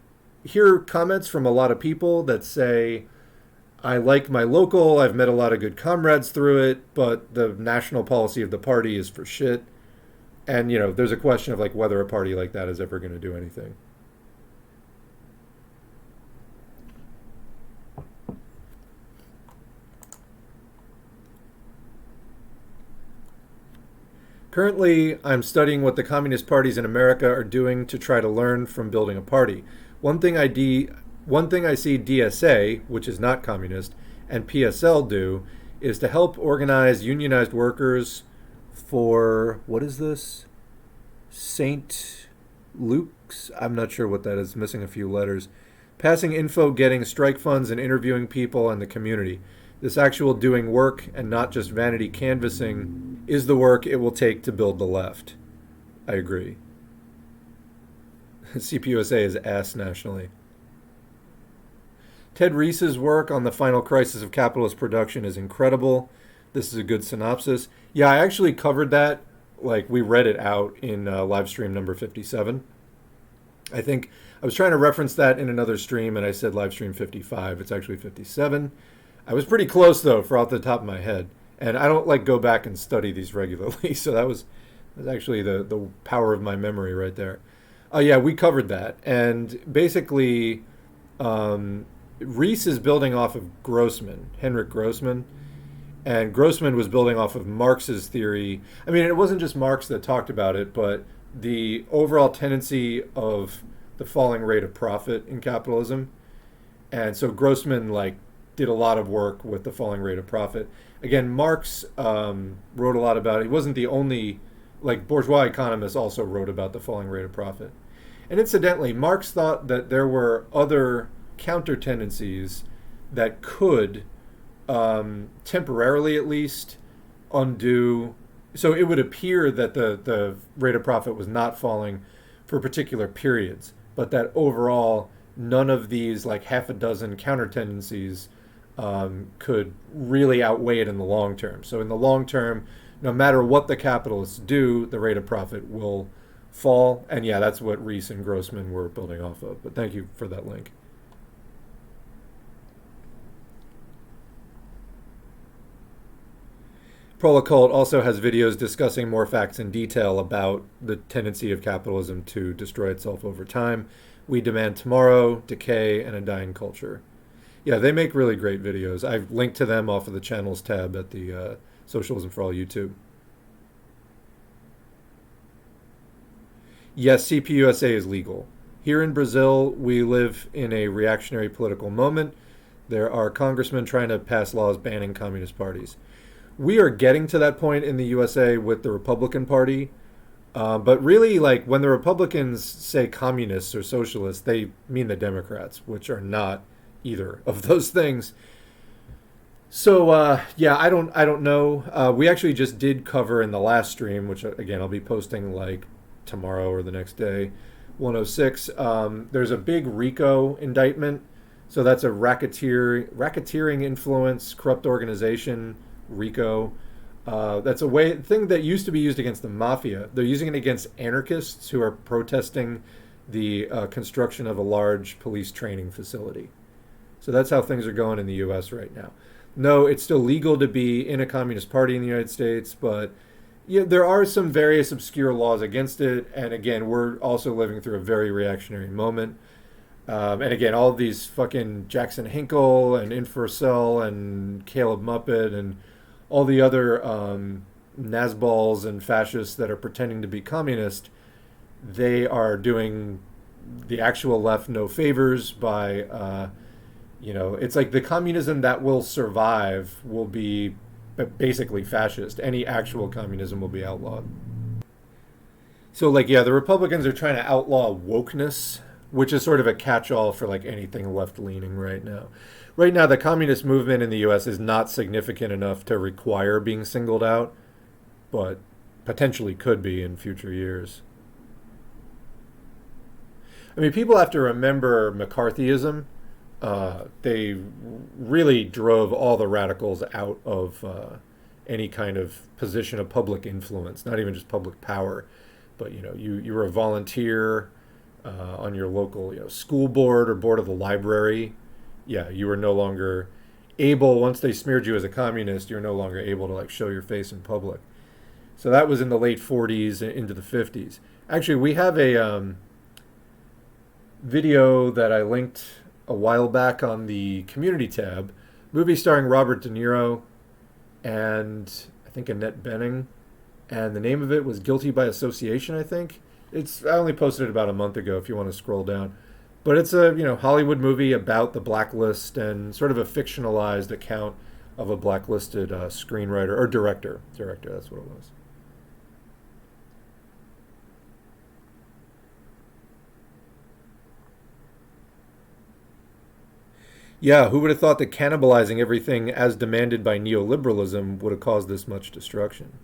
hear comments from a lot of people that say, I like my local, I've met a lot of good comrades through it, but the national policy of the party is for shit. And, there's a question of like whether a party like that is ever going to do anything. Currently, I'm studying what the communist parties in America are doing to try to learn from building a party. One thing I see DSA, which is not communist, and PSL do, is to help organize unionized workers for, what is this? St. Luke's? I'm not sure what that is, missing a few letters. Passing info, getting strike funds, and interviewing people in the community. This actual doing work and not just vanity canvassing is the work it will take to build the left. I agree. CPUSA is ass nationally. Ted Reese's work on the final crisis of capitalist production is incredible. This is a good synopsis. Yeah, I actually covered that. Like, we read it out in Livestream number 57. I think I was trying to reference that in another stream, and I said Livestream 55. It's actually 57. I was pretty close, though, for off the top of my head. And I don't, go back and study these regularly, so that was actually the power of my memory right there. Yeah, we covered that. And basically, Reese is building off of Grossman, Henryk Grossman. And Grossman was building off of Marx's theory. I mean, it wasn't just Marx that talked about it, but the overall tendency of the falling rate of profit in capitalism. And so Grossman, did a lot of work with the falling rate of profit. Again, Marx wrote a lot about it. He wasn't the only, bourgeois economists also wrote about the falling rate of profit. And incidentally, Marx thought that there were other counter tendencies that could, temporarily at least, undo. So it would appear that the rate of profit was not falling for particular periods, but that overall none of these half a dozen counter tendencies could really outweigh it in the long term. So in the long term, no matter what the capitalists do, the rate of profit will fall. And yeah, that's what Reese and Grossman were building off of. But thank you for that link. Prolacult also has videos discussing more facts in detail about the tendency of capitalism to destroy itself over time. We Demand Tomorrow, Decay, and a Dying Culture. Yeah, they make really great videos. I've linked to them off of the channels tab at the Socialism for All YouTube. Yes, CPUSA is legal. Here in Brazil, we live in a reactionary political moment. There are congressmen trying to pass laws banning communist parties. We are getting to that point in the USA with the Republican Party. But really, when the Republicans say communists or socialists, they mean the Democrats, which are not either of those things. So, yeah, I don't know. We actually just did cover in the last stream, which, again, I'll be posting, tomorrow or the next day, 106. There's a big RICO indictment. So that's a racketeering influence, corrupt organization, RICO. That's a thing that used to be used against the mafia. They're using it against anarchists who are protesting the construction of a large police training facility. So that's how things are going in the U.S. right now. No, it's still legal to be in a communist party in the United States, but yeah, there are some various obscure laws against it. And again, we're also living through a very reactionary moment. And again, all of these fucking Jackson Hinkle and Infracell and Caleb Muppet and all the other Nazballs and fascists that are pretending to be communist, they are doing the actual left no favors by, it's like the communism that will survive will be basically fascist. Any actual communism will be outlawed. So, the Republicans are trying to outlaw wokeness, which is sort of a catch-all for, anything left-leaning right now. Right now, the communist movement in the U.S. is not significant enough to require being singled out, but potentially could be in future years. I mean, people have to remember McCarthyism. They really drove all the radicals out of any kind of position of public influence, not even just public power, but, you were a volunteer on your local school board or board of the library. Yeah, you were no longer able, once they smeared you as a communist, you're no longer able to show your face in public. So that was in the late 40s into the 50s. Actually, we have a video that I linked a while back on the community tab, movie starring Robert De Niro and I think Annette Bening, and the name of it was Guilty by Association, I think. I only posted it about a month ago if you want to scroll down. But it's a Hollywood movie about the blacklist and sort of a fictionalized account of a blacklisted screenwriter or director. Director, that's what it was. Yeah, who would have thought that cannibalizing everything as demanded by neoliberalism would have caused this much destruction?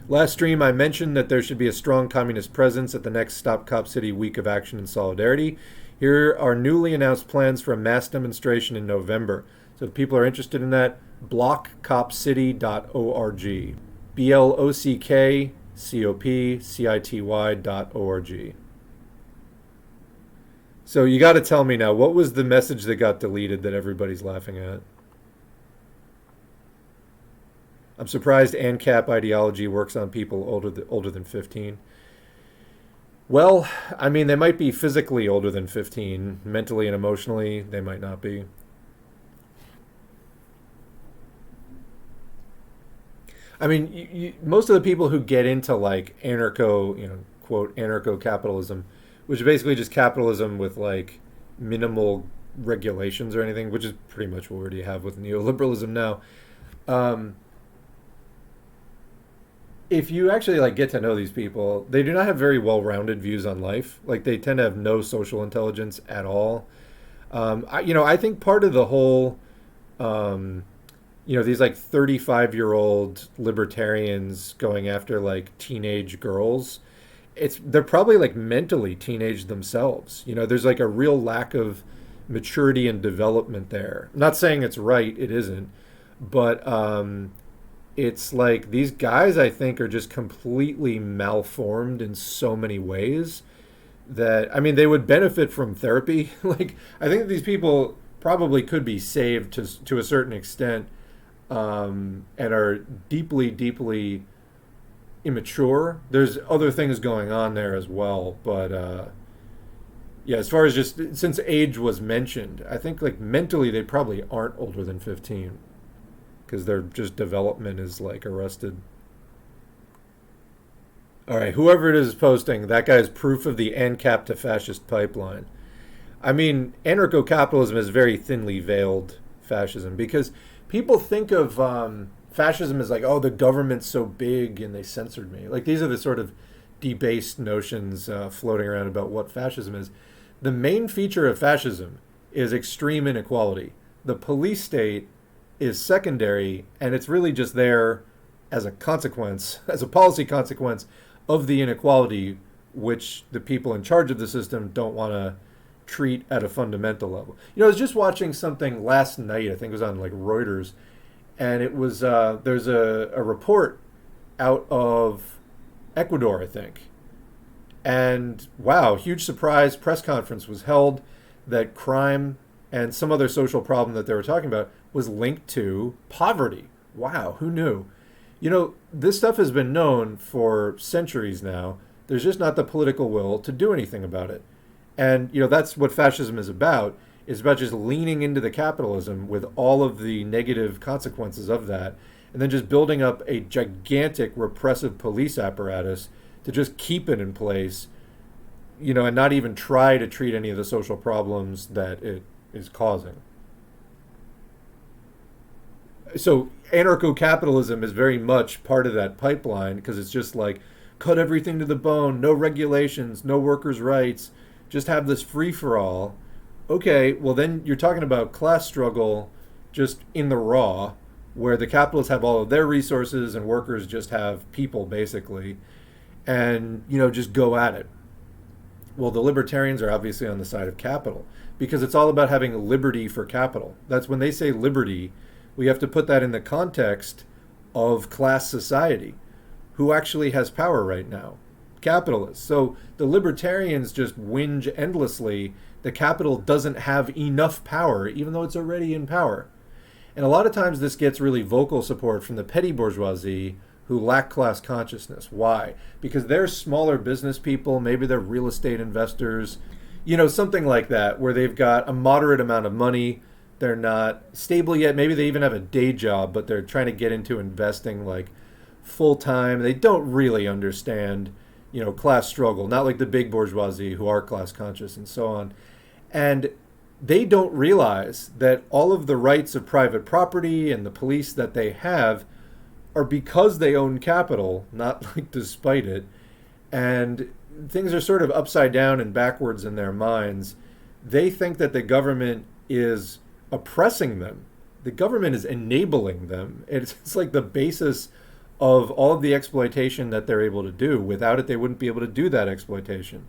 Last stream, I mentioned that there should be a strong communist presence at the next StopCopCity Week of Action and Solidarity. Here are newly announced plans for a mass demonstration in November. So if people are interested in that, blockcopcity.org. blockcopcity.org. So you got to tell me now, what was the message that got deleted that everybody's laughing at? I'm surprised ANCAP ideology works on people older than 15. Well, I mean, they might be physically older than 15. Mentally and emotionally, they might not be. I mean, most of the people who get into quote, anarcho-capitalism, which is basically just capitalism with minimal regulations or anything, which is pretty much what we already have with neoliberalism now. If you actually get to know these people, they do not have very well-rounded views on life. They tend to have no social intelligence at all. I think part of the whole, these 35-year-old libertarians going after teenage girls, they're probably mentally teenage themselves. There's a real lack of maturity and development there. I'm not saying it's right, it isn't, but it's these guys, I think, are just completely malformed in so many ways that, I mean, they would benefit from therapy. I think these people probably could be saved to a certain extent, and are deeply, deeply immature. There's other things going on there as well, but yeah, as far as just since age was mentioned, I think mentally they probably aren't older than 15. Because their just development is arrested. All right, whoever it is posting, that guy's proof of the ANCAP to fascist pipeline. I mean, anarcho-capitalism is very thinly veiled fascism because people think of fascism as oh, the government's so big and they censored me. These are the sort of debased notions floating around about what fascism is. The main feature of fascism is extreme inequality. The police state is secondary, and it's really just there as a consequence, as a policy consequence of the inequality, which the people in charge of the system don't want to treat at a fundamental level. I was just watching something last night. I think it was on like Reuters, and it was there's a report out of Ecuador, I think. And wow, huge surprise, press conference was held that crime and some other social problem that they were talking about was linked to poverty. Wow, who knew? This stuff has been known for centuries now. There's just not the political will to do anything about it. And, that's what fascism is about. It's about just leaning into the capitalism with all of the negative consequences of that, and then just building up a gigantic repressive police apparatus to just keep it in place, and not even try to treat any of the social problems that it is causing. So anarcho-capitalism is very much part of that pipeline, because it's just like, cut everything to the bone, no regulations, no workers' rights, just have this free-for-all. Okay, well then you're talking about class struggle just in the raw, where the capitalists have all of their resources and workers just have people, basically, and, just go at it. Well, the libertarians are obviously on the side of capital, because it's all about having liberty for capital. That's when they say liberty, we have to put that in the context of class society. Who actually has power right now? Capitalists. So the libertarians just whinge endlessly that capital doesn't have enough power, even though it's already in power. And a lot of times this gets really vocal support from the petty bourgeoisie, who lack class consciousness. Why? Because they're smaller business people, maybe they're real estate investors, something like that, where they've got a moderate amount of money. They're not stable yet. Maybe they even have a day job, but they're trying to get into investing like full time. They don't really understand, class struggle, not like the big bourgeoisie who are class conscious and so on. And they don't realize that all of the rights of private property and the police that they have are because they own capital, not like despite it. And things are sort of upside down and backwards in their minds. They think that the government is oppressing them. The government is enabling them. It's like the basis of all of the exploitation that they're able to do. Without it, they wouldn't be able to do that exploitation.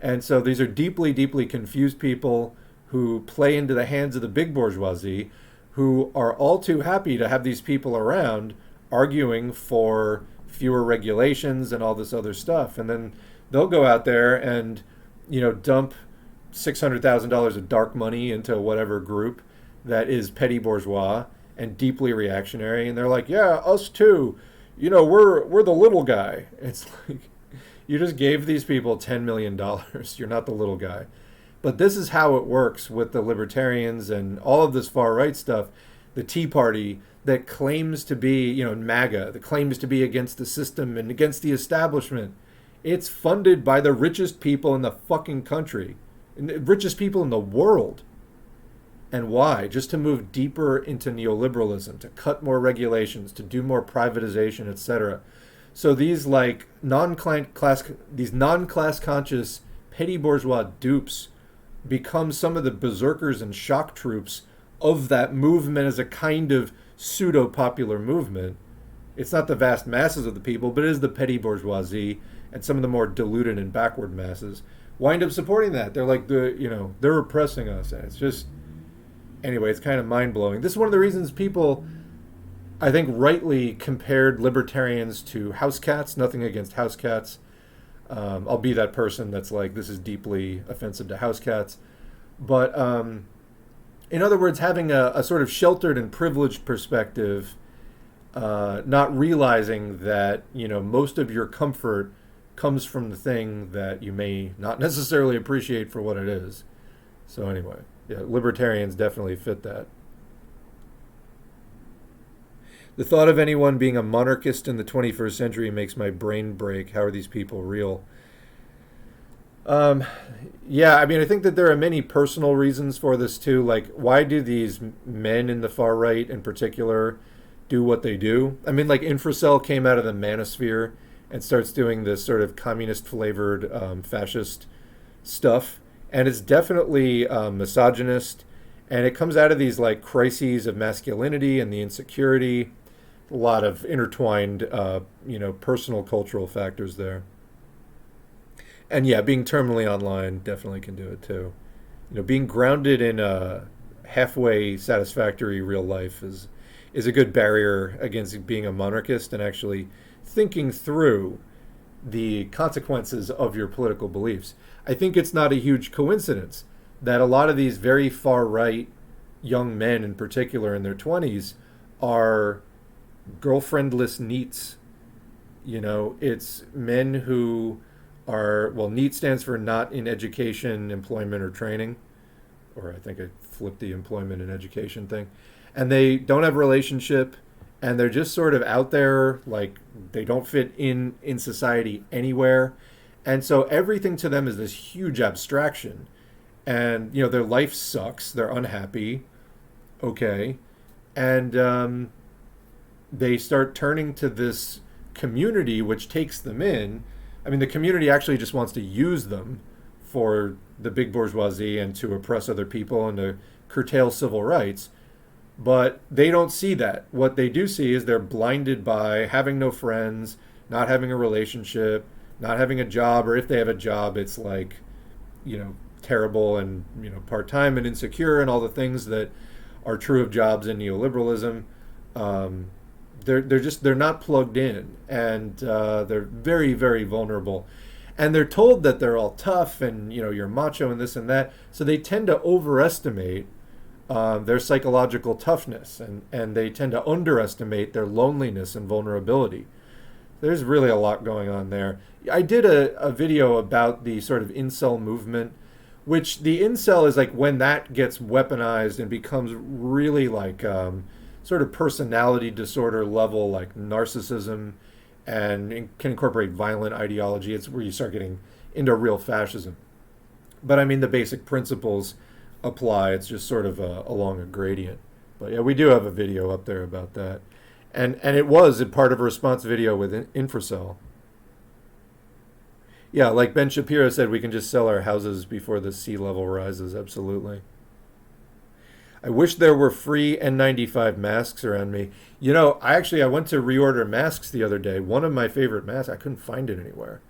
And so these are deeply, deeply confused people who play into the hands of the big bourgeoisie, who are all too happy to have these people around arguing for fewer regulations and all this other stuff. And then they'll go out there and, dump $600,000 of dark money into whatever group that is petty bourgeois and deeply reactionary. And they're like, yeah, us too. We're the little guy. It's like, you just gave these people $10 million. You're not the little guy. But this is how it works with the libertarians and all of this far right stuff. The Tea Party that claims to be, MAGA, that claims to be against the system and against the establishment. It's funded by the richest people in the fucking country, and the richest people in the world. And why? Just to move deeper into neoliberalism, to cut more regulations, to do more privatization, etc. So these like non-class conscious petty bourgeois dupes become some of the berserkers and shock troops of that movement as a kind of pseudo-popular movement. It's not the vast masses of the people, but it is the petty bourgeoisie and some of the more deluded and backward masses wind up supporting that. They're like, they're oppressing us. And it's just, anyway, it's kind of mind-blowing. This is one of the reasons people, I think, rightly compared libertarians to house cats. Nothing against house cats. I'll be that person that's like, this is deeply offensive to house cats. But in other words, having a sort of sheltered and privileged perspective, not realizing that, most of your comfort comes from the thing that you may not necessarily appreciate for what it is. So anyway, yeah, libertarians definitely fit that. The thought of anyone being a monarchist in the 21st century makes my brain break. How are these people real? Yeah, I mean, I think that there are many personal reasons for this too. Like, why do these men in the far right in particular do what they do? I mean, like, Infracell came out of the manosphere and starts doing this sort of communist-flavored fascist stuff. And it's definitely misogynist. And it comes out of these, like, crises of masculinity and the insecurity. A lot of intertwined, personal cultural factors there. And yeah, being terminally online definitely can do it too. being grounded in a halfway satisfactory real life is a good barrier against being a monarchist and actually thinking through the consequences of your political beliefs. I think it's not a huge coincidence that a lot of these very far right young men, in particular in their 20s, are girlfriendless NEETs. It's men who are, well, NEET stands for not in education, employment, or training. Or I think I flipped the employment and education thing. And they don't have a relationship, and they're just sort of out there, like they don't fit in society anywhere. And so everything to them is this huge abstraction. And, their life sucks. They're unhappy. Okay. And they start turning to this community, which takes them in. I mean, the community actually just wants to use them for the big bourgeoisie and to oppress other people and to curtail civil rights. But they don't see that. What they do see is they're blinded by having no friends, not having a relationship, not having a job, or if they have a job, it's like, terrible and, part-time and insecure and all the things that are true of jobs in neoliberalism. They're not plugged in, and they're very, very vulnerable. And they're told that they're all tough and, you're macho and this and that. So they tend to overestimate their psychological toughness, and they tend to underestimate their loneliness and vulnerability. There's really a lot going on there. I did a video about the sort of incel movement, which the incel is like when that gets weaponized and becomes really like sort of personality disorder level, like narcissism, and can incorporate violent ideology. It's where you start getting into real fascism. But I mean, the basic principles apply. It's just sort of along a gradient. But yeah, we do have a video up there about that. And it was a part of a response video with Infracell. Yeah, like Ben Shapiro said, we can just sell our houses before the sea level rises. Absolutely. I wish there were free N95 masks around me. I went to reorder masks the other day. One of my favorite masks, I couldn't find it anywhere.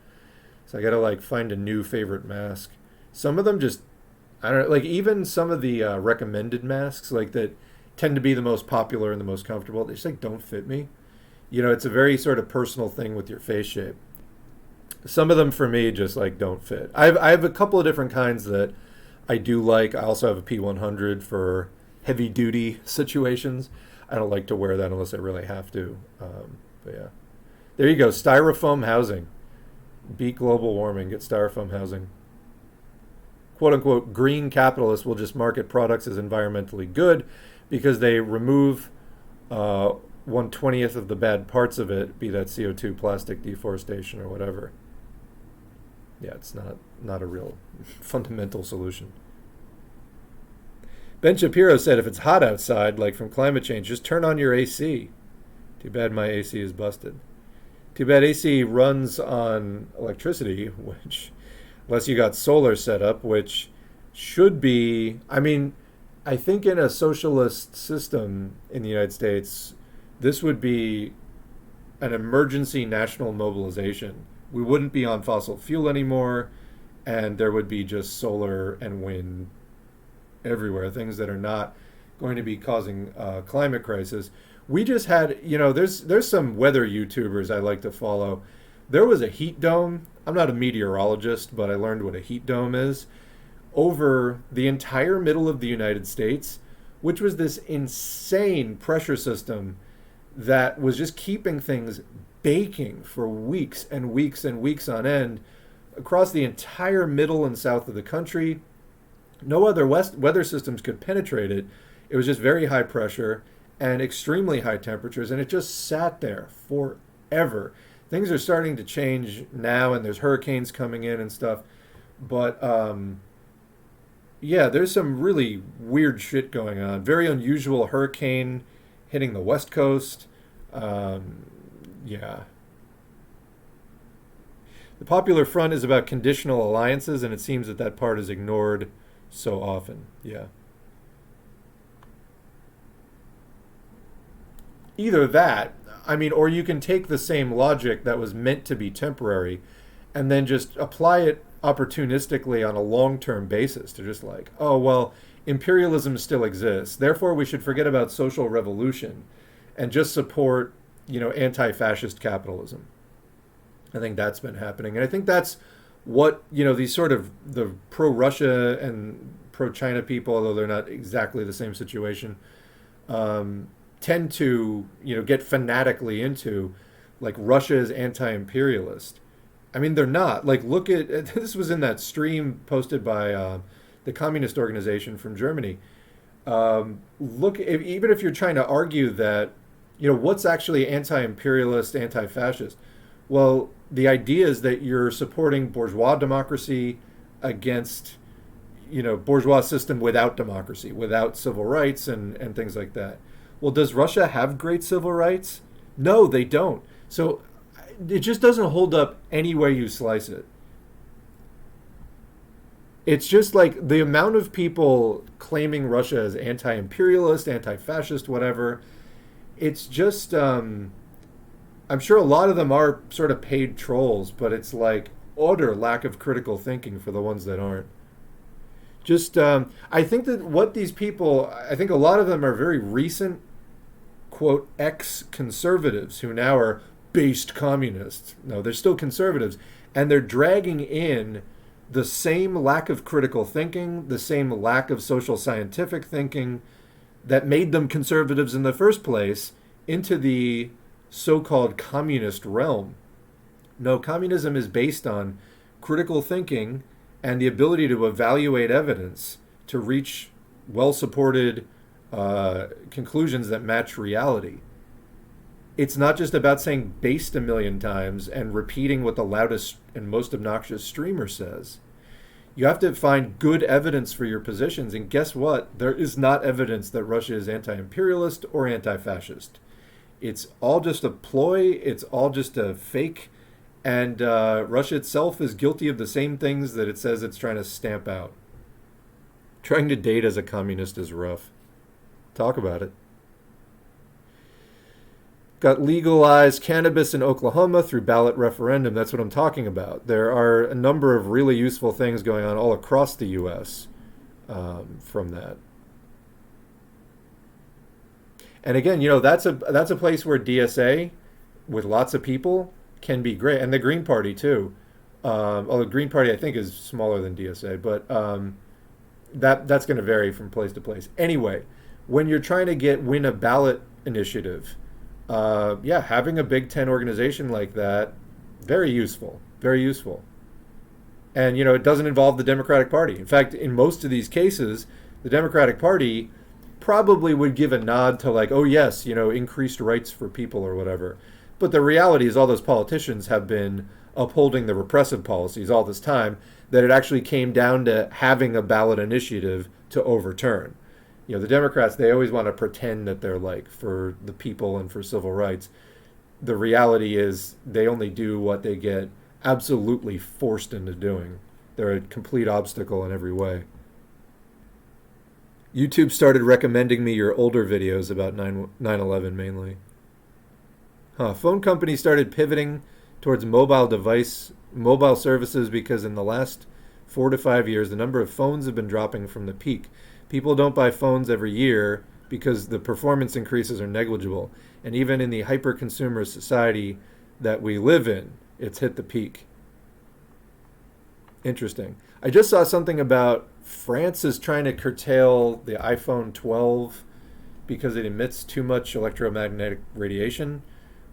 So I got to find a new favorite mask. Some of them just, I don't know, even some of the recommended masks, that tend to be the most popular and the most comfortable, they just don't fit me. It's a very sort of personal thing with your face shape. Some of them for me just don't fit. I have a couple of different kinds that I do like. I also have a P100 for heavy duty situations. I don't like to wear that unless I really have to. But yeah, there you go. Styrofoam housing. Beat global warming. Get styrofoam housing. Quote unquote green capitalists will just market products as environmentally good because they remove 1/20th of the bad parts of it, be that CO2, plastic, deforestation, or whatever. Yeah, it's not a real fundamental solution. Ben Shapiro said if it's hot outside, like from climate change, just turn on your AC. Too bad my AC is busted. Too bad AC runs on electricity, which, unless you got solar set up, which should be, I think in a socialist system in the United States, this would be an emergency national mobilization. We wouldn't be on fossil fuel anymore, and there would be just solar and wind everywhere, things that are not going to be causing climate crisis. We just had, there's some weather YouTubers I like to follow. There was a heat dome. I'm not a meteorologist, but I learned what a heat dome is, over the entire middle of the United States, which was this insane pressure system that was just keeping things baking for weeks and weeks and weeks on end across the entire middle and south of the country. No other weather systems could penetrate it. It was just very high pressure and extremely high temperatures, and it just sat there forever. Things are starting to change now, and there's hurricanes coming in and stuff. But yeah, there's some really weird shit going on. Very unusual hurricane hitting the West Coast. Yeah. The Popular Front is about conditional alliances, and it seems that part is ignored so often. Yeah. Either that, or you can take the same logic that was meant to be temporary and then just apply it opportunistically on a long-term basis. They're just like, oh, well, imperialism still exists. Therefore, we should forget about social revolution and just support, anti-fascist capitalism. I think that's been happening. And I think that's what, these sort of the pro-Russia and pro-China people, although they're not exactly the same situation, tend to, get fanatically into, like, Russia is anti-imperialist. I mean, they're not. Like, look at, this was in that stream posted by the Communist Organization from Germany. Even if you're trying to argue that, what's actually anti-imperialist, anti-fascist? Well, the idea is that you're supporting bourgeois democracy against, bourgeois system without democracy, without civil rights and things like that. Well, does Russia have great civil rights? No, they don't. So it just doesn't hold up any way you slice it. It's just like the amount of people claiming Russia as anti-imperialist, anti-fascist, whatever. It's just, I'm sure a lot of them are sort of paid trolls, but it's like utter lack of critical thinking for the ones that aren't. Just, I think that what these people, I think a lot of them are very recent, quote, ex-conservatives who now are based communists. No, they're still conservatives. And they're dragging in the same lack of critical thinking, the same lack of social scientific thinking that made them conservatives in the first place into the so-called communist realm. No, communism is based on critical thinking and the ability to evaluate evidence to reach well-supported conclusions that match reality. It's not just about saying based a million times and repeating what the loudest and most obnoxious streamer says. You have to find good evidence for your positions, and guess what? There is not evidence that Russia is anti-imperialist or anti-fascist. It's all just a ploy, it's all just a fake, and Russia itself is guilty of the same things that it says it's trying to stamp out. Trying to date as a communist is rough. Talk about it. Got legalized cannabis in Oklahoma through ballot referendum. That's what I'm talking about. There are a number of really useful things going on all across the U.S. From that. And again, that's a place where DSA, with lots of people, can be great, and the Green Party too. Although the Green Party I think is smaller than DSA, but that's going to vary from place to place. Anyway, when you're trying to win a ballot initiative. Having a Big Ten organization like that, very useful, very useful. And, it doesn't involve the Democratic Party. In fact, in most of these cases, the Democratic Party probably would give a nod to like, oh, yes, increased rights for people or whatever. But the reality is all those politicians have been upholding the repressive policies all this time, that it actually came down to having a ballot initiative to overturn. The Democrats, they always want to pretend that they're like for the people and for civil rights. The reality is they only do what they get absolutely forced into doing. They're a complete obstacle in every way. YouTube started recommending me your older videos about 9/11 mainly. Phone companies started pivoting towards mobile services because in the last 4 to 5 years, the number of phones have been dropping from the peak. People don't buy phones every year because the performance increases are negligible. And even in the hyper-consumer society that we live in, it's hit the peak. Interesting. I just saw something about France is trying to curtail the iPhone 12 because it emits too much electromagnetic radiation,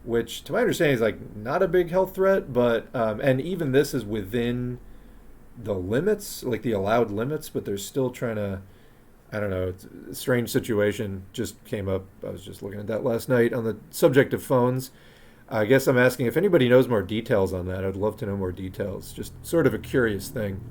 which to my understanding is like not a big health threat, but and even this is within the limits, like the allowed limits, but they're still trying to, I don't know, it's a strange situation just came up. I was just looking at that last night on the subject of phones. I guess I'm asking if anybody knows more details on that. I'd love to know more details. Just sort of a curious thing.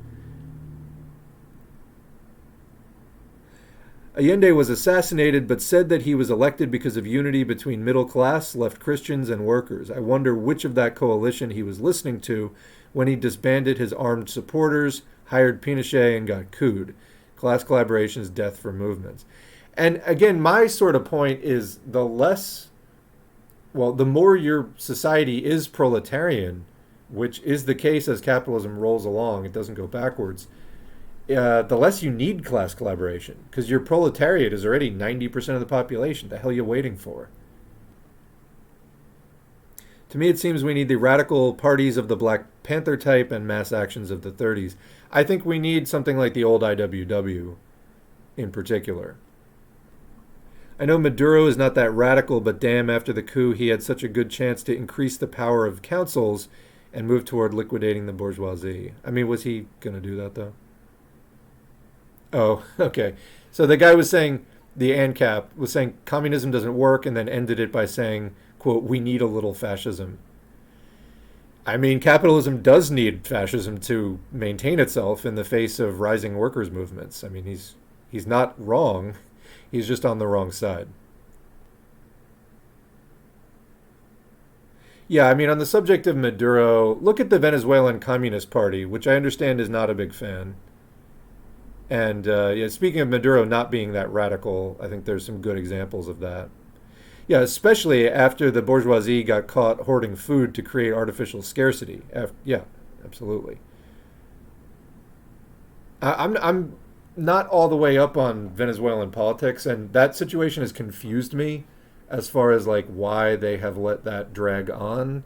Allende was assassinated, but said that he was elected because of unity between middle class, left Christians, and workers. I wonder which of that coalition he was listening to when he disbanded his armed supporters, hired Pinochet, and got couped. Class collaboration's death for movements. And again, my sort of point is the more your society is proletarian, which is the case as capitalism rolls along, it doesn't go backwards, the less you need class collaboration, because your proletariat is already 90% of the population. The hell are you waiting for? To me, it seems we need the radical parties of the Black Panther type and mass actions of the 30s. I think we need something like the old IWW in particular. I know Maduro is not that radical, but damn, after the coup, he had such a good chance to increase the power of councils and move toward liquidating the bourgeoisie. I mean, was he going to do that, though? Oh, okay. So the guy was saying, the ANCAP was saying communism doesn't work, and then ended it by saying, quote, we need a little fascism. I mean, capitalism does need fascism to maintain itself in the face of rising workers' movements. I mean, he's not wrong. He's just on the wrong side. Yeah, I mean, on the subject of Maduro, look at the Venezuelan Communist Party, which I understand is not a big fan. And yeah, speaking of Maduro not being that radical, I think there's some good examples of that. Yeah, especially after the bourgeoisie got caught hoarding food to create artificial scarcity. Yeah, absolutely. I'm not all the way up on Venezuelan politics, and that situation has confused me as far as like why they have let that drag on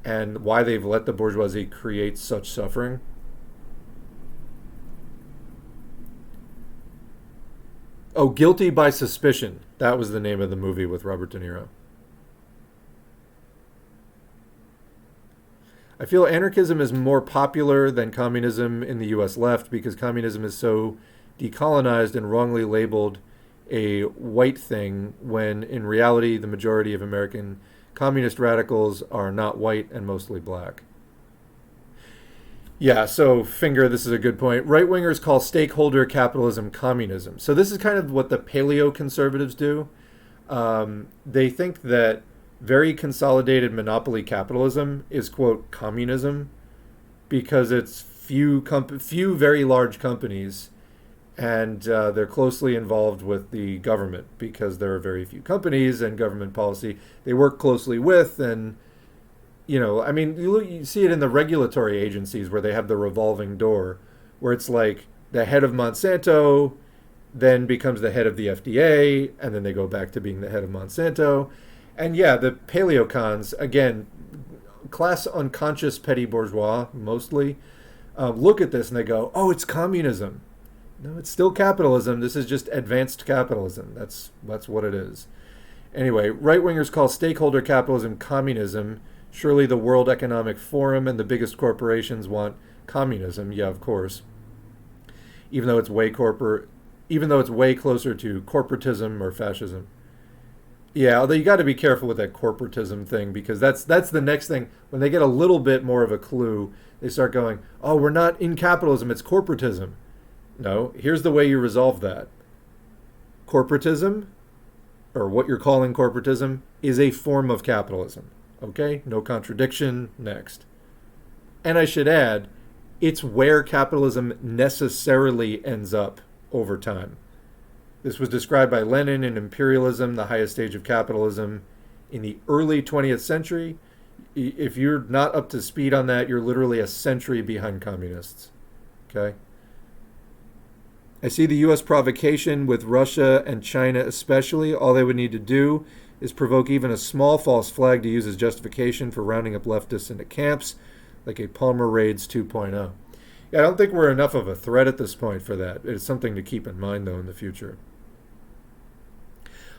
and why they've let the bourgeoisie create such suffering. Oh, Guilty by Suspicion. That was the name of the movie with Robert De Niro. I feel anarchism is more popular than communism in the US left because communism is so decolonized and wrongly labeled a white thing when in reality the majority of American communist radicals are not white and mostly black. Yeah, so Finger, this is a good point. Right-wingers call stakeholder capitalism communism. So this is kind of what the paleo-conservatives do. They think that very consolidated monopoly capitalism is, quote, communism, because it's few very large companies, and they're closely involved with the government because there are very few companies and government policy they work closely with. And you know, I mean, you see it in the regulatory agencies where they have the revolving door, where it's like the head of Monsanto then becomes the head of the FDA, and then they go back to being the head of Monsanto. And yeah, the paleocons, again, class unconscious petty bourgeois, mostly, look at this and they go, oh, it's communism. No, it's still capitalism. This is just advanced capitalism. That's what it is. Anyway, right-wingers call stakeholder capitalism communism. Surely the World Economic Forum and the biggest corporations want communism. Yeah, of course. Even though it's way closer to corporatism or fascism. Yeah, although you got to be careful with that corporatism thing, because that's the next thing. When they get a little bit more of a clue, they start going, "Oh, we're not in capitalism, it's corporatism." No, here's the way you resolve that. Corporatism, or what you're calling corporatism, is a form of capitalism. Okay, no contradiction. Next. And I should add, it's where capitalism necessarily ends up over time. This was described by Lenin in Imperialism, the highest stage of capitalism, in the early 20th century. If you're not up to speed on that, you're literally a century behind communists. Okay? I see the U.S. provocation with Russia and China especially. All they would need to do is provoke even a small false flag to use as justification for rounding up leftists into camps, like a Palmer Raids 2.0. Yeah, I don't think we're enough of a threat at this point for that. It's something to keep in mind, though, in the future.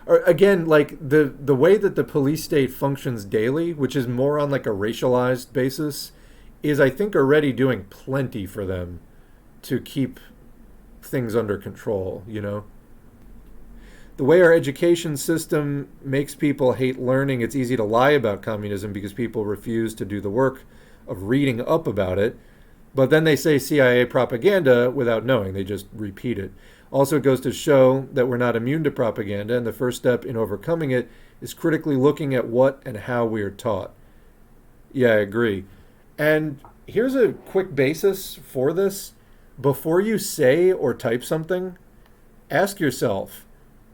Or, again, like the way that the police state functions daily, which is more on like a racialized basis, is, I think, already doing plenty for them to keep things under control, you know? The way our education system makes people hate learning, it's easy to lie about communism because people refuse to do the work of reading up about it. But then they say CIA propaganda without knowing. They just repeat it. Also, it goes to show that we're not immune to propaganda, and the first step in overcoming it is critically looking at what and how we are taught. Yeah, I agree. And here's a quick basis for this. Before you say or type something, ask yourself,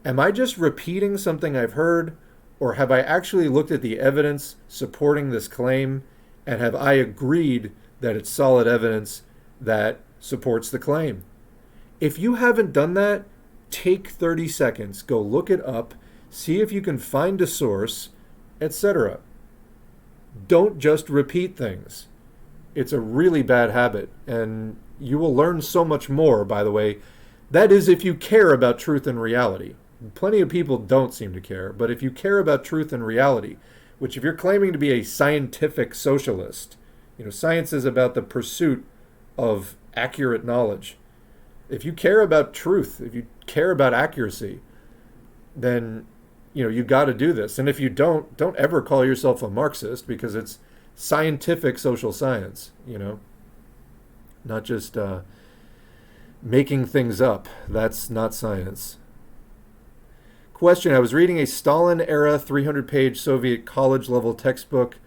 am I just repeating something I've heard, or have I actually looked at the evidence supporting this claim And have I agreed that it's solid evidence that supports the claim? If you haven't done that, take 30 seconds, go look it up, see if you can find a source, etc. Don't just repeat things. It's a really bad habit, and you will learn so much more, by the way. That is if you care about truth and reality. Plenty of people don't seem to care, but if you care about truth and reality, which if you're claiming to be a scientific socialist, science is about the pursuit of accurate knowledge. If you care about truth, if you care about accuracy, then you got to do this. And if you don't ever call yourself a Marxist, because it's scientific social science, not just making things up. That's not science. Question: I was reading a Stalin-era 300-page Soviet college-level textbook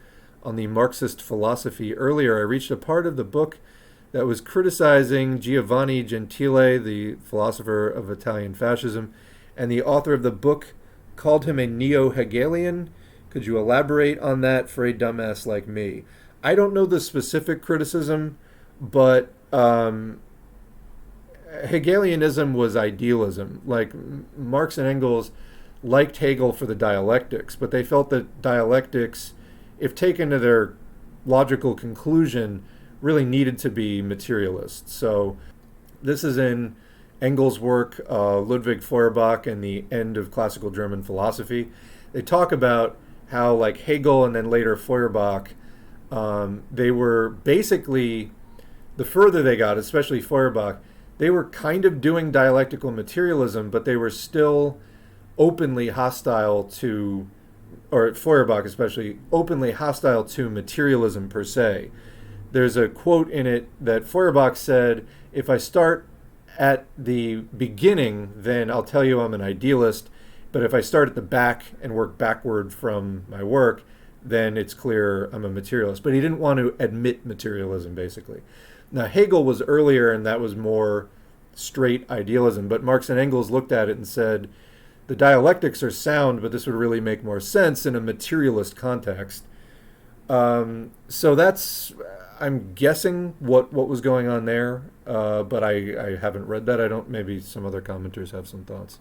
on the Marxist philosophy. Earlier, I reached a part of the book that was criticizing Giovanni Gentile, the philosopher of Italian fascism, and the author of the book called him a neo-Hegelian. Could you elaborate on that for a dumbass like me? I don't know the specific criticism, but Hegelianism was idealism. Like, Marx and Engels liked Hegel for the dialectics, but they felt that dialectics, if taken to their logical conclusion, really needed to be materialist. So this is in Engels' work, Ludwig Feuerbach and the End of Classical German Philosophy. They talk about how, like, Hegel and then later Feuerbach, they were basically, the further they got, especially Feuerbach, they were kind of doing dialectical materialism, but they were still openly hostile to, or Feuerbach especially, openly hostile to materialism per se. There's a quote in it that Feuerbach said, if I start at the beginning, then I'll tell you I'm an idealist, but if I start at the back and work backward from my work, then it's clear I'm a materialist. But he didn't want to admit materialism, basically. Now, Hegel was earlier, and that was more straight idealism, but Marx and Engels looked at it and said, the dialectics are sound, but this would really make more sense in a materialist context. So that's, I'm guessing what was going on there, but I haven't read that. Maybe some other commenters have some thoughts.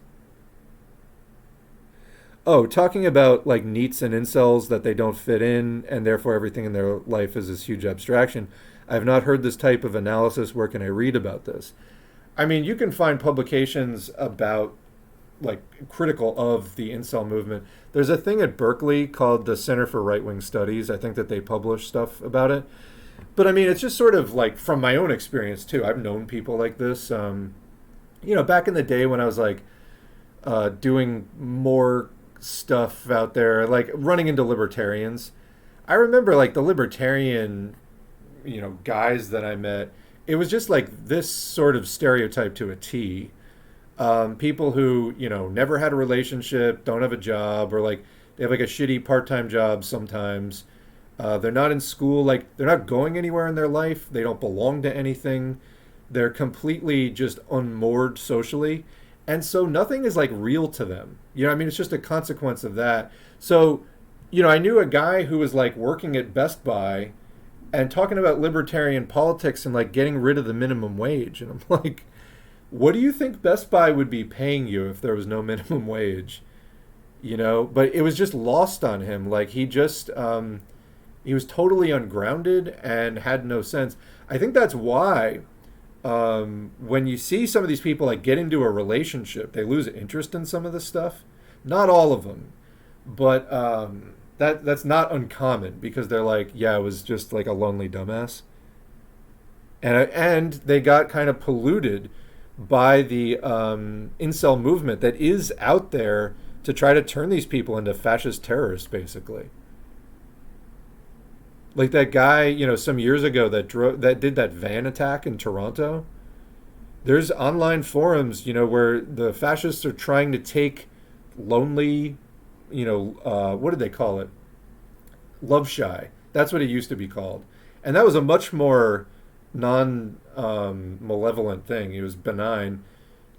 Oh, talking about like NEETs and incels, that they don't fit in, and therefore everything in their life is this huge abstraction. I have not heard this type of analysis. Where can I read about this? I mean, you can find publications about, like, critical of the incel movement. There's a thing at Berkeley called the Center for Right-Wing Studies. I think that they publish stuff about it. But I mean, it's just sort of like from my own experience too. I've known people like this. Back in the day when I was like doing more stuff out there, like running into libertarians. I remember like the libertarian, guys that I met. It was just like this sort of stereotype to a T. People who, never had a relationship, don't have a job, or like they have like a shitty part-time job sometimes. They're not in school, like they're not going anywhere in their life. They don't belong to anything. They're completely just unmoored socially. And so nothing is like real to them. It's just a consequence of that. So, I knew a guy who was like working at Best Buy and talking about libertarian politics and like getting rid of the minimum wage. And I'm like, what do you think Best Buy would be paying you if there was no minimum wage? But it was just lost on him. Like he just, he was totally ungrounded and had no sense. I think that's why when you see some of these people like get into a relationship, they lose interest in some of this stuff. Not all of them, but that's not uncommon, because they're like, yeah, I was just like a lonely dumbass. And they got kind of polluted by the incel movement that is out there to try to turn these people into fascist terrorists, basically. Like that guy, some years ago that did that van attack in Toronto. There's online forums, where the fascists are trying to take lonely, what did they call it? Love shy. That's what it used to be called. And that was a much more non-malevolent thing. It was benign.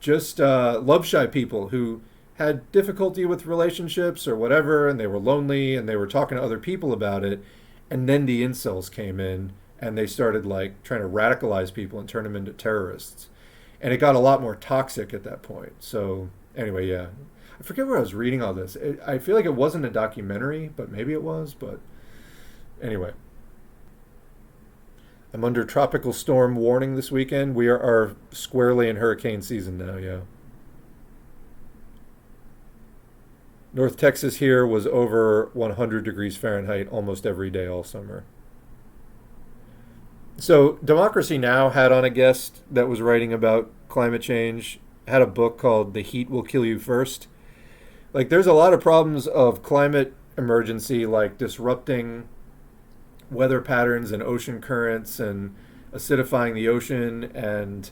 Just love shy people who had difficulty with relationships or whatever, and they were lonely, and they were talking to other people about it. And then the incels came in and they started like trying to radicalize people and turn them into terrorists. And it got a lot more toxic at that point. So anyway, yeah. I forget where I was reading all this. I feel like it wasn't a documentary, but maybe it was. But anyway. I'm under tropical storm warning this weekend. We are squarely in hurricane season now, yeah. North Texas here was over 100 degrees Fahrenheit almost every day all summer. So Democracy Now! Had on a guest that was writing about climate change, had a book called The Heat Will Kill You First. Like, there's a lot of problems of climate emergency, like disrupting weather patterns and ocean currents and acidifying the ocean, and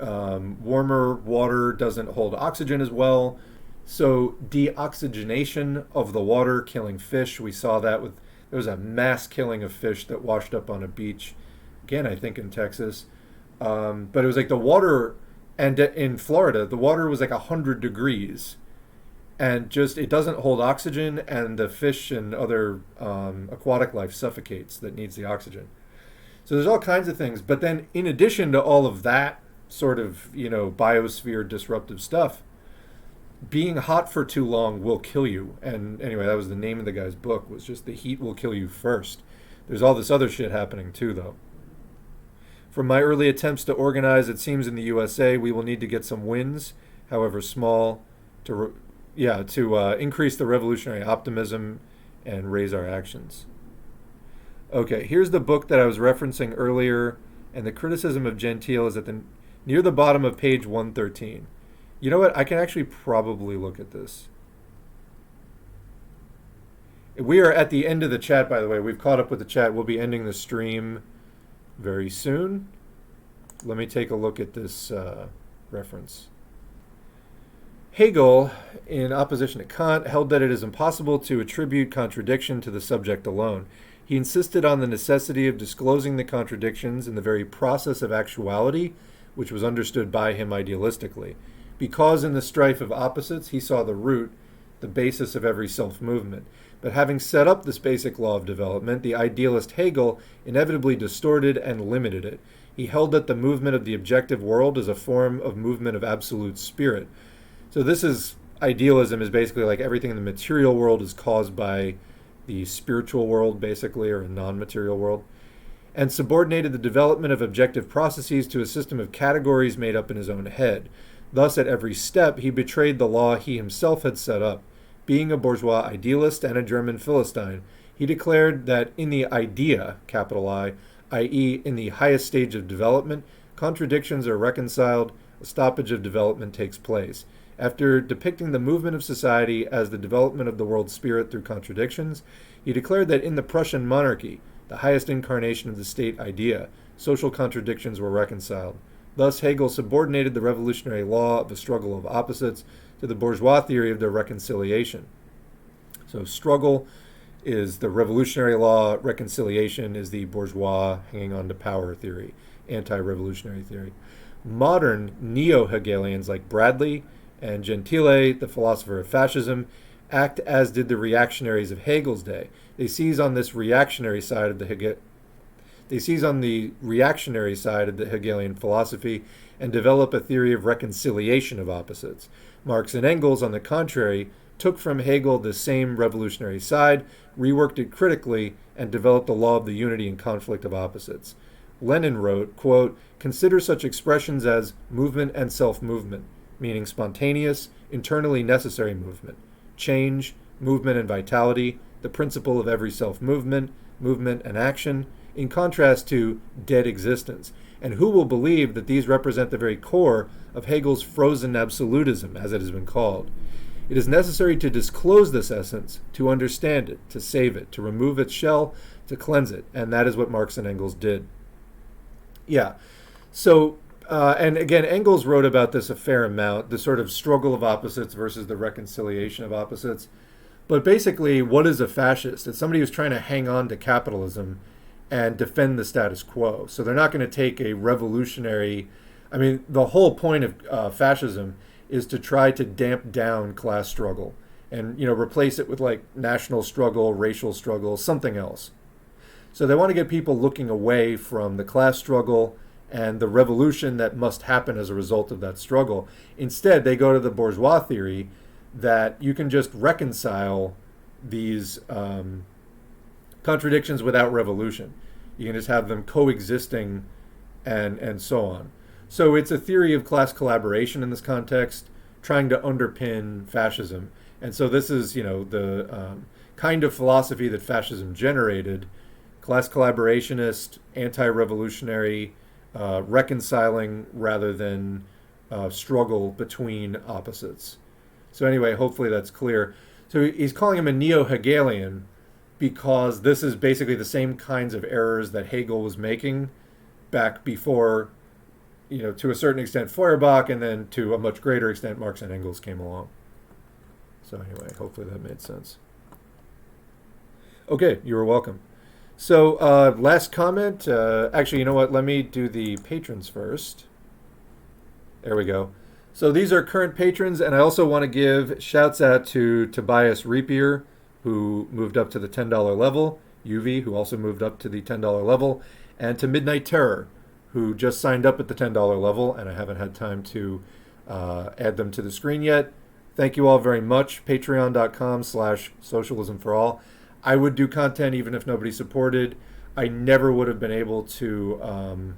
warmer water doesn't hold oxygen as well. So deoxygenation of the water, killing fish. We saw that there was a mass killing of fish that washed up on a beach. Again, I think in Texas. But it was like the water, and in Florida, the water was like 100 degrees. And just, it doesn't hold oxygen, and the fish and other aquatic life suffocates that needs the oxygen. So there's all kinds of things. But then in addition to all of that sort of, biosphere disruptive stuff, being hot for too long will kill you. And anyway, that was the name of the guy's book, was just The Heat Will Kill You First. There's all this other shit happening too, though. From my early attempts to organize, it seems in the USA, we will need to get some wins, however small, to increase the revolutionary optimism and raise our actions. Okay, here's the book that I was referencing earlier, and the criticism of Gentile is at near the bottom of page 113. You know what? I can actually probably look at this. We are at the end of the chat, by the way. We've caught up with the chat. We'll be ending the stream very soon. Let me take a look at this reference. Hegel, in opposition to Kant, held that it is impossible to attribute contradiction to the subject alone. He insisted on the necessity of disclosing the contradictions in the very process of actuality, which was understood by him idealistically. Because in the strife of opposites, he saw the root, the basis of every self-movement. But having set up this basic law of development, the idealist Hegel inevitably distorted and limited it. He held that the movement of the objective world is a form of movement of absolute spirit. So idealism is basically like everything in the material world is caused by the spiritual world, basically, or a non-material world, and subordinated the development of objective processes to a system of categories made up in his own head. Thus, at every step, he betrayed the law he himself had set up. Being a bourgeois idealist and a German Philistine, he declared that in the idea, capital I, i.e. in the highest stage of development, contradictions are reconciled, a stoppage of development takes place. After depicting the movement of society as the development of the world's spirit through contradictions, he declared that in the Prussian monarchy, the highest incarnation of the state idea, social contradictions were reconciled. Thus, Hegel subordinated the revolutionary law of a struggle of opposites to the bourgeois theory of their reconciliation. So struggle is the revolutionary law, reconciliation is the bourgeois hanging on to power theory, anti-revolutionary theory. Modern neo-Hegelians like Bradley and Gentile, the philosopher of fascism, act as did the reactionaries of Hegel's day. They seize on the reactionary side of the Hegelian philosophy and develop a theory of reconciliation of opposites. Marx and Engels, on the contrary, took from Hegel the same revolutionary side, reworked it critically, and developed the law of the unity and conflict of opposites. Lenin wrote, quote, "Consider such expressions as movement and self-movement, meaning spontaneous, internally necessary movement, change, movement and vitality, the principle of every self-movement, movement and action, in contrast to dead existence. And who will believe that these represent the very core of Hegel's frozen absolutism, as it has been called? It is necessary to disclose this essence, to understand it, to save it, to remove its shell, to cleanse it. And that is what Marx and Engels did." Yeah. So, and again, Engels wrote about this a fair amount, the sort of struggle of opposites versus the reconciliation of opposites. But basically, what is a fascist? It's somebody who's trying to hang on to capitalism and defend the status quo. So they're not going to take a revolutionary... the whole point of fascism is to try to damp down class struggle and, replace it with like national struggle, racial struggle, something else. So they want to get people looking away from the class struggle and the revolution that must happen as a result of that struggle. Instead, they go to the bourgeois theory that you can just reconcile these contradictions without revolution. You can just have them coexisting and so on. So it's a theory of class collaboration in this context, trying to underpin fascism. And so this is, the kind of philosophy that fascism generated: class collaborationist, anti-revolutionary, reconciling rather than struggle between opposites. So anyway, hopefully that's clear. So he's calling him a neo-Hegelian because this is basically the same kinds of errors that Hegel was making back before, to a certain extent Feuerbach, and then to a much greater extent Marx and Engels came along. So anyway, hopefully that made sense. Okay, you were welcome. So last comment. Actually, you know what? Let me do the patrons first. There we go. So these are current patrons, and I also want to give shouts out to Tobias Repier, who moved up to the $10 level, UV, who also moved up to the $10 level, and to Midnight Terror, who just signed up at the $10 level, and I haven't had time to add them to the screen yet. Thank you all very much. Patreon.com/socialismforall. I would do content even if nobody supported. I never would have been able to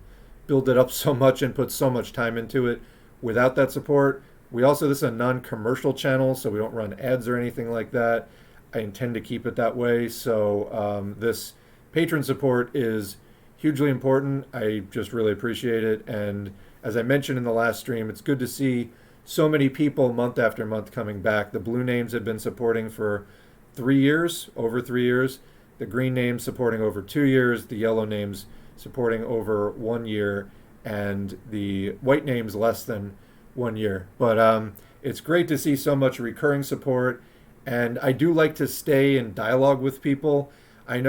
build it up so much and put so much time into it without that support. This is a non-commercial channel, so we don't run ads or anything like that. I intend to keep it that way. So this patron support is hugely important. I just really appreciate it. And as I mentioned in the last stream, it's good to see so many people month after month coming back. The blue names have been supporting for 3 years, over 3 years. The green names supporting over 2 years. The yellow names supporting over 1 year. And the white names less than 1 year. But it's great to see so much recurring support. And I do like to stay in dialogue with people. I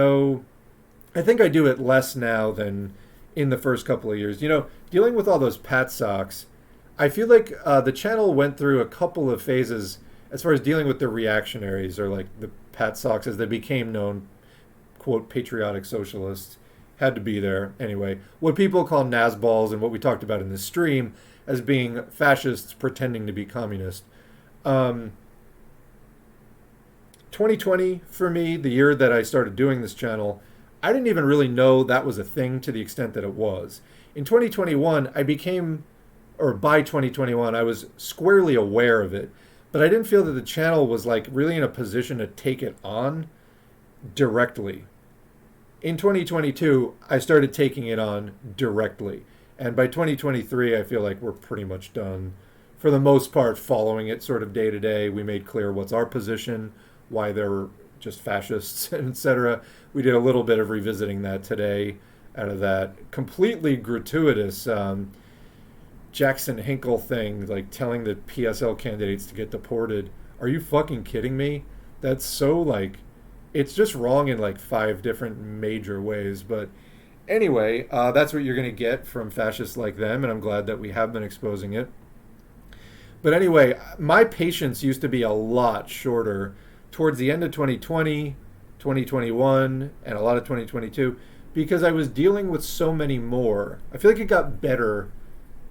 think I do it less now than in the first couple of years. Dealing with all those Pat socks, I feel like the channel went through a couple of phases as far as dealing with the reactionaries, or like the Pat socks as they became known, quote, patriotic socialists, had to be there. Anyway, what people call Nazballs, and what we talked about in this stream as being fascists pretending to be communist. 2020, for me, the year that I started doing this channel, I didn't even really know that was a thing to the extent that it was. In 2021, by 2021, I was squarely aware of it, but I didn't feel that the channel was like really in a position to take it on directly. In 2022, I started taking it on directly. And by 2023, I feel like we're pretty much done, for the most part, following it sort of day to day. We made clear what's our position, why they're just fascists, etc. We did a little bit of revisiting that today out of that completely gratuitous Jackson Hinkle thing, like telling the PSL candidates to get deported. Are you fucking kidding me? That's so it's just wrong in 5 different major ways. But anyway, that's what you're going to get from fascists like them, and I'm glad that we have been exposing it. But anyway, my patience used to be a lot shorter towards the end of 2020, 2021, and a lot of 2022, because I was dealing with so many more. I feel like it got better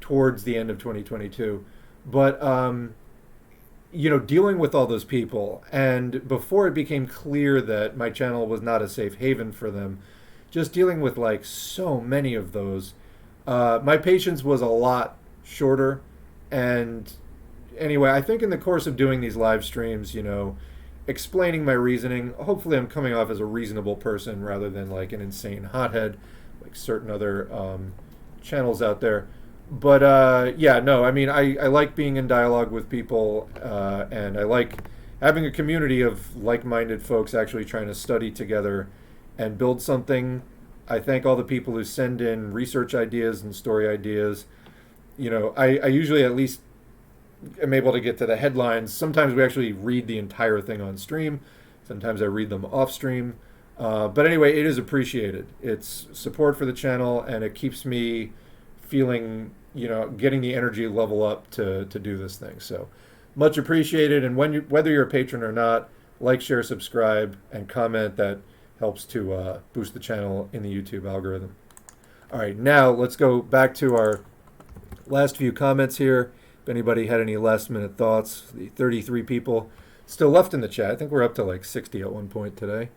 towards the end of 2022. But, dealing with all those people, and before it became clear that my channel was not a safe haven for them, just dealing with so many of those, my patience was a lot shorter. And anyway, I think in the course of doing these live streams, explaining my reasoning, hopefully I'm coming off as a reasonable person rather than an insane hothead like certain other channels out there. But I like being in dialogue with people, and I like having a community of like-minded folks actually trying to study together and build something. I thank all the people who send in research ideas and story ideas. I usually at least am able to get to the headlines. Sometimes we actually read the entire thing on stream. Sometimes I read them off stream. But anyway, it is appreciated. It's support for the channel, and it keeps me feeling, getting the energy level up to do this thing. So much appreciated. And whether you're a patron or not, like, share, subscribe, and comment. That helps to boost the channel in the YouTube algorithm. All right, now let's go back to our last few comments here. If anybody had any last-minute thoughts, the 33 people still left in the chat. I think we're up to like 60 at one point today.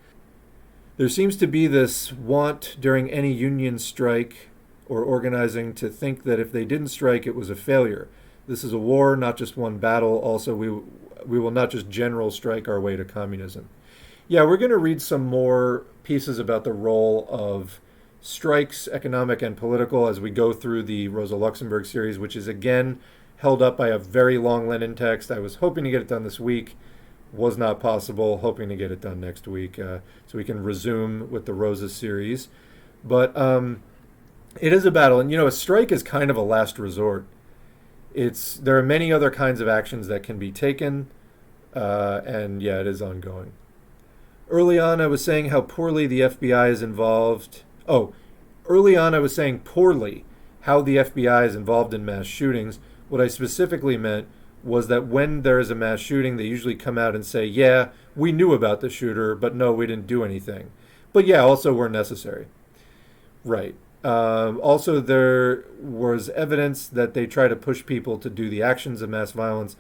There seems to be this want during any union strike or organizing to think that if they didn't strike, it was a failure. This is a war, not just one battle. Also, we will not just general strike our way to communism. Yeah, we're going to read some more pieces about the role of strikes, economic and political, as we go through the Rosa Luxemburg series, which is again held up by a very long Lenin text. I was hoping to get it done this week. Was not possible. Hoping to get it done next week so we can resume with the Rosa series. But it is a battle. And, a strike is kind of a last resort. There are many other kinds of actions that can be taken. And, yeah, it is ongoing. Early on, I was saying how poorly the FBI is involved. Early on, I was saying poorly how the FBI is involved in mass shootings. What I specifically meant was that when there is a mass shooting, they usually come out and say, yeah, we knew about the shooter, but no, we didn't do anything. But yeah, also we're necessary. Right. Also, there was evidence that they try to push people to do the actions of mass violence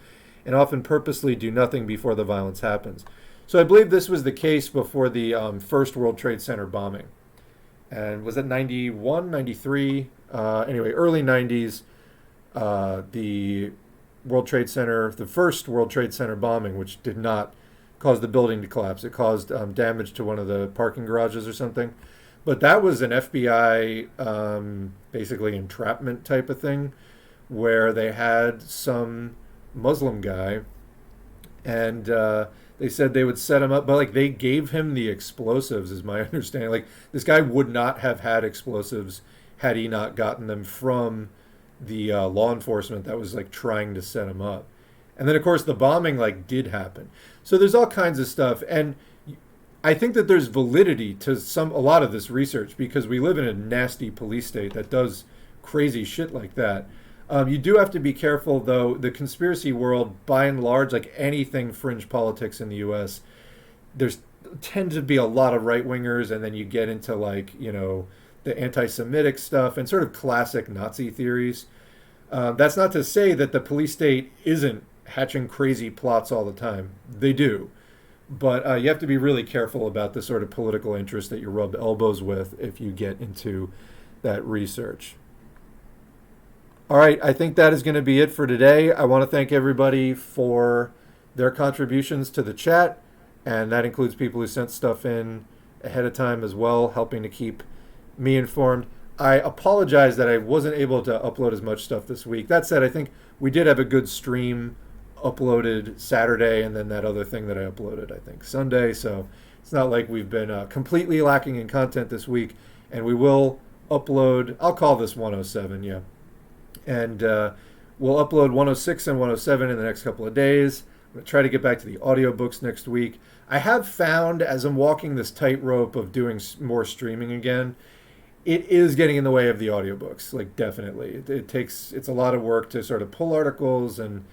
and often purposely do nothing before the violence happens. So I believe this was the case before the first World Trade Center bombing. And was it 91, 93? Anyway, early 90s, the World Trade Center, the first World Trade Center bombing, which did not cause the building to collapse. It caused damage to one of the parking garages or something. But that was an FBI basically entrapment type of thing where they had some Muslim guy and they said they would set him up, but they gave him the explosives, is my understanding. This guy would not have had explosives had he not gotten them from the law enforcement that was trying to set him up. And then of course the bombing did happen. So there's all kinds of stuff, and I think that there's validity to a lot of this research because we live in a nasty police state that does crazy shit like that. You do have to be careful, though. The conspiracy world, by and large, anything fringe politics in the U.S., there's tends to be a lot of right-wingers, and then you get into the anti-Semitic stuff and sort of classic Nazi theories. That's not to say that the police state isn't hatching crazy plots all the time. They do. But you have to be really careful about the sort of political interest that you rub elbows with if you get into that research. All right, I think that is going to be it for today. I want to thank everybody for their contributions to the chat, and that includes people who sent stuff in ahead of time as well, helping to keep me informed. I apologize that I wasn't able to upload as much stuff this week. That said, I think we did have a good stream uploaded Saturday, and then that other thing that I uploaded, I think, Sunday. So it's not like we've been completely lacking in content this week, and we will upload, I'll call this 107, yeah. And we'll upload 106 and 107 in the next couple of days. I'm going to try to get back to the audiobooks next week. I have found, as I'm walking this tightrope of doing more streaming again, it is getting in the way of the audiobooks, definitely. It's a lot of work to sort of pull articles and,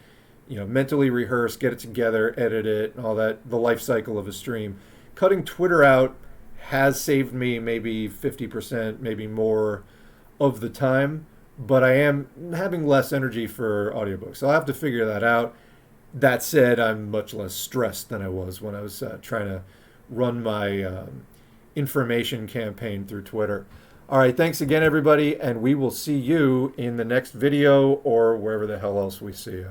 mentally rehearse, get it together, edit it, and all that, the life cycle of a stream. Cutting Twitter out has saved me maybe 50%, maybe more of the time, but I am having less energy for audiobooks. So I'll have to figure that out. That said, I'm much less stressed than I was when I was trying to run my information campaign through Twitter. All right, thanks again, everybody, and we will see you in the next video or wherever the hell else we see you.